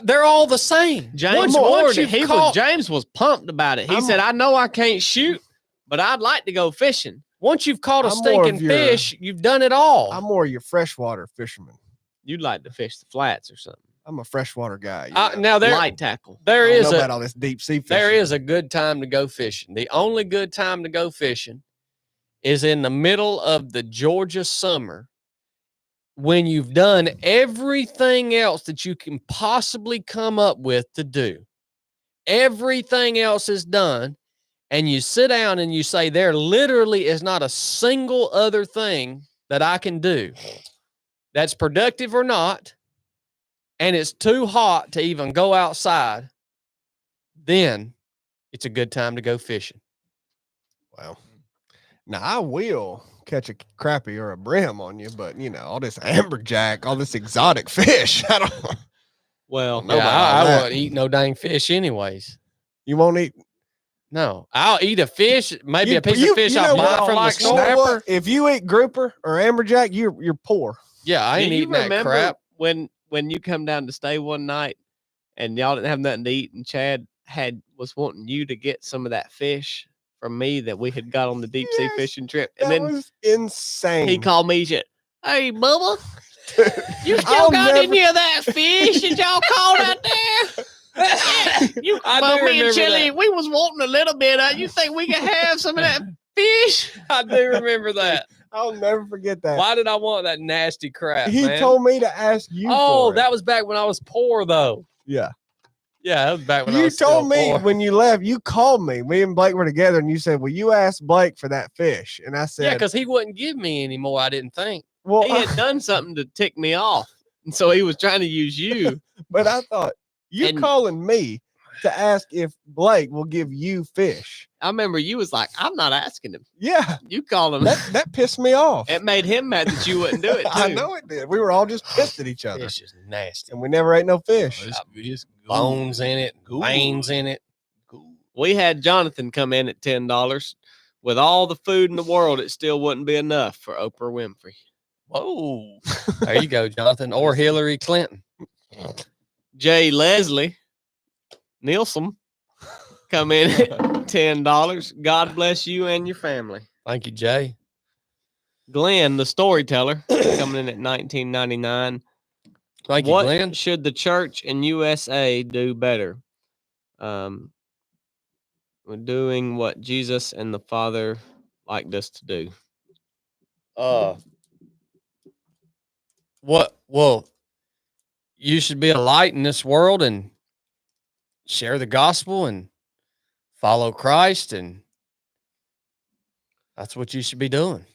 they're all the same. James once Ward, James was pumped about it. He I'm- said, I know I can't shoot, but I'd like to go fishing. once you've caught a I'm more of stinking your- fish, you've done it all. I'm more your freshwater fisherman. You'd like to fish the flats or something. I'm a freshwater guy. you know. Now Light tackle. there I don't is know a about all this deep sea fishing. there is a good time to go fishing. The only good time to go fishing is in the middle of the Georgia summer when you've done everything else that you can possibly come up with to do. Everything else is done, and you sit down and you say, there literally is not a single other thing that I can do that's productive or not, and it's too hot to even go outside. Then it's a good time to go fishing. Wow. Now I will catch a crappie or a brim on you, but you know, all this amberjack, all this exotic fish. I don't Well, No, Yeah, about all I that. won't eat no dang fish anyways. You won't eat No, I'll eat a fish, maybe a piece of fish you I know buy what? from the Like, you know store. what? If you eat grouper or amberjack, you're poor. Yeah, I do ain't you eating that remember crap. when you come down to stay one night and y'all didn't have nothing to eat and Chad was wanting you to get some of that fish from me that we had got on the deep sea Yes, fishing trip. And That then was insane. he called me, he said, hey, Bubba, you still I'll got never- any of that fish that y'all caught out there? Yeah, you, I well, do me and remember Chili, that. we was wanting a little bit of. You think we could have some of that fish? I do remember that. I'll never forget that. Why did I want that nasty crap? He man? told me to ask you. Oh, for it. that was back when I was poor, though. Yeah. Yeah, that was back when I You was told still me poor. when you left, you called me. Me and Blake were together, and you said, "Well, you asked Blake for that fish," and I said, Yeah, because he wouldn't give me any more. I didn't think. "Well, He had done something to tick me off. And so he was trying to use you. but I thought you And- calling me to ask if Blake will give you fish." I remember you was like, I'm not asking him. Yeah, You called him. that pissed me off. It made him mad that you wouldn't do it too. I know it did. We were all just pissed at each other, Fish is nasty. and we never ate no fish. It's Bones in it, veins in it. We had Jonathan come in at $10. With all the food in the world, it still wouldn't be enough for Oprah Winfrey. Whoa. There you go, Jonathan. Or Hillary Clinton. Jay Leslie Nielsen come in at $10. God bless you and your family. Thank you, Jay. Glenn, the storyteller, coming in at $19.99. Thank you, What Glenn. should the church in USA do better? We're doing what Jesus and the Father liked us to do. What? Well, you should be a light in this world and share the gospel and follow Christ, and that's what you should be doing.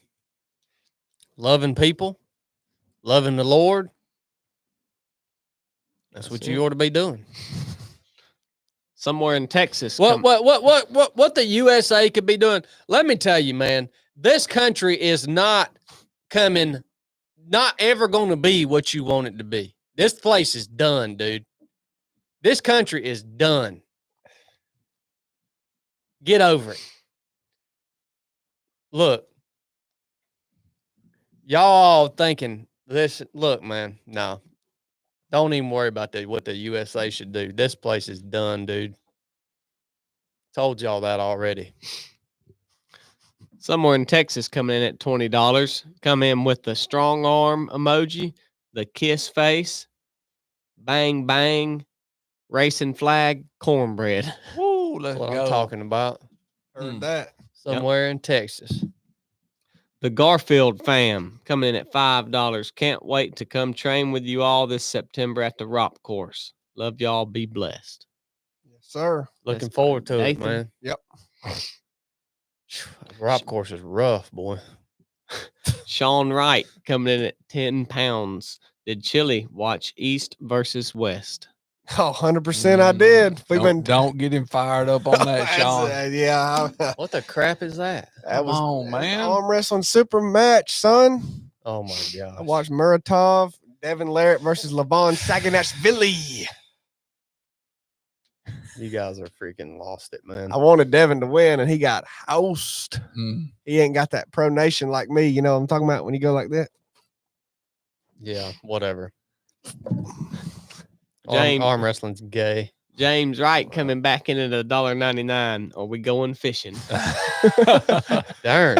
Loving people, loving the Lord. That's what That's you it. ought to be doing. Somewhere in Texas. What the USA could be doing? Let me tell you, man, this country is not ever going to be what you want it to be. This place is done, dude. This country is done. Get over it. Look, y'all all thinking this. Look, man, no. Don't even worry about what the USA should do. This place is done, dude. Told y'all that already. Somewhere in Texas coming in at $20. Come in with the strong arm emoji, the kiss face, bang bang, racing flag, cornbread. Woo, let's That's what go. I'm talking about. Heard that. Somewhere in Texas. The Garfield fam coming in at $5. Can't wait to come train with you all this September at the ROP course. Love y'all. Be blessed. Yes, sir. Looking That's forward to Nathan. it, man. Yep. Rock course is rough, boy. Sean Wright coming in at 10 pounds. Did Chili watch East versus West? Oh, 100% I did. We've been Don't get him fired up on that, That's, Sean. yeah. What the crap is that? That Come was on, man. arm wrestling super match, son. Oh my gosh. I watched Muratov, Devin Larrett versus Levon Saganashvili. You guys are freaking lost it, man. I wanted Devin to win, and he got housed. Mm. He ain't got that pronation like me. You know what I'm talking about when you go like that? Yeah, whatever. James- Arm wrestling's gay. James Wright coming back in at $1.99. Are we going fishing? Darn.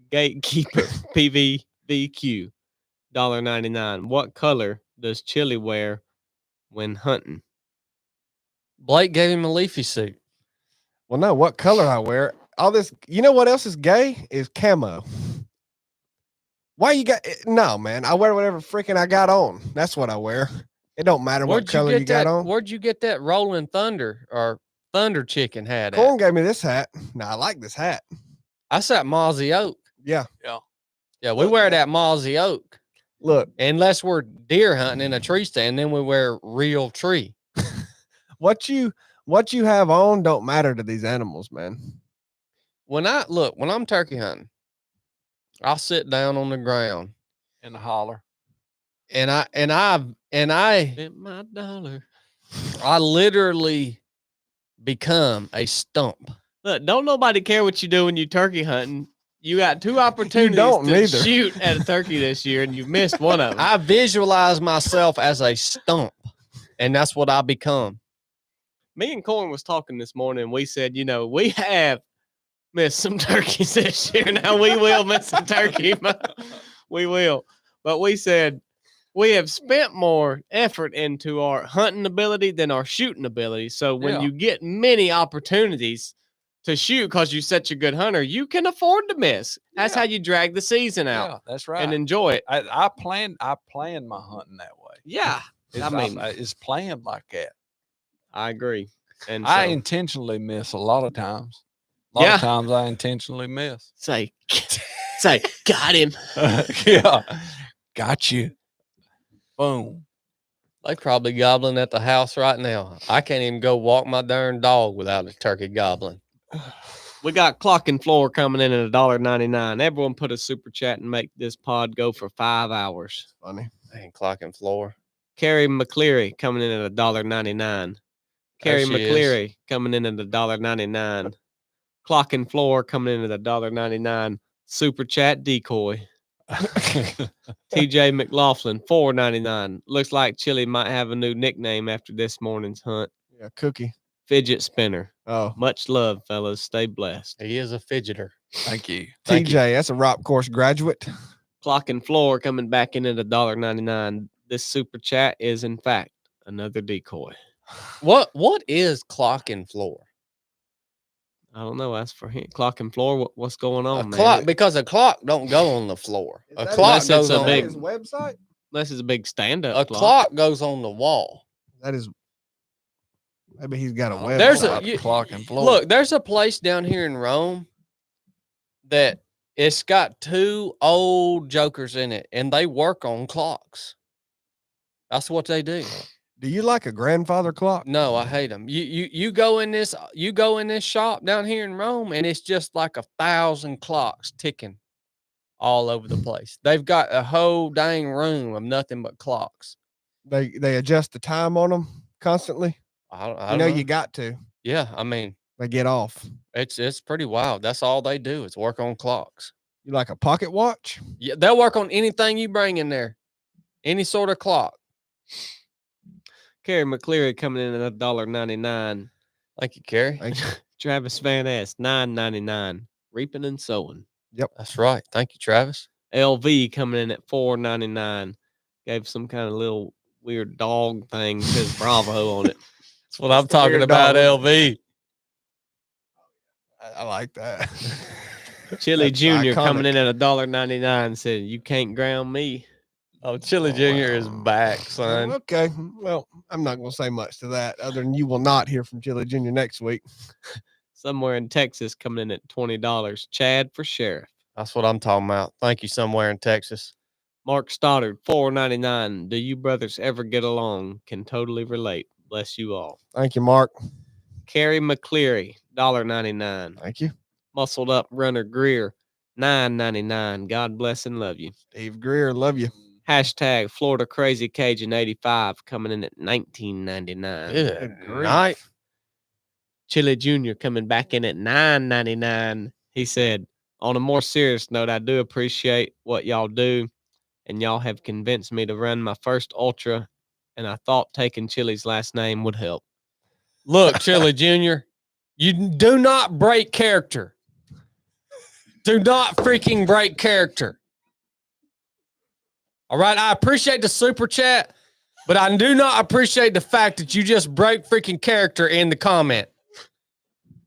Gatekeeper PVVQ $1.99. What color does Chili wear when hunting? Blake gave him a leafy suit. Well, no, what color I wear. All this, you know what else is gay? Is camo. Why you got no, man? I wear whatever freaking I got on. That's what I wear. It don't matter what color you got on. Where'd you get that Rolling Thunder or Thunder Chicken hat Corn at? gave me this hat. No, I like this hat. I said Mozzie Oak. Yeah. Yeah, we wear that Mozzie Oak. Look, Unless we're deer hunting in a tree stand, then we wear real tree. what you have on don't matter to these animals, man. When I'm turkey hunting, I'll sit down on the ground In the holler. and I Spent my dollar. literally become a stump. Look, don't nobody care what you do when you turkey hunting. You got two opportunities don't to neither. shoot at a turkey this year, and you missed one of them. I visualize myself as a stump, and that's what I become. Me and Corn was talking this morning, and we said, we have missed some turkeys this year. Now we will miss some turkey. We will. But we said we have spent more effort into our hunting ability than our shooting ability. So when Yeah. you get many opportunities to shoot because you're such a good hunter, you can afford to miss. That's Yeah. how you drag the season out Yeah, that's right. and enjoy it. I plan my hunting that way. Yeah. It's planned like that. I agree. And I so, intentionally miss a lot of times. A lot of times I intentionally miss. say, got him. Yeah. Got you. Boom. They probably gobbling at the house right now. I can't even go walk my darn dog without a turkey gobbling. We got Clock and Floor coming in at $1.99. Everyone put a super chat and make this pod go for 5 hours. Funny. Man, clock and floor. Carrie McCleary coming in at $1.99. Carrie she is. McCleary coming in at $1.99. Clock and Floor coming in at $1.99. Super chat decoy. TJ McLaughlin, $4.99. Looks like Chili might have a new nickname after this morning's hunt. Yeah, Cookie. Fidget Spinner. Oh, Much love, fellas. Stay blessed. He is a fidgeter. Thank you. TJ, that's a ROP course graduate. Clock and Floor coming back in at $1.99. This super chat is, in fact, another decoy. What is clock and floor? I don't know. That's for him. Clock and Floor. What's going on, A man? clock, because a clock don't go on the floor. Is A that clock unless goes it's a on big- his website? Unless it's a big stand-up a clock goes on the wall. That is. Maybe he's got a website. There's clock and floor. Look, there's a place down here in Rome that it's got 2 old jokers in it, and they work on clocks. That's what they do. Do you like a grandfather clock? No, I hate them. You go in this shop down here in Rome, and it's just like 1,000 clocks ticking all over the place. They've got a whole dang room of nothing but clocks. They adjust the time on them constantly. I You don't know know. you got to. Yeah, I mean, They get off. it's pretty wild. That's all they do is work on clocks. You like a pocket watch? Yeah, they'll work on anything you bring in there, any sort of clock. Carrie McCleary coming in at $1.99. Thank you, Carrie. Thank you. Travis Van Ness, $9.99. Reaping and sowing. That's right. Thank you, Travis. LV coming in at $4.99. Gave some kind of little weird dog thing. Says Bravo on it. That's what I'm talking weird about, dog. LV. I like that. Chili That's Jr. coming iconic. in at $1.99. Said, you can't ground me. Oh, Chili Jr. is back, son. Okay. Well, I'm not going to say much to that other than you will not hear from Chili Jr. next week. Somewhere in Texas coming in at $20. Chad for sheriff. That's what I'm talking about. Thank you, somewhere in Texas. Mark Stoddard, $4.99. Do you brothers ever get along? Can totally relate. Bless you all. Thank you, Mark. Carrie McCleary, $1.99. Thank you. Muscled up runner Greer, $9.99. God bless and love you. Steve Greer, love you. Hashtag Florida Crazy Cajun 85 coming in at $19.99. Good grief. night. Chili Jr. coming back in at $9.99. He said, on a more serious note, I do appreciate what y'all do, and y'all have convinced me to run my first ultra, and I thought taking Chili's last name would help. Look, Chili Jr., you do not break character. Do not freaking break character. All right, I appreciate the super chat, but I do not appreciate the fact that you just break freaking character in the comment.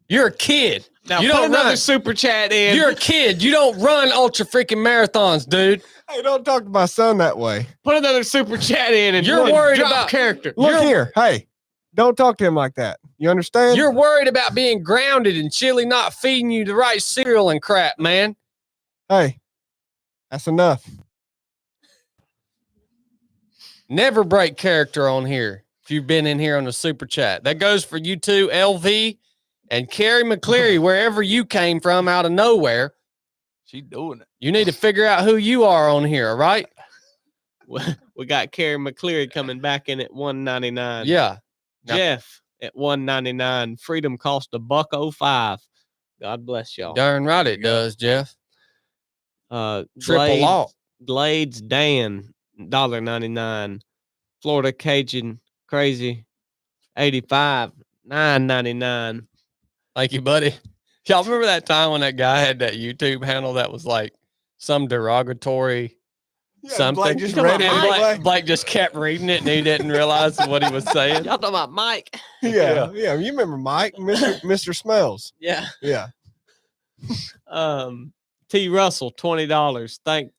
You're a kid. Now you put don't another run. super chat in. You're a kid. You don't run ultra freaking marathons, dude. Hey, don't talk to my son that way. Put another super chat in, and You're worried drop about- character. Look here. Hey, don't talk to him like that. You understand? You're worried about being grounded and Chili not feeding you the right cereal and crap, man. Hey, that's enough. Never break character on here if you've been in here on the super chat. That goes for you two, LV and Carrie McCleary, wherever you came from out of nowhere. She doing it. You need to figure out who you are on here, all right? We got Carrie McCleary coming back in at $1.99. Yeah. Now- Jeff at $1.99. Freedom cost $1.05. God bless y'all. Darn right it does, Jeff. Triple Glades, law. Glades Dan, $1.99. Florida Cajun Crazy 85, $9.99. Thank you, buddy. Y'all remember that time when that guy had that YouTube handle that was like some derogatory something? Blake just Come read on, it. Mike. anyway. Blake just kept reading it and he didn't realize what he was saying. Y'all talking about Mike? Yeah. You remember Mike, Mr. Smells. Yeah. Yeah. T. Russell, $20.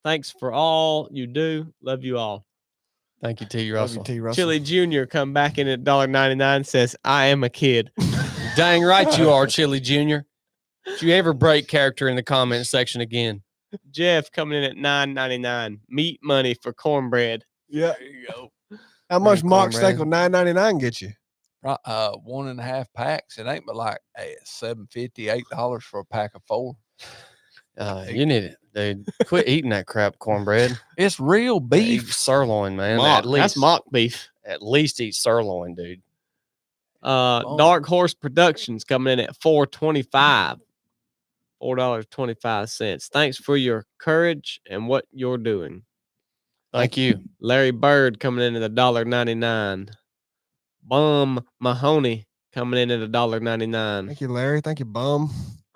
Thanks for all you do. Love you all. Thank you, T. Love Russell. you, T. Russell. Chili Jr. come back in at $1.99, says, I am a kid. Dang right you are, Chili Jr. Don't you ever break character in the comment section again. Jeff coming in at $9.99. Meat money for cornbread. Yeah. There you go. How much Bring mock steak cornbread. will $9.99 get you? 1.5 packs. It ain't but like $7.50, $8 for a pack of 4. You need it, dude. Quit eating that crap cornbread. It's real Eat beef. sirloin, man. Mock. At least That's mock beef. At least eat sirloin, dude. Dark Horse Productions coming in at $4.25. $4.25. Thanks for your courage and what you're doing. Thank you. Larry Bird coming in at $1.99. Bum Mahoney coming in at $1.99. Thank you, Larry. Thank you, bum.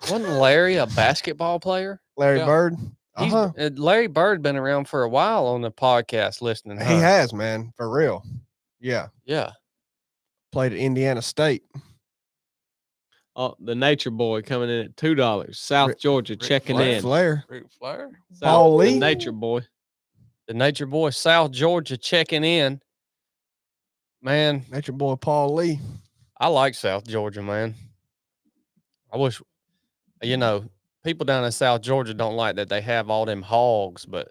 Wasn't Larry a basketball player? Larry Yeah. Bird. He's Uh-huh. Larry Bird been around for a while on the podcast listening. He has, man. For real. Yeah. Yeah. Played at Indiana State. Oh, the Nature Boy coming in at $2. South Rick- Georgia checking Ric in. Flair. Ric Flair. Paul The Lee. Nature Boy. The Nature Boy, South Georgia checking in. Man, Nature Boy Paul Lee. I like South Georgia, man. I wish, people down in South Georgia don't like that they have all them hogs, but,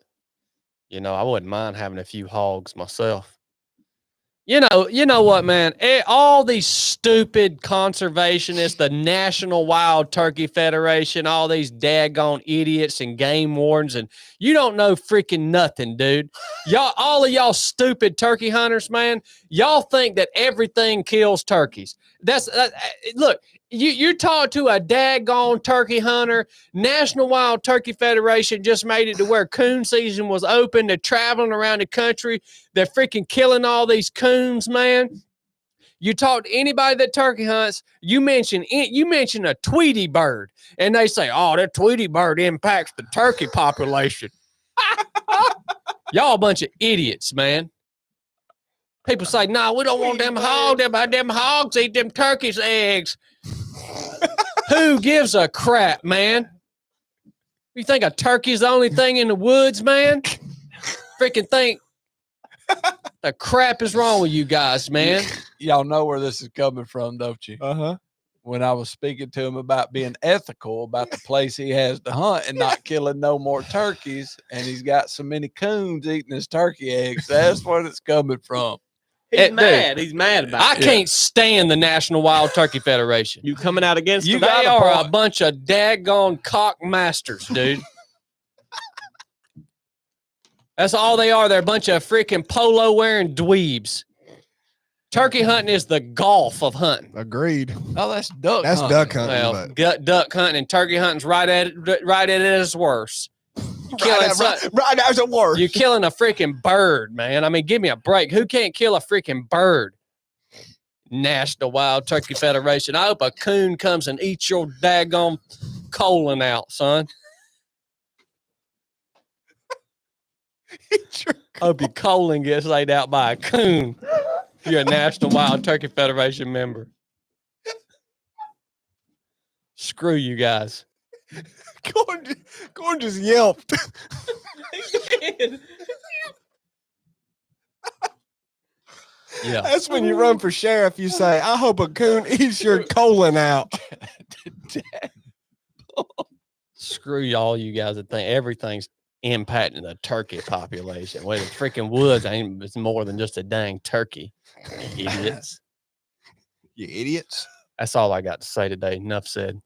I wouldn't mind having a few hogs myself. You know what, man? All these stupid conservationists, the National Wild Turkey Federation, all these daggone idiots and game wardens, and you don't know freaking nothing, dude. All of y'all stupid turkey hunters, man. Y'all think that everything kills turkeys. Look. You talk to a daggone turkey hunter. National Wild Turkey Federation just made it to where coon season was open. They're traveling around the country. They're freaking killing all these coons, man. You talk to anybody that turkey hunts, you mention a Tweety bird, and they say, "Oh, that Tweety bird impacts the turkey population." Y'all a bunch of idiots, man. People say, "No, we don't want them hogs. Them hogs eat them turkeys' eggs." Who gives a crap, man? You think a turkey's the only thing in the woods, man? Freaking think the crap is wrong with you guys, man. Y'all know where this is coming from, don't you? Uh-huh. When I was speaking to him about being ethical about the place he has to hunt and not killing no more turkeys, and he's got so many coons eating his turkey eggs. That's where it's coming from. He's Dude, mad. He's mad about I it. can't stand the National Wild Turkey Federation. You coming out against They them? are a bunch of daggone cock masters, dude. That's all they are. They're a bunch of freaking polo wearing dweebs. Turkey hunting is the golf of hunting. Agreed. Oh, that's duck. That's hunting. duck hunting. Well, but duck hunting and turkey hunting's right at it as worse. right as it works. You're killing a freaking bird, man. I mean, give me a break. Who can't kill a freaking bird? National Wild Turkey Federation. I hope a coon comes and eats your daggone colon out, son. I hope your colon gets laid out by a coon. If you're a National Wild Turkey Federation member. Screw you guys. Gordon just yelped. Yeah. That's when you run for sheriff. You say, I hope a coon eats your colon out. Screw y'all, you guys that think everything's impacting the turkey population. Well, the freaking woods it's more than just a dang turkey. Idiots. You idiots. That's all I got to say today. Enough said.